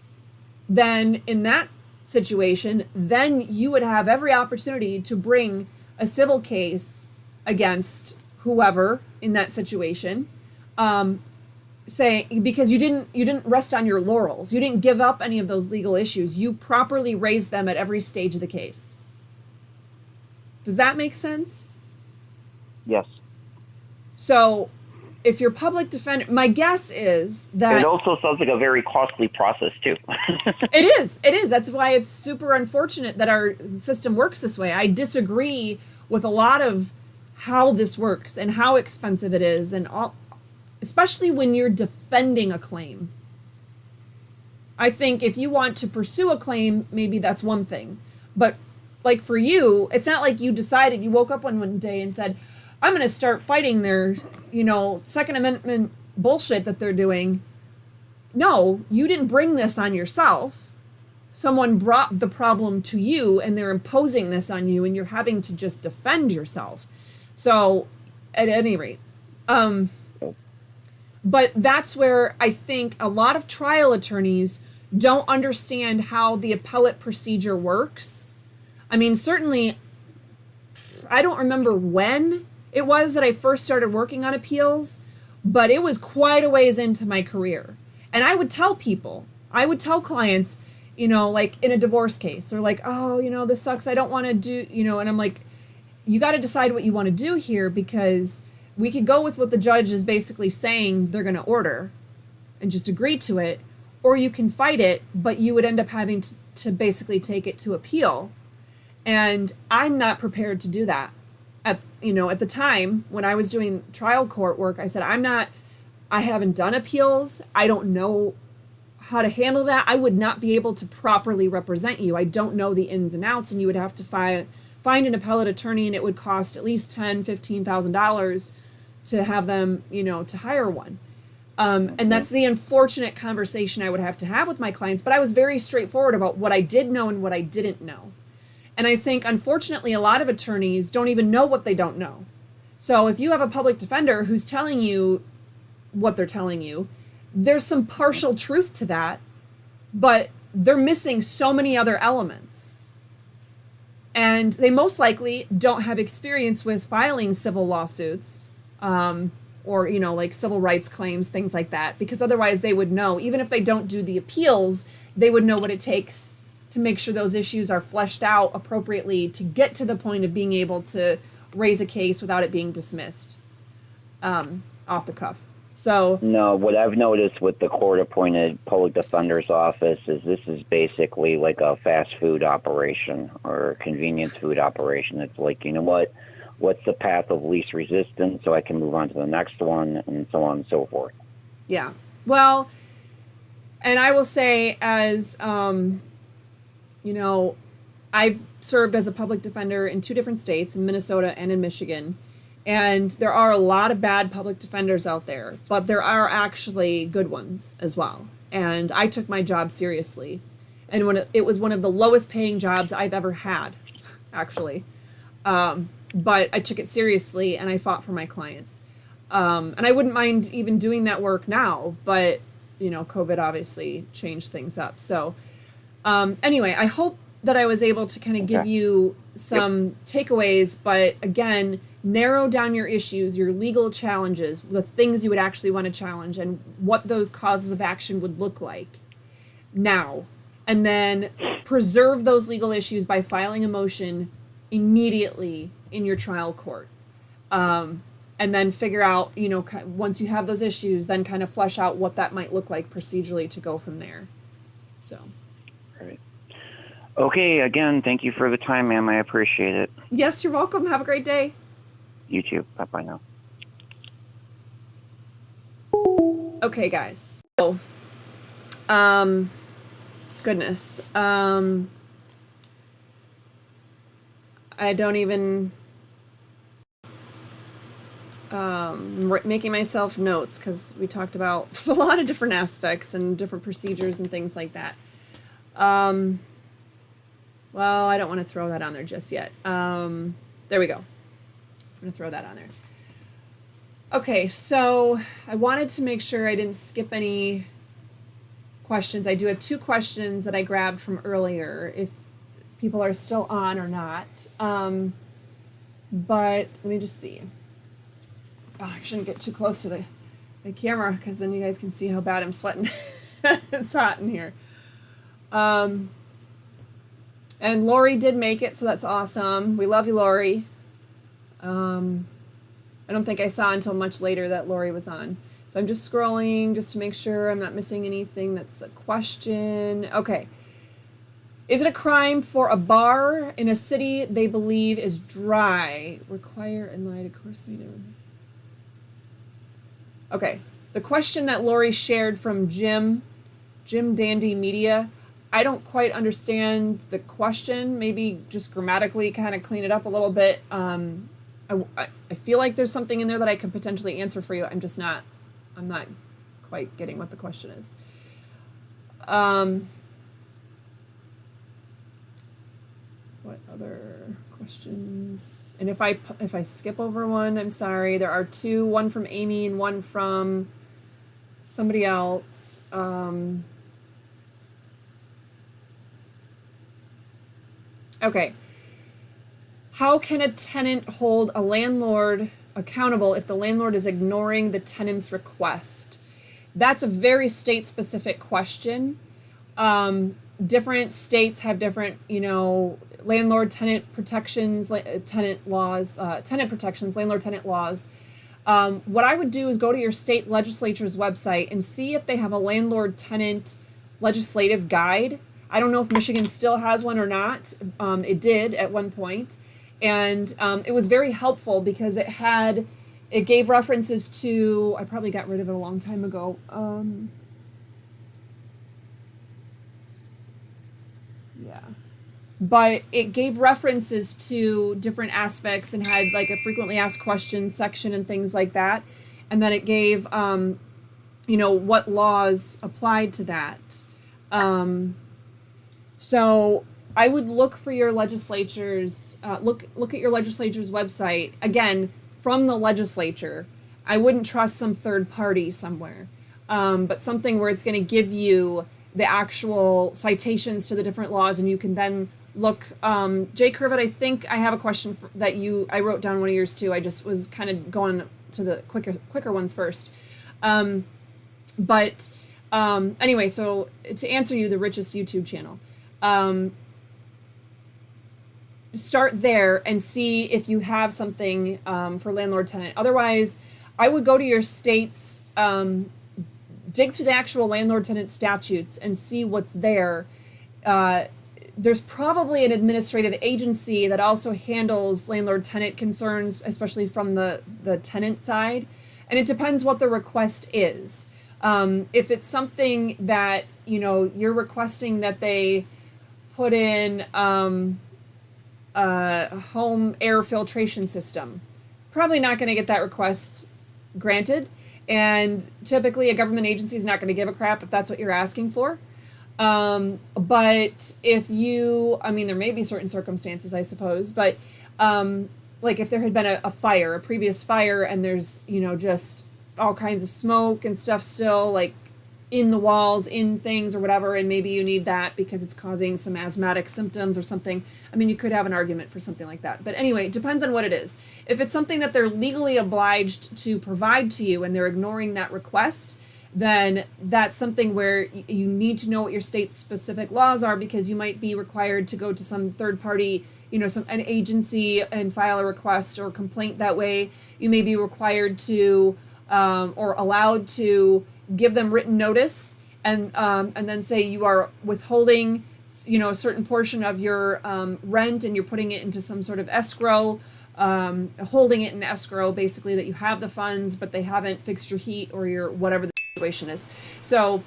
Then in that situation, then you would have every opportunity to bring a civil case against whoever in that situation, because you didn't rest on your laurels. You didn't give up any of those legal issues. You properly raised them at every stage of the case. Does that make sense? Yes. So if your public defender, my guess is that it also sounds like a very costly process too. It is. That's why it's super unfortunate that our system works this way. I disagree with a lot of how this works and how expensive it is, and all, especially when you're defending a claim. I think if you want to pursue a claim, maybe that's one thing. But like for you, it's not like you decided, you woke up one day and said, I'm going to start fighting their, you know, Second Amendment bullshit that they're doing. No, you didn't bring this on yourself. Someone brought the problem to you and they're imposing this on you and you're having to just defend yourself. So at any rate, but that's where I think a lot of trial attorneys don't understand how the appellate procedure works. I mean, certainly, I don't remember when it was that I first started working on appeals, but it was quite a ways into my career. And I would tell clients, you know, like in a divorce case, they're like, oh, you know, this sucks. I don't want to do, you know, and I'm like, you got to decide what you want to do here, because we could go with what the judge is basically saying they're going to order and just agree to it, or you can fight it, but you would end up having to basically take it to appeal. And I'm not prepared to do that. At the time when I was doing trial court work, I said, I haven't done appeals. I don't know how to handle that. I would not be able to properly represent you. I don't know the ins and outs, and you would have to find an appellate attorney, and it would cost at least $10,000-$15,000 to have them, you know, to hire one. And that's the unfortunate conversation I would have to have with my clients. But I was very straightforward about what I did know and what I didn't know. And I think, unfortunately, a lot of attorneys don't even know what they don't know. So if you have a public defender who's telling you, what they're telling you. There's some partial truth to that, but they're missing so many other elements. And they most likely don't have experience with filing civil lawsuits, or, you know, like civil rights claims, things like that, because otherwise they would know, even if they don't do the appeals, they would know what it takes to make sure those issues are fleshed out appropriately to get to the point of being able to raise a case without it being dismissed off the cuff. So No, what I've noticed with the court-appointed public defender's office is this is basically like a fast food operation or a convenience food operation. It's like, you know what? What's the path of least resistance so I can move on to the next one, and so on and so forth. yeah, well, and I will say, as you know, I've served as a public defender in 2 different states, in Minnesota and in Michigan. And there are a lot of bad public defenders out there, but there are actually good ones as well. And I took my job seriously. And when it was one of the lowest paying jobs I've ever had, actually. But I took it seriously and I fought for my clients. And I wouldn't mind even doing that work now, but, you know, COVID obviously changed things up. So anyway, I hope that I was able to kind of give you some takeaways, but again, narrow down your issues, your legal challenges, the things you would actually want to challenge, and what those causes of action would look like now. And then preserve those legal issues by filing a motion immediately in your trial court. And then figure out, you know, once you have those issues, then kind of flesh out what that might look like procedurally to go from there. So. Right. Okay, again, thank you for the time, ma'am. I appreciate it. Yes, you're welcome. Have a great day. You too. Bye-bye now. Okay, guys. So, goodness. I don't even, making myself notes because we talked about a lot of different aspects and different procedures and things like that. Well, I don't want to throw that on there just yet. There we go. I'm going to throw that on there. Okay, so I wanted to make sure I didn't skip any questions. I do have 2 questions that I grabbed from earlier, if people are still on or not. But let me just see. Oh, I shouldn't get too close to the camera because then you guys can see how bad I'm sweating. It's hot in here. And Lori did make it, so that's awesome. We love you, Lori. I don't think I saw until much later that Lori was on. So I'm just scrolling just to make sure I'm not missing anything that's a question. Okay. Is it a crime for a bar in a city they believe is dry? Require and lie to course leader. Okay. The question that Lori shared from Jim Dandy Media, I don't quite understand the question. Maybe just grammatically kind of clean it up a little bit. I feel like there's something in there that I could potentially answer for you. I'm not quite getting what the question is. What other questions? And if I skip over one, I'm sorry. There are 2, one from Amy and one from somebody else. Okay. How can a tenant hold a landlord accountable if the landlord is ignoring the tenant's request? That's a very state-specific question. Different states have different, you know, landlord-tenant protections, tenant laws, tenant protections, landlord-tenant laws. What I would do is go to your state legislature's website and see if they have a landlord-tenant legislative guide. I don't know if Michigan still has one or not. It did at one point. And it was very helpful because it gave references to, I probably got rid of it a long time ago. Yeah. But it gave references to different aspects and had like a frequently asked questions section and things like that. And then it gave, you know, what laws applied to that. So I would look for your legislature's, look at your legislature's website, again, from the legislature. I wouldn't trust some third party somewhere, but something where it's going to give you the actual citations to the different laws, and you can then look. Jay Curvet, I think I have a question that I wrote down one of yours too. I just was kind of going to the quicker ones first. Anyway, so to answer you, the richest YouTube channel. Start there and see if you have something for landlord tenant. Otherwise, I would go to your state's, dig through the actual landlord tenant statutes and see what's there. There's probably an administrative agency that also handles landlord tenant concerns, especially from the tenant side. And it depends what the request is. If it's something that, you're requesting that they put in a home air filtration system, probably not going to get that request granted. And typically a government agency is not going to give a crap if that's what you're asking for. But if there may be certain circumstances, I suppose, but like if there had been a previous fire, and there's, just all kinds of smoke and stuff still, like in the walls, in things or whatever, and maybe you need that because it's causing some asthmatic symptoms or something. You could have an argument for something like that. But anyway, it depends on what it is. If it's something that they're legally obliged to provide to you and they're ignoring that request, then that's something where you need to know what your state's specific laws are, because you might be required to go to some third party, an agency and file a request or complaint that way. You may be required to or allowed to give them written notice and then say you are withholding, a certain portion of your rent, and you're putting it into some sort of escrow, holding it in escrow, basically, that you have the funds, but they haven't fixed your heat or your whatever the situation is. So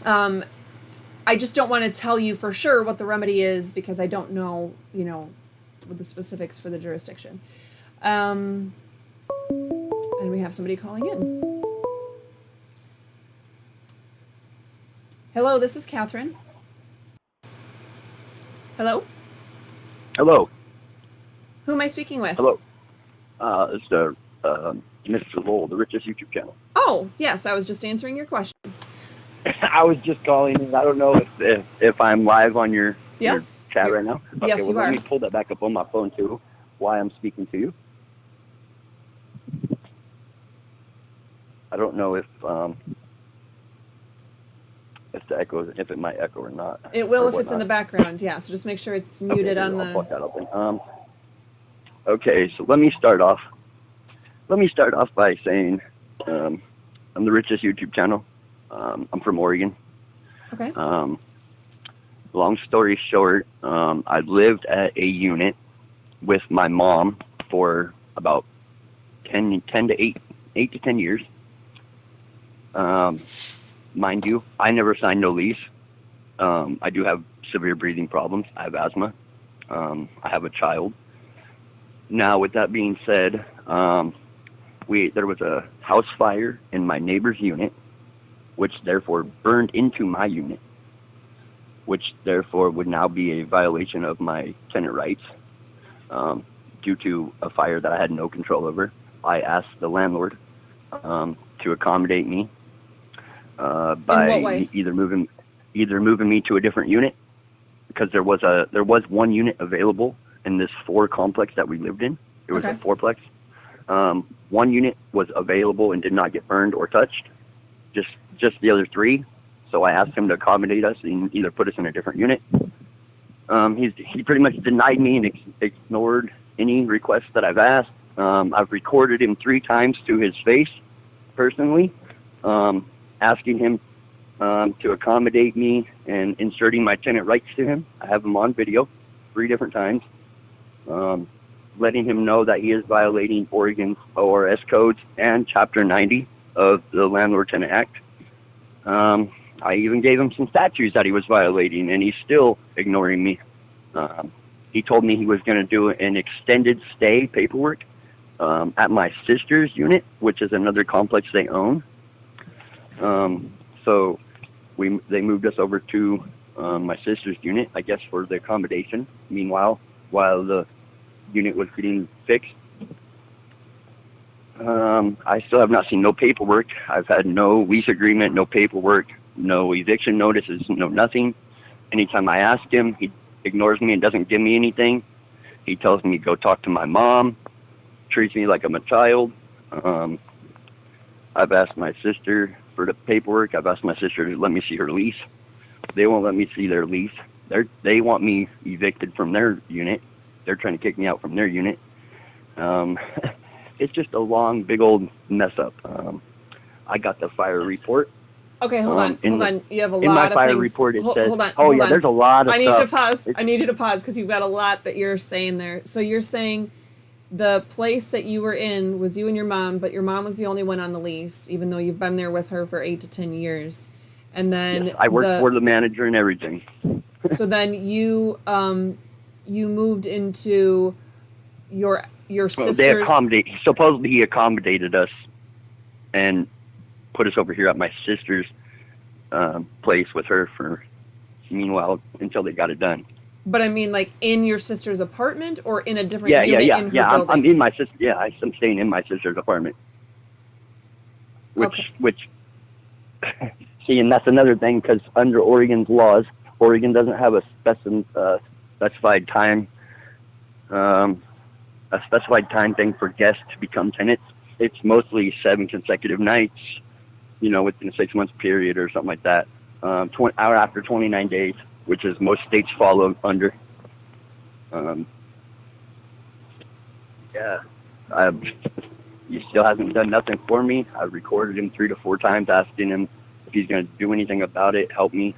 I just don't want to tell you for sure what the remedy is, because I don't know, what the specifics for the jurisdiction. And we have somebody calling in. Hello, this is Catherine. Hello? Hello. Who am I speaking with? Hello. It's Mr. Lowell, the richest YouTube channel. Oh, yes, I was just answering your question. I was just calling, and I don't know if I'm live on your chat right now. Okay, Yes, you are. Let me pull that back up on my phone too, while I'm speaking to you. I don't know if it might echo or not. It will if it's in the background, yeah. So just make sure it's muted on the. I'll plug that up then. Okay, so let me start off. By saying I'm the richest YouTube channel. I'm from Oregon. Okay. Long story short, I lived at a unit with my mom for about 8 to 10 years. Mind you, I never signed no lease. I do have severe breathing problems. I have asthma. I have a child. Now, with that being said, there was a house fire in my neighbor's unit, which therefore burned into my unit, which therefore would now be a violation of my tenant rights due to a fire that I had no control over. I asked the landlord to accommodate me by either moving me to a different unit, because there was one unit available in this 4 complex that we lived in. It was a 4-plex. One unit was available and did not get burned or touched, just the other 3. So I asked him to accommodate us and either put us in a different unit. He pretty much denied me and ignored any requests that I've asked. I've recorded him 3 times to his face personally, asking him to accommodate me and inserting my tenant rights to him. I have him on video 3 different times, letting him know that he is violating Oregon's ORS codes and Chapter 90 of the Landlord Tenant Act. I even gave him some statutes that he was violating, and he's still ignoring me. He told me he was going to do an extended stay paperwork at my sister's unit, which is another complex they own. So they moved us over to my sister's unit, I guess, for the accommodation. Meanwhile, while the unit was getting fixed. I still have not seen no paperwork. I've had no lease agreement, no paperwork, no eviction notices, no nothing. Anytime I ask him, he ignores me and doesn't give me anything. He tells me go talk to my mom, treats me like I'm a child. I've asked my sister for the paperwork. I've asked my sister to let me see her lease. They won't let me see their lease. They want me evicted from their unit. They're trying to kick me out from their unit. It's just a long, big old mess up. I got the fire report. Okay, hold on. You have a lot of things. In my fire report, it says, hold on, oh hold yeah, on. there's a lot of I need stuff. you to pause. I need you to pause because you've got a lot that you're saying there. So you're saying the place that you were in was you and your mom, but your mom was the only one on the lease, even though you've been there with her for 8 to 10 years. And then Yes, I worked for the manager and everything. So then you moved into your sister's. Supposedly he accommodated us and put us over here at my sister's place with her meanwhile until they got it done. But I mean, like in your sister's apartment or in a different unit in her building? I'm in my sister. Yeah, I'm staying in my sister's apartment. Which, see, and that's another thing because under Oregon's laws, Oregon doesn't have a specified time, thing for guests to become tenants. It's mostly 7 consecutive nights, within a 6-month period or something like that. After 29 days, which is most states follow under. He still hasn't done nothing for me. I've recorded him 3 to 4 times, asking him if he's going to do anything about it, help me,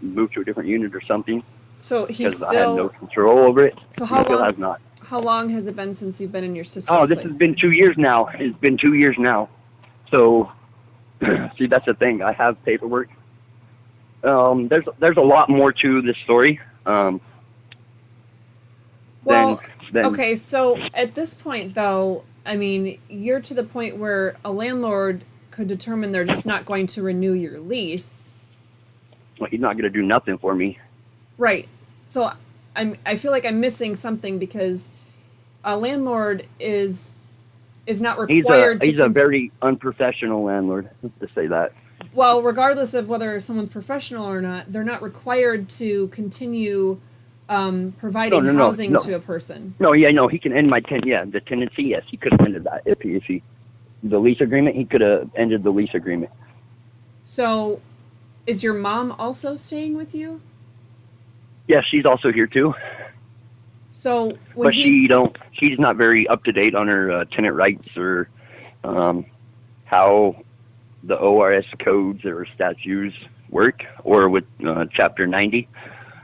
move to a different unit or something. So he's because I had no control over it. So he still has not. How long has it been since you've been in your sister's place? This has been 2 years now. It's been 2 years now. So, see, that's the thing. I have paperwork. There's a lot more to this story. Okay, so at this point, though, I mean, you're to the point where a landlord could determine they're just not going to renew your lease. Well, he's not going to do nothing for me. Right. So I feel like I'm missing something because a landlord is not required He's a very unprofessional landlord, to say that. Well, regardless of whether someone's professional or not, they're not required to continue providing housing to a person. He can end my the tenancy. Yes, he could have ended that if he the lease agreement. He could have ended the lease agreement. So, is your mom also staying with you? Yeah, she's also here too. So, she's not very up to date on her tenant rights or how the ORS codes or statutes work, or with Chapter 90.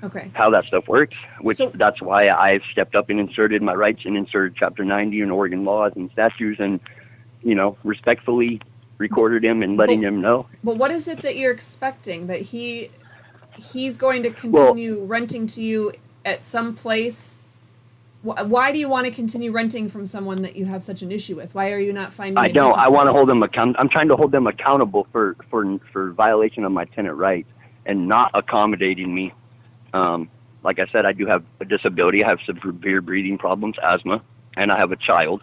Okay. How that stuff works, that's why I've stepped up and inserted my rights and inserted Chapter 90 in Oregon laws and statutes and, respectfully recorded him and letting him know. But what is it that you're expecting? That he's going to continue renting to you at some place? Why do you want to continue renting from someone that you have such an issue with? Why are you not finding I don't. I want to hold them I'm trying to hold them accountable for violation of my tenant rights and not accommodating me. Like I said, I do have a disability. I have severe breathing problems, asthma, and I have a child.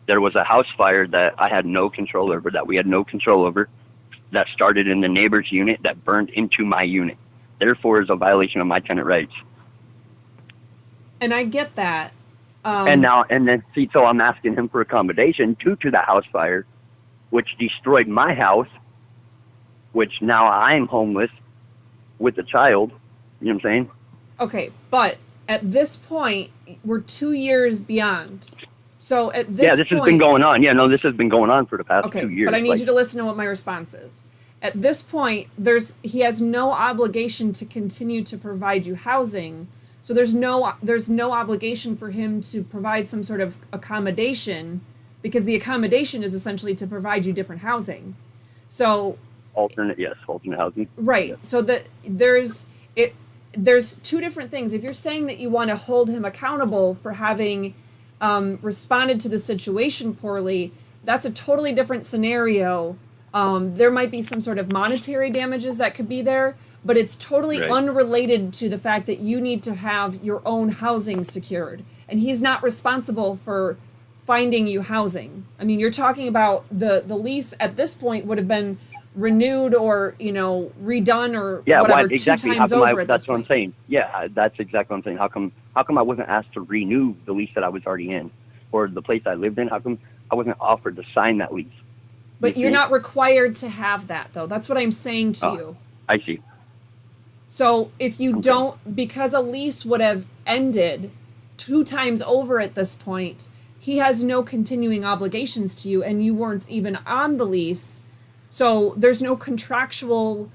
There was a house fire that I had no control over, that started in the neighbor's unit that burned into my unit. Therefore, is a violation of my tenant rights. And I get that. So I'm asking him for accommodation due to the house fire, which destroyed my house, which now I'm homeless with a child. You know what I'm saying? Okay, but at this point, we're 2 years beyond. So at this this has been going on. This has been going on for the past 2 years. But I need you to listen to what my response is. At this point, he has no obligation to continue to provide you housing. So there's no obligation for him to provide some sort of accommodation, because the accommodation is essentially to provide you different housing. So alternate housing. Right. Yes. So that there's two different things. If you're saying that you want to hold him accountable for having responded to the situation poorly, that's a totally different scenario. There might be some sort of monetary damages that could be there, but it's totally unrelated to the fact that you need to have your own housing secured. And he's not responsible for finding you housing. I mean, you're talking about the lease at this point would have been renewed or, you know, redone or Yeah, whatever well, exactly. two times over at That's this what I'm point. saying. Yeah, that's exactly what I'm saying. How come I wasn't asked to renew the lease that I was already in, or the place I lived in? How come I wasn't offered to sign that lease? But You you're see? not required to have that, though. That's what I'm saying to Oh. you. I see. So if you Okay. don't, because a lease would have ended two times over at this point, he has no continuing obligations to you, and you weren't even on the lease. So there's no contractual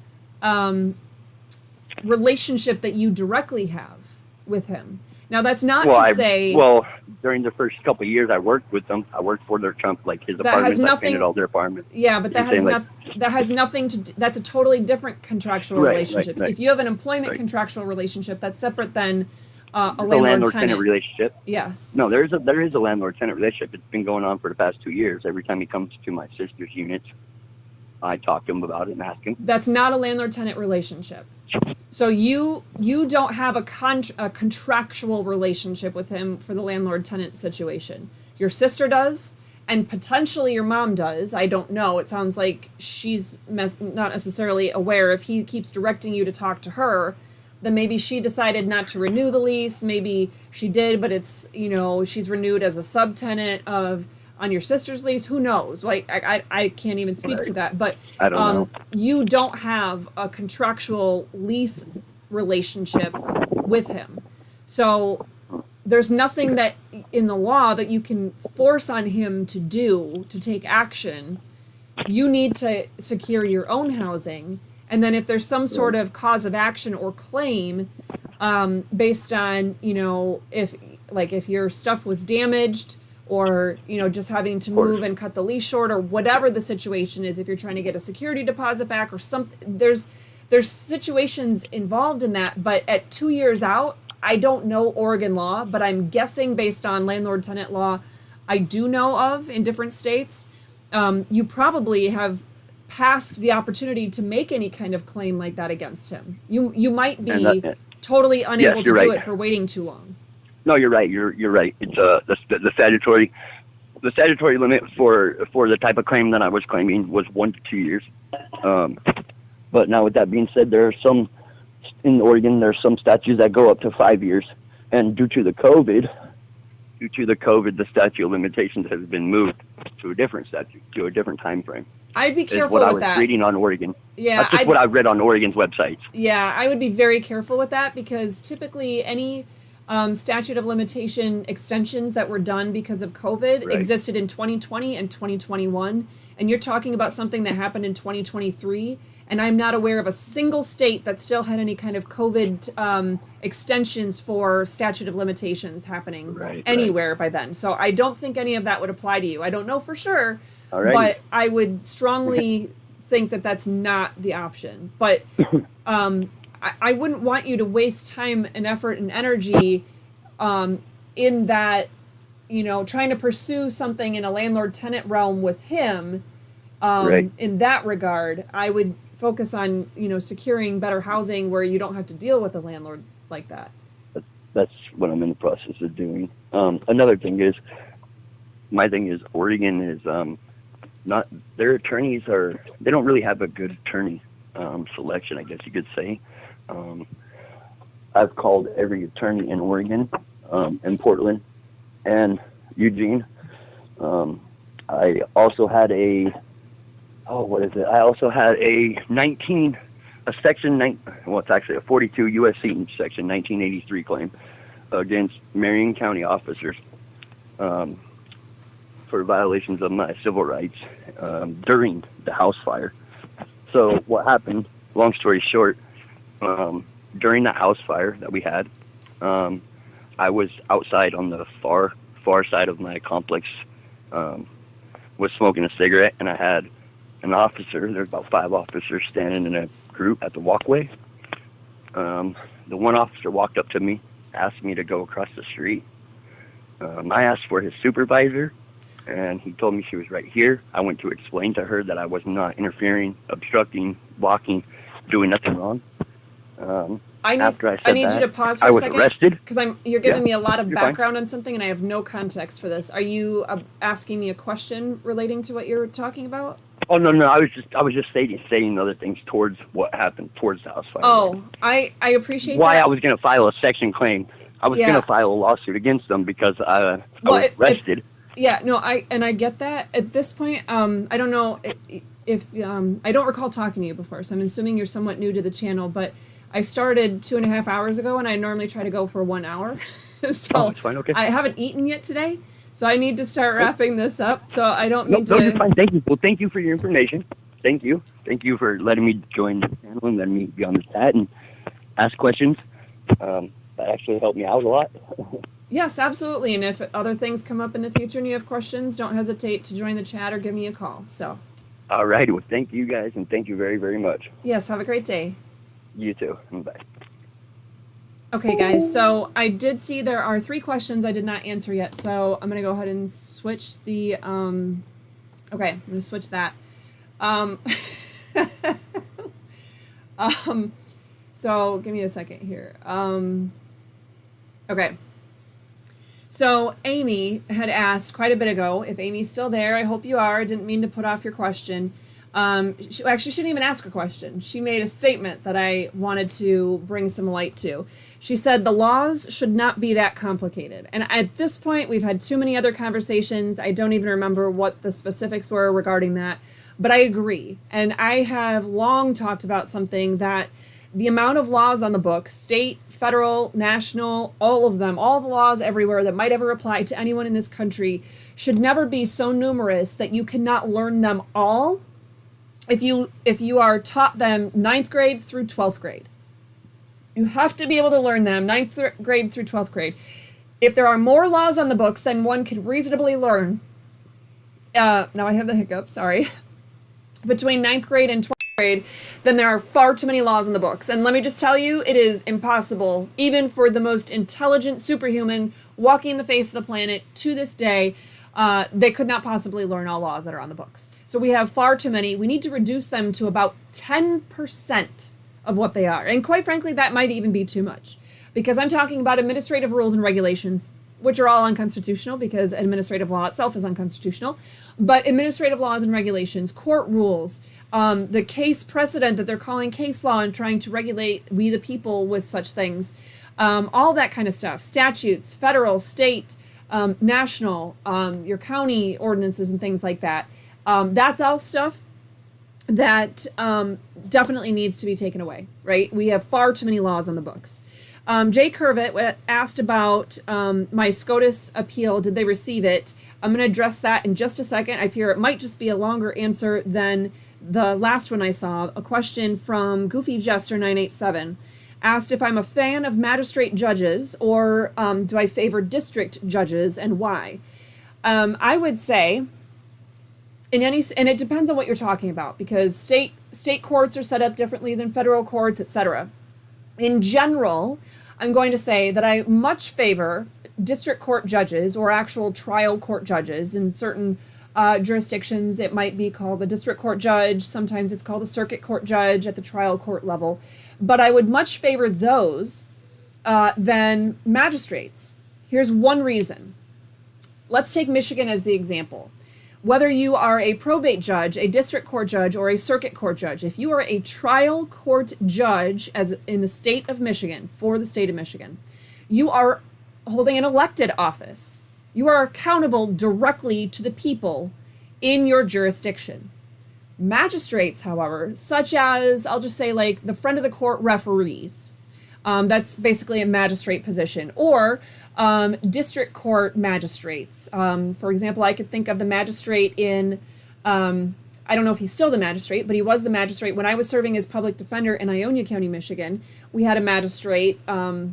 relationship that you directly have with him. Now, that's not to say During the first couple of years I worked with them, I worked for their like his that has apartments. I nothing. painted all their apartments. Yeah, but that You're has saying, that has nothing to. That's a totally different contractual Right, relationship. right. If you have an employment Right. contractual relationship, that's separate than a The landlord landlord-tenant tenant. relationship. Yes. No, there is a landlord-tenant relationship. It's been going on for the past 2 years. Every time he comes to my sister's unit, I talk to him about it and ask him. That's not a landlord tenant relationship. So you don't have a contractual relationship with him for the landlord tenant situation. Your sister does, and potentially your mom does. I don't know. It sounds like she's not necessarily aware. If he keeps directing you to talk to her, then maybe she decided not to renew the lease. Maybe she did, but it's, you know, she's renewed as a subtenant on your sister's lease. Who knows? Like, I can't even speak to that. But I don't know. you don't have a contractual lease relationship with him. So there's nothing that in the law that you can force on him to do to take action. You need to secure your own housing. And then if there's some sort of cause of action or claim based on, you know, if your stuff was damaged, or, you know, just having to move and cut the lease short, or whatever the situation is, if you're trying to get a security deposit back or something, there's situations involved in that. But at 2 years out, I don't know Oregon law, but I'm guessing based on landlord tenant law I do know of in different states, you probably have passed the opportunity to make any kind of claim like that against him. You might be totally unable to do it for waiting too long. No, you're right. You're right. It's the statutory limit for the type of claim that I was claiming was 1 to 2 years. But now with that being said, there are some in Oregon. There's some statutes that go up to 5 years, and due to the COVID, the statute of limitations has been moved to a different statute, to a different time frame. I'd be careful with that. What I was reading on Oregon. Yeah, that's just what I read on Oregon's websites. Yeah, I would be very careful with that, because typically any statute of limitation extensions that were done because of COVID existed in 2020 and 2021. And you're talking about something that happened in 2023. And I'm not aware of a single state that still had any kind of COVID extensions for statute of limitations happening anywhere by then. So I don't think any of that would apply to you. I don't know for sure, but I would strongly think that that's not the option. But I wouldn't want you to waste time and effort and energy in that, you know, trying to pursue something in a landlord-tenant realm with him. In that regard, I would focus on, you know, securing better housing where you don't have to deal with a landlord like that. That's what I'm in the process of doing. Another thing is, my thing is Oregon is not, their attorneys they don't really have a good attorney selection, I guess you could say. I've called every attorney in Oregon, in Portland, and Eugene. I also had a 42 U.S.C. Section 1983 claim against Marion County officers for violations of my civil rights during the house fire. So what happened, long story short, during the house fire that we had, I was outside on the far side of my complex, was smoking a cigarette, and I had an officer. There's about 5 officers standing in a group at the walkway. The one officer walked up to me, asked me to go across the street. I asked for his supervisor, and he told me she was right here. I went to explain to her that I was not interfering, obstructing, blocking, doing nothing wrong. after I said I need that, you to pause for I a was second. arrested. Because you're giving Yeah, me a lot of you're fine. background on something, and I have no context for this. Are you asking me a question relating to what you're talking about? Oh no, I was just stating other things towards what happened towards the house fire. Oh, I appreciate why that. I was going to file a section claim. I was going to file a lawsuit against them because I was arrested. Yeah, no, I get that. At this point, I don't know if I don't recall talking to you before, so I'm assuming you're somewhat new to the channel, but I started 2.5 hours ago, and I normally try to go for 1 hour. So it's fine, okay. I haven't eaten yet today, so I need to start wrapping this up. So I don't mean No, to. you're fine. Thank you. Well, thank you for your information. Thank you. Thank you for letting me join the channel and letting me be on the chat and ask questions. That actually helped me out a lot. Yes, absolutely. And if other things come up in the future and you have questions, don't hesitate to join the chat or give me a call. So. All right. Well, thank you guys, and thank you very, very much. Yes, have a great day. You too. Bye. Okay, guys, so I did see there are 3 questions I did not answer yet, so I'm going to go ahead and switch the, okay, I'm going to switch that. So give me a second here. Okay. So Amy had asked quite a bit ago, if Amy's still there, I hope you are. I didn't mean to put off your question. She shouldn't even ask a question. She made a statement that I wanted to bring some light to. She said the laws should not be that complicated. And at this point, we've had too many other conversations. I don't even remember what the specifics were regarding that, but I agree. And I have long talked about something that the amount of laws on the book, state, federal, national, all of them, all the laws everywhere that might ever apply to anyone in this country should never be so numerous that you cannot learn them all if you are taught them 9th grade through 12th grade. You have to be able to learn them 9th grade through 12th grade. If there are more laws on the books than one could reasonably learn, now I have the hiccup, sorry, between 9th grade and 12th grade, then there are far too many laws in the books. And let me just tell you, it is impossible, even for the most intelligent superhuman walking the face of the planet to this day. They could not possibly learn all laws that are on the books. So we have far too many. We need to reduce them to about 10% of what they are. And quite frankly, that might even be too much, because I'm talking about administrative rules and regulations, which are all unconstitutional because administrative law itself is unconstitutional. But administrative laws and regulations, court rules, the case precedent that they're calling case law and trying to regulate we the people with such things, all that kind of stuff, statutes, federal, state, national, your county ordinances and things like that. That's all stuff that definitely needs to be taken away, right? We have far too many laws on the books. Jay Curvitt asked about my SCOTUS appeal. Did they receive it? I'm going to address that in just a second. I fear it might just be a longer answer than the last one I saw. A question from Goofy Jester 987 asked if I'm a fan of magistrate judges or do I favor district judges and why? I would say and it depends on what you're talking about, because state courts are set up differently than federal courts, etc. In general, I'm going to say that I much favor district court judges or actual trial court judges. In certain jurisdictions, it might be called a district court judge. Sometimes it's called a circuit court judge at the trial court level. But I would much favor those than magistrates. Here's one reason. Let's take Michigan as the example. Whether you are a probate judge, a district court judge, or a circuit court judge, if you are a trial court judge, as in the state of Michigan, for the state of Michigan, you are holding an elected office. You are accountable directly to the people in your jurisdiction. Magistrates, however, such as, I'll just say like the friend of the court referees, that's basically a magistrate position, or district court magistrates. For example, I could think of the magistrate in, I don't know if he's still the magistrate, but he was the magistrate when I was serving as public defender in Ionia County, Michigan. We had a magistrate, oh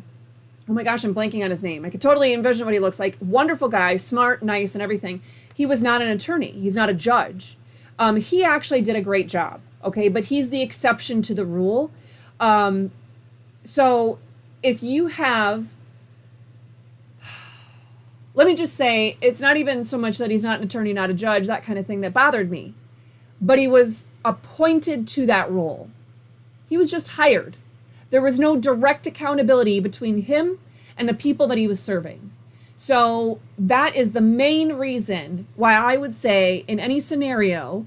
my gosh, I'm blanking on his name. I could totally envision what he looks like. Wonderful guy, smart, nice, and everything. He was not an attorney. He's not a judge. He actually did a great job, okay? But he's the exception to the rule. So if you have, let me just say, it's not even so much that he's not an attorney, not a judge, that kind of thing that bothered me. But he was appointed to that role. He was just hired There was no direct accountability between him and the people that he was serving. So that is the main reason why I would say in any scenario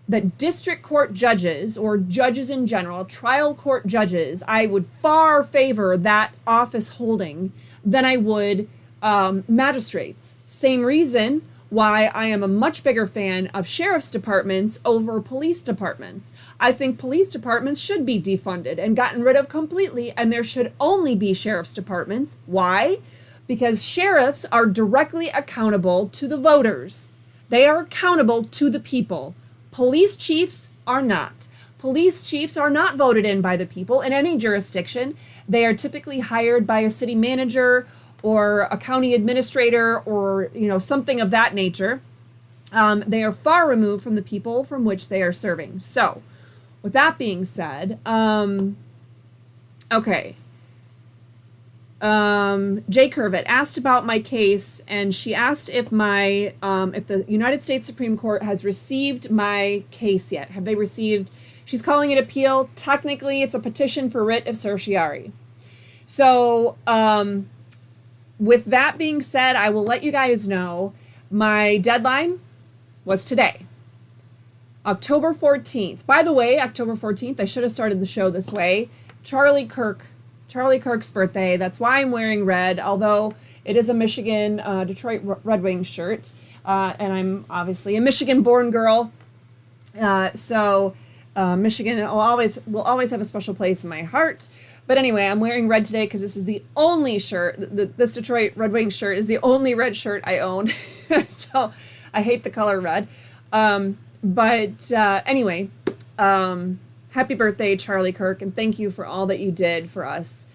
that district court judges or judges in general, trial court judges, I would far favor that office holding than I would magistrates. Same reason why I am a much bigger fan of sheriff's departments over police departments. I think police departments should be defunded and gotten rid of completely, and there should only be sheriff's departments. Why? Because sheriffs are directly accountable to the voters. They are accountable to the people. Police chiefs are not. Police chiefs are not voted in by the people in any jurisdiction. They are typically hired by a city manager or a county administrator or, something of that nature. They are far removed from the people from which they are serving. So, with that being said, okay. Jay Curvitt asked about my case, and she asked if if the United States Supreme Court has received my case yet. Have they received? She's calling it appeal. Technically, it's a petition for writ of certiorari. So, with that being said, I will let you guys know my deadline was today, October 14th. By the way, October 14th, I should have started the show this way. Charlie Kirk's birthday. That's why I'm wearing red, although it is a Michigan Detroit Red Wings shirt. And I'm obviously a Michigan-born girl. So Michigan will always have a special place in my heart. But anyway, I'm wearing red today because this is the only shirt. This Detroit Red Wings shirt is the only red shirt I own. So I hate the color red. Anyway, happy birthday, Charlie Kirk, and thank you for all that you did for us,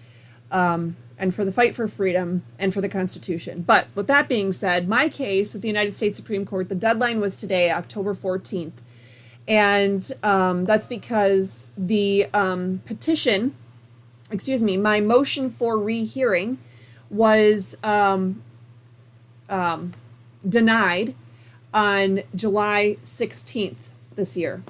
and for the fight for freedom and for the Constitution. But with that being said, my case with the United States Supreme Court, the deadline was today, October 14th. And that's because the my motion for rehearing was denied on July 16th this year.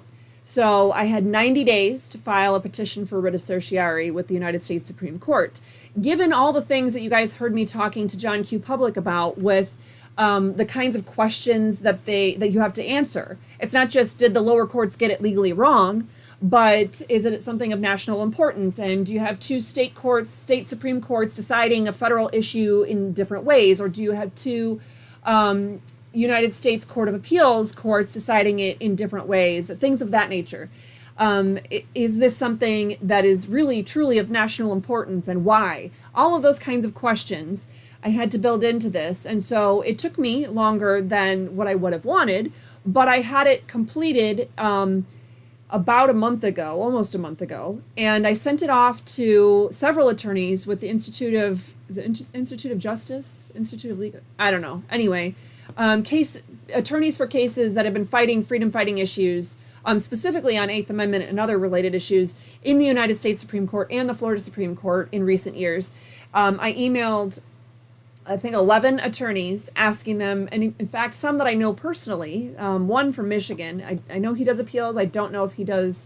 So I had 90 days to file a petition for writ of certiorari with the United States Supreme Court. Given all the things that you guys heard me talking to John Q. Public about with the kinds of questions that you have to answer. It's not just did the lower courts get it legally wrong, but is it something of national importance? And do you have two state Supreme Courts deciding a federal issue in different ways? Or do you have two United States Court of Appeals courts deciding it in different ways? Things of that nature. Is this something that is really, truly of national importance, and why? All of those kinds of questions I had to build into this. And so it took me longer than what I would have wanted, but I had it completed about almost a month ago. And I sent it off to several attorneys with the Institute of Justice? Institute of Legal? I don't know. Anyway, attorneys for cases that have been fighting freedom-fighting issues, specifically on Eighth Amendment and other related issues in the United States Supreme Court and the Florida Supreme Court in recent years. I emailed, I think, 11 attorneys asking them, and in fact, some that I know personally, one from Michigan. I know he does appeals. I don't know if he does,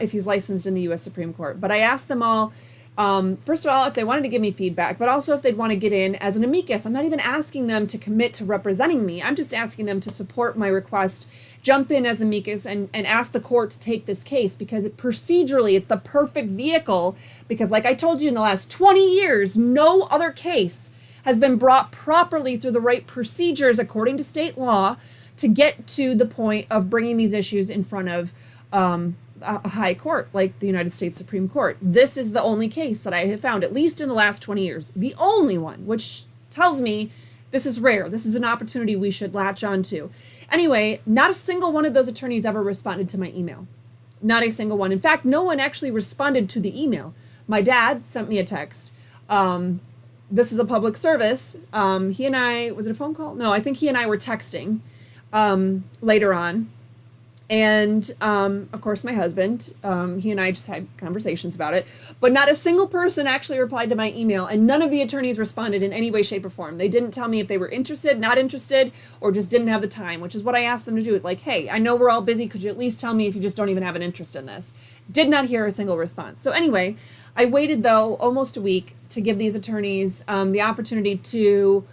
if he's licensed in the U.S. Supreme Court. But I asked them all, first of all, if they wanted to give me feedback, but also if they'd want to get in as an amicus. I'm not even asking them to commit to representing me. I'm just asking them to support my request, jump in as amicus, and ask the court to take this case, because procedurally it's the perfect vehicle, because like I told you, in the last 20 years, no other case has been brought properly through the right procedures according to state law to get to the point of bringing these issues in front of a high court like the United States Supreme Court. This is the only case that I have found, at least in the last 20 years, the only one, which tells me this is rare. This is an opportunity we should latch onto. Anyway, not a single one of those attorneys ever responded to my email. Not a single one. In fact, no one actually responded to the email. My dad sent me a text. This is a public service. He and I, was it a phone call? No, I think he and I were texting later on. And of course, my husband, he and I just had conversations about it, but not a single person actually replied to my email, and none of the attorneys responded in any way, shape, or form. They didn't tell me if they were interested, not interested, or just didn't have the time, which is what I asked them to do. Like, hey, I know we're all busy. Could you at least tell me if you just don't even have an interest in this? Did not hear a single response. So anyway, I waited, though, almost a week to give these attorneys the opportunity to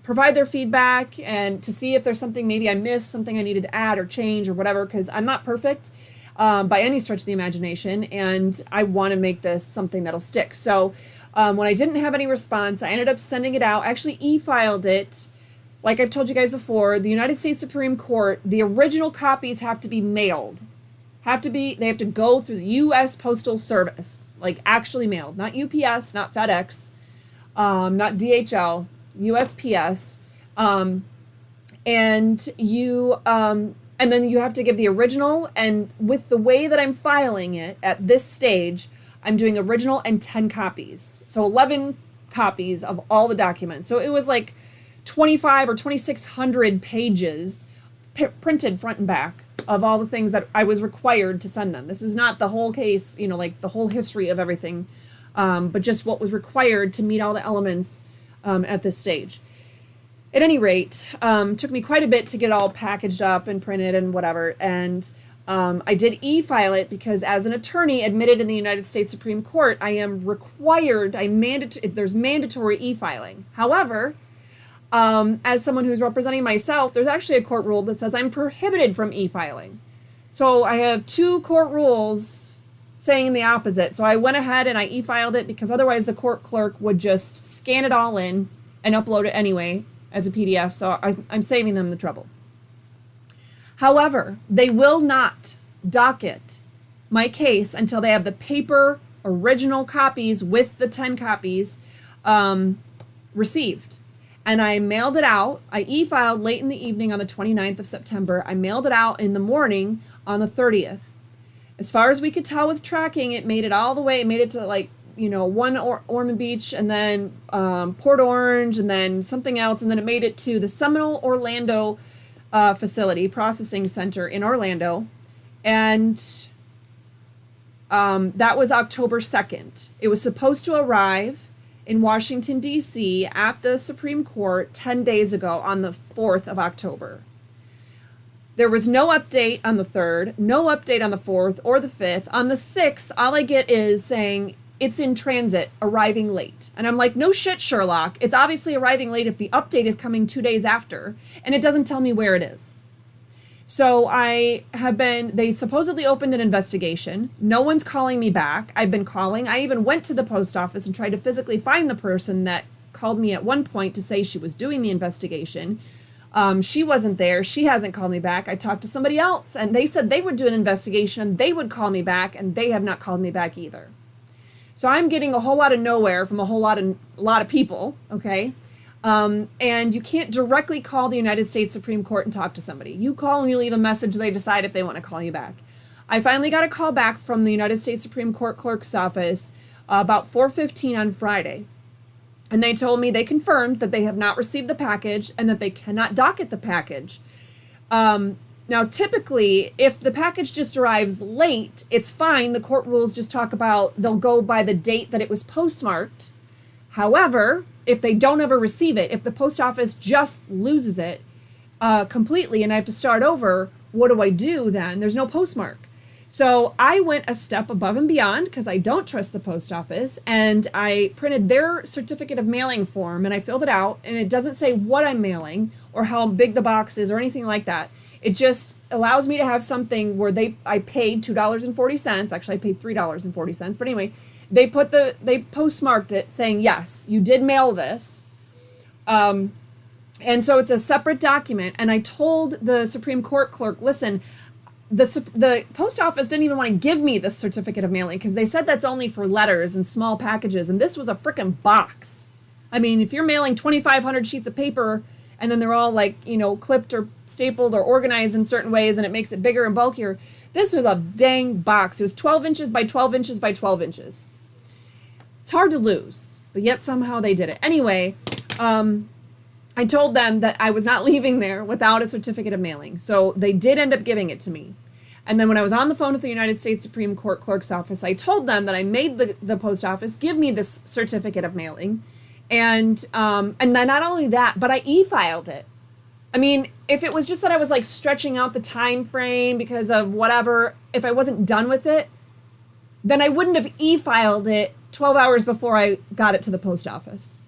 provide their feedback and to see if there's something maybe I missed, something I needed to add or change or whatever, because I'm not perfect by any stretch of the imagination, and I want to make this something that'll stick. So when I didn't have any response, I ended up sending it out. I actually e-filed it. Like I've told you guys before, the United States Supreme Court, the original copies have to be mailed. They have to go through the U.S. Postal Service, like actually mailed, not UPS, not FedEx, not DHL. USPS, and then you have to give the original, and with the way that I'm filing it at this stage, I'm doing original and 10 copies. So 11 copies of all the documents. So it was like 25 or 2,600 pages printed front and back of all the things that I was required to send them. This is not the whole case, like the whole history of everything, but just what was required to meet all the elements at this stage. At any rate, took me quite a bit to get it all packaged up and printed and whatever. And I did e-file it because as an attorney admitted in the United States Supreme Court, I am required, there's mandatory e-filing. However, as someone who's representing myself, there's actually a court rule that says I'm prohibited from e-filing. So I have 2 court rules saying the opposite. So I went ahead and I e-filed it because otherwise the court clerk would just scan it all in and upload it anyway as a PDF. So I'm saving them the trouble. However, they will not docket my case until they have the paper original copies with the 10 copies received. And I mailed it out. I e-filed late in the evening on the 29th of September. I mailed it out in the morning on the 30th. As far as we could tell with tracking, it made it all the way. It made it to one Ormond Beach, and then Port Orange, and then something else, and then it made it to the Seminole Orlando facility, processing center in Orlando, and that was October 2nd. It was supposed to arrive in Washington, D.C. at the Supreme Court 10 days ago on the 4th of October. There was no update on the 3rd, no update on the 4th or the 5th. On the 6th, all I get is saying it's in transit, arriving late. And I'm like, no shit, Sherlock. It's obviously arriving late if the update is coming 2 days after, and it doesn't tell me where it is. So they supposedly opened an investigation. No one's calling me back. I've been calling. I even went to the post office and tried to physically find the person that called me at one point to say she was doing the investigation. She wasn't there. She hasn't called me back. I talked to somebody else and they said they would do an investigation and they would call me back, and they have not called me back either. So I'm getting a whole lot of nowhere from a lot of people. Okay. And you can't directly call the United States Supreme Court and talk to somebody. You call and you leave a message. They decide if they want to call you back. I finally got a call back from the United States Supreme Court clerk's office about 4:15 on Friday. And they told me, they confirmed that they have not received the package and that they cannot docket the package. Now, typically, if the package just arrives late, it's fine. The court rules just talk about they'll go by the date that it was postmarked. However, if they don't ever receive it, if the post office just loses it completely and I have to start over, what do I do then? There's no postmark. So I went a step above and beyond because I don't trust the post office, and I printed their certificate of mailing form and I filled it out, and it doesn't say what I'm mailing or how big the box is or anything like that. It just allows me to have something where I paid $2.40. Actually, I paid $3.40. But anyway, they postmarked it saying, yes, you did mail this. And so it's a separate document. And I told the Supreme Court clerk, listen, the post office didn't even want to give me the certificate of mailing because they said that's only for letters and small packages. And this was a freaking box. I mean, if you're mailing 2,500 sheets of paper and then they're all clipped or stapled or organized in certain ways and it makes it bigger and bulkier, this was a dang box. It was 12 inches by 12 inches by 12 inches. It's hard to lose, but yet somehow they did it. Anyway, I told them that I was not leaving there without a certificate of mailing. So they did end up giving it to me. And then when I was on the phone with the United States Supreme Court Clerk's office, I told them that I made the post office give me this certificate of mailing. And then not only that, but I e-filed it. I mean, if it was just that I was like stretching out the time frame because of whatever, if I wasn't done with it, then I wouldn't have e-filed it 12 hours before I got it to the post office.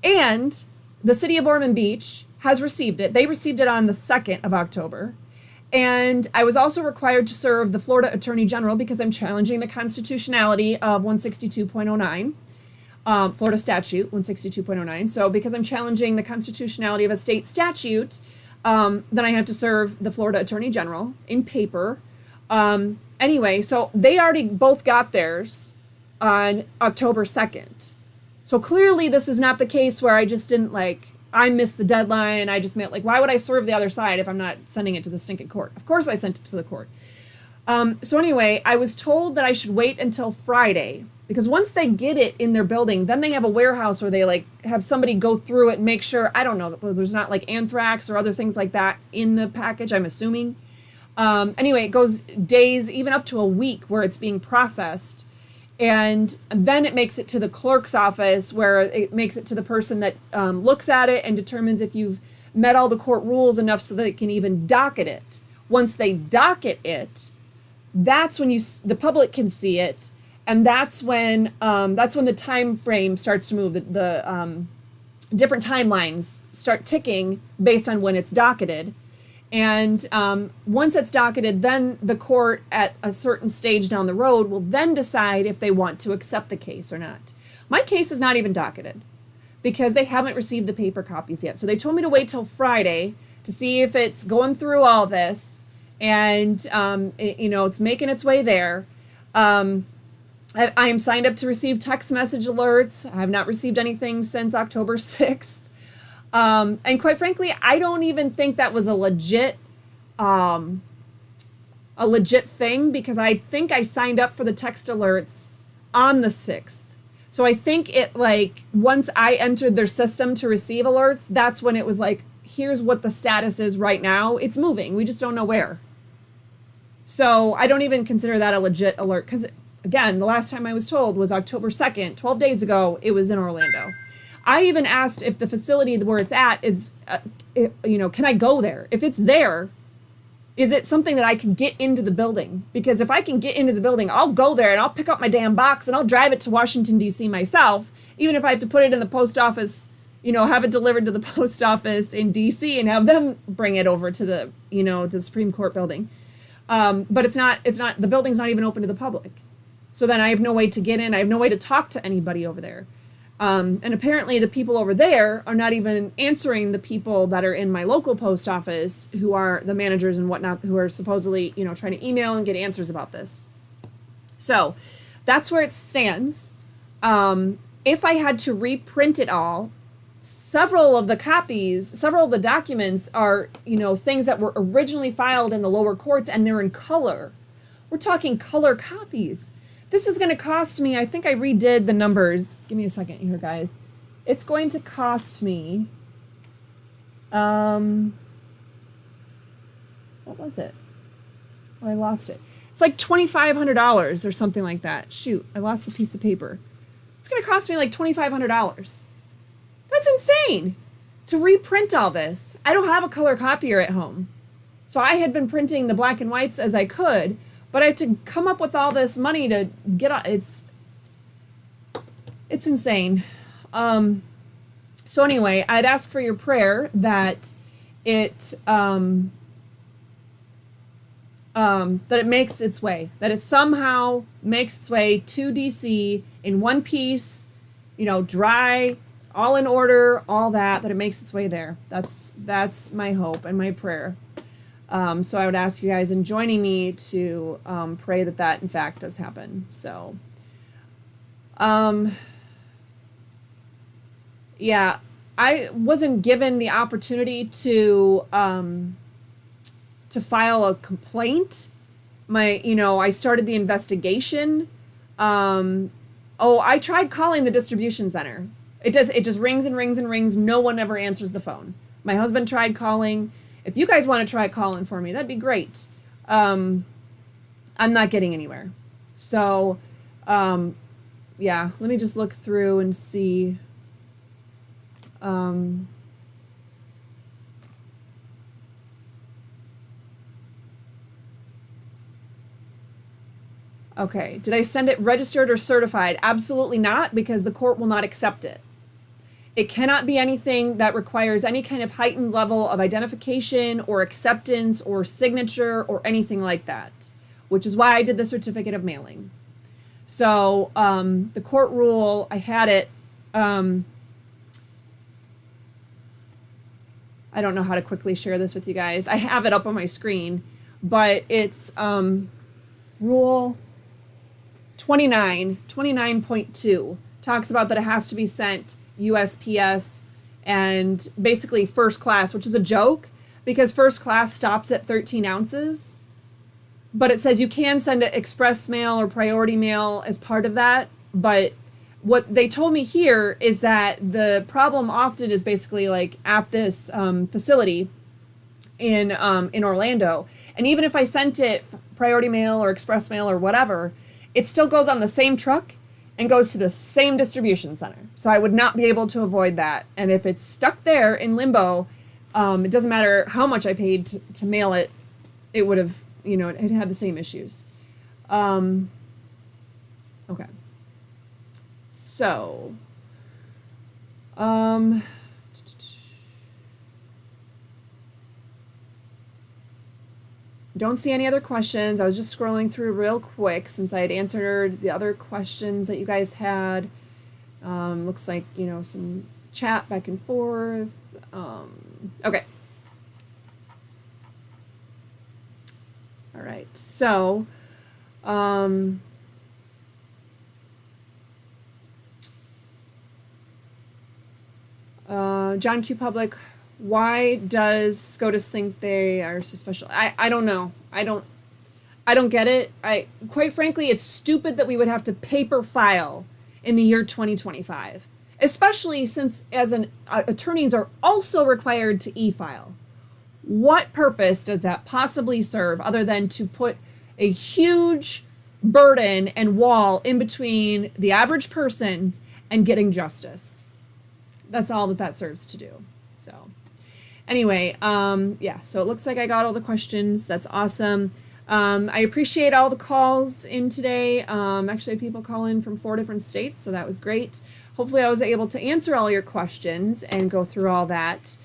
And the city of Ormond Beach has received it. They received it on the 2nd of October. And I was also required to serve the Florida Attorney General because I'm challenging the constitutionality of 162.09. Florida statute 162.09. So because I'm challenging the constitutionality of a state statute, then I have to serve the Florida Attorney General in paper. Anyway, so they already both got theirs on October 2nd. So clearly this is not the case where I just didn't I missed the deadline. I just meant why would I serve the other side if I'm not sending it to the stinking court? Of course I sent it to the court. So anyway, I was told that I should wait until Friday because once they get it in their building, then they have a warehouse where they have somebody go through it and make sure, I don't know, that there's not anthrax or other things like that in the package, I'm assuming. Anyway, it goes days, even up to a week where it's being processed. And then it makes it to the clerk's office where it makes it to the person that looks at it and determines if you've met all the court rules enough so that they can even docket it. Once they docket it, that's when the public can see it. And that's when the time frame starts to move. The different timelines start ticking based on when it's docketed. And once it's docketed, then the court at a certain stage down the road will then decide if they want to accept the case or not. My case is not even docketed because they haven't received the paper copies yet. So they told me to wait till Friday to see if it's going through all this and, it's making its way there. I am signed up to receive text message alerts. I have not received anything since October 6th. And quite frankly, I don't even think that was a legit thing because I think I signed up for the text alerts on the 6th. So I think it once I entered their system to receive alerts, that's when it was here's what the status is right now. It's moving. We just don't know where. So I don't even consider that a legit alert because again, the last time I was told was October 2nd, 12 days ago, it was in Orlando. I even asked if the facility where it's at is, can I go there? If it's there, is it something that I can get into the building? Because if I can get into the building, I'll go there and I'll pick up my damn box and I'll drive it to Washington, D.C. myself, even if I have to put it in the post office, have it delivered to the post office in D.C. and have them bring it over to the, the Supreme Court building. But it's not, the building's not even open to the public. So then I have no way to get in. I have no way to talk to anybody over there. And apparently the people over there are not even answering the people that are in my local post office who are the managers and whatnot, who are supposedly, trying to email and get answers about this. So that's where it stands. If I had to reprint it all, several of the documents are, things that were originally filed in the lower courts and they're in color. We're talking color copies. This is going to cost me, I think I redid the numbers. Give me a second here, guys. It's going to cost me, what was it? Oh, I lost it. It's $2,500 or something like that. Shoot, I lost the piece of paper. It's going to cost me $2,500. That's insane to reprint all this. I don't have a color copier at home. So I had been printing the black and whites as I could, but I had to come up with all this money to get on. It's insane. So anyway, I'd ask for your prayer that it makes its way, that it somehow makes its way to DC in one piece, dry, all in order, all that it makes its way there. That's my hope and my prayer. So I would ask you guys in joining me to pray that in fact does happen. So, yeah, I wasn't given the opportunity to file a complaint. I started the investigation. I tried calling the distribution center. It does. It just rings and rings and rings. No one ever answers the phone. My husband tried calling. If you guys want to try calling for me, that'd be great. I'm not getting anywhere. So, yeah, let me just look through and see. Okay, did I send it registered or certified? Absolutely not, because the court will not accept it. It cannot be anything that requires any kind of heightened level of identification or acceptance or signature or anything like that, which is why I did the certificate of mailing. So the court rule, I had it, I don't know how to quickly share this with you guys. I have it up on my screen, but it's rule 29.2 talks about that it has to be sent USPS and basically first class, which is a joke because first class stops at 13 ounces. But it says you can send it express mail or priority mail as part of that. But what they told me here is that the problem often is basically like at this facility in Orlando. And even if I sent it priority mail or express mail or whatever, it still goes on the same truck and goes to the same distribution center. So I would not be able to avoid that. And if it's stuck there in limbo, it doesn't matter how much I paid to mail it, it would have, it had the same issues. Okay. So, don't see any other questions. I was just scrolling through real quick since I had answered the other questions that you guys had. Looks like, some chat back and forth. Okay. All right. So, John Q. Public, why does SCOTUS think they are so special? I don't know. I don't get it. Quite frankly, it's stupid that we would have to paper file in the year 2025, especially since attorneys are also required to e-file. What purpose does that possibly serve other than to put a huge burden and wall in between the average person and getting justice? That's all that serves to do. So anyway, yeah, so it looks like I got all the questions. That's awesome. I appreciate all the calls in today. Actually, I had people call in from 4 different states, so that was great. Hopefully I was able to answer all your questions and go through all that.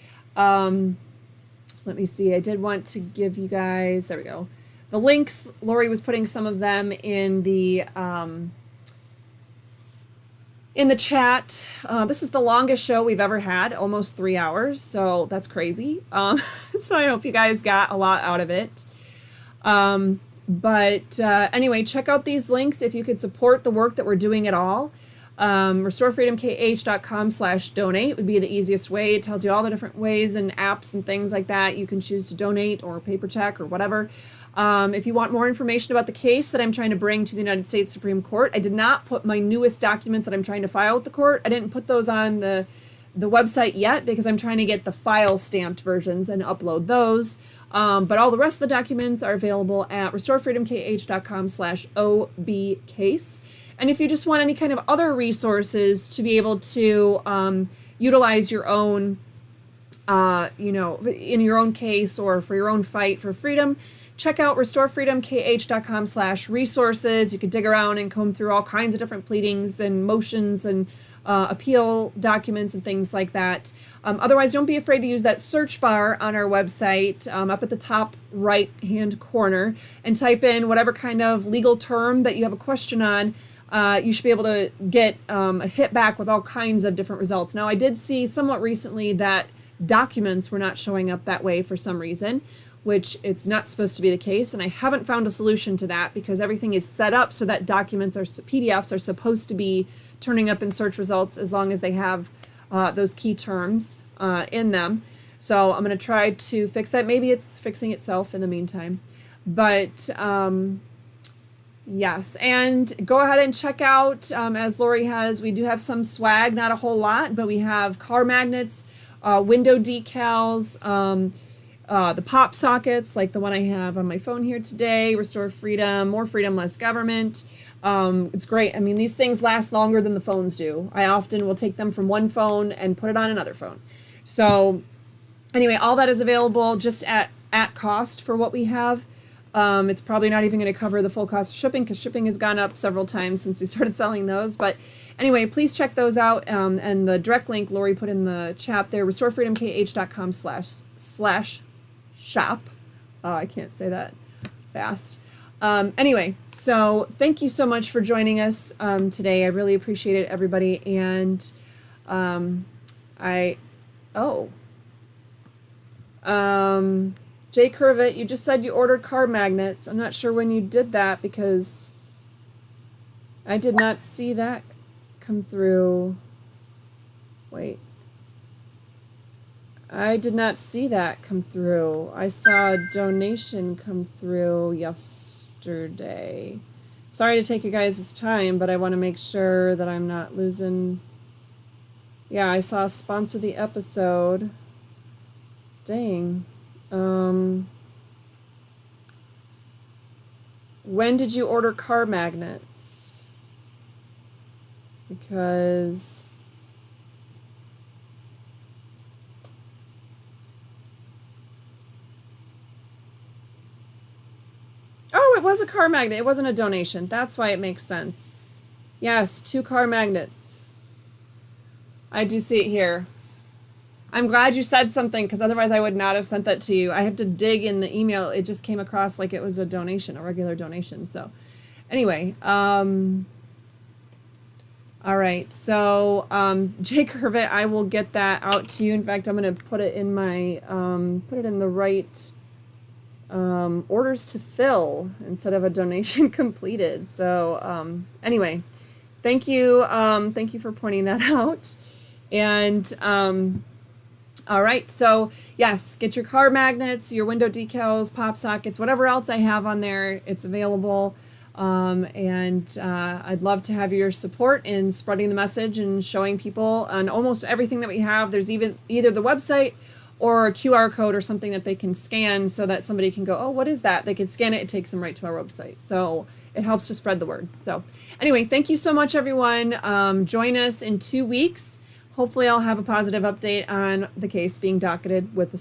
Let me see. I did want to give you guys, there we go, the links. Lori was putting some of them in the chat. This is the longest show we've ever had, almost 3 hours. So that's crazy. So I hope you guys got a lot out of it. Anyway, check out these links if you could support the work that we're doing at all. RestoreFreedomKH.com/donate would be the easiest way. It tells you all the different ways and apps and things like that you can choose to donate or paper check or whatever. If you want more information about the case that I'm trying to bring to the United States Supreme Court, I did not put my newest documents that I'm trying to file with the court. I didn't put those on the website yet because I'm trying to get the file stamped versions and upload those. But all the rest of the documents are available at RestoreFreedomKH.com/OBCase. And if you just want any kind of other resources to be able to utilize your own, in your own case or for your own fight for freedom, check out RestoreFreedomKH.com/resources. You can dig around and comb through all kinds of different pleadings and motions and appeal documents and things like that. Otherwise, don't be afraid to use that search bar on our website up at the top right-hand corner and type in whatever kind of legal term that you have a question on. You should be able to get a hit back with all kinds of different results. Now, I did see somewhat recently that documents were not showing up that way for some reason, which it's not supposed to be the case. And I haven't found a solution to that because everything is set up so that PDFs are supposed to be turning up in search results as long as they have those key terms in them. So I'm going to try to fix that. Maybe it's fixing itself in the meantime. But Yes, and go ahead and check out, as Lori has, we do have some swag, not a whole lot, but we have car magnets, window decals, the pop sockets, like the one I have on my phone here today, Restore Freedom, More Freedom, Less Government. It's great. I mean, these things last longer than the phones do. I often will take them from one phone and put it on another phone. So anyway, all that is available just at cost for what we have. It's probably not even going to cover the full cost of shipping because shipping has gone up several times since we started selling those. But anyway, please check those out. And the direct link Lori put in the chat there, restorefreedomkh.com/shop. I can't say that fast. Anyway, so thank you so much for joining us today. I really appreciate it, everybody. And Jay Curvitt, you just said you ordered car magnets. I'm not sure when you did that because I did not see that come through. Wait. I did not see that come through. I saw a donation come through yesterday. Sorry to take you guys' time, but I want to make sure that I'm not losing. Yeah, I saw sponsor the episode. Dang. When did you order car magnets? Because oh, it was a car magnet. It wasn't a donation. That's why it makes sense. Yes, 2 car magnets. I do see it here. I'm glad you said something because otherwise I would not have sent that to you. I have to dig in the email. It just came across like it was a donation, a regular donation. So anyway, all right. So Jay Curvitt, I will get that out to you. In fact, I'm going to put it in my, put it in the right orders to fill instead of a donation completed. So anyway, thank you. Thank you for pointing that out. And all right, so yes, get your car magnets, your window decals, pop sockets, whatever else I have on there, it's available. And I'd love to have your support in spreading the message and showing people on almost everything that we have. There's even either the website or a QR code or something that they can scan so that somebody can go, oh, what is that? They can scan it, it takes them right to our website. So it helps to spread the word. So anyway, thank you so much, everyone. Join us in 2 weeks. Hopefully I'll have a positive update on the case being docketed with the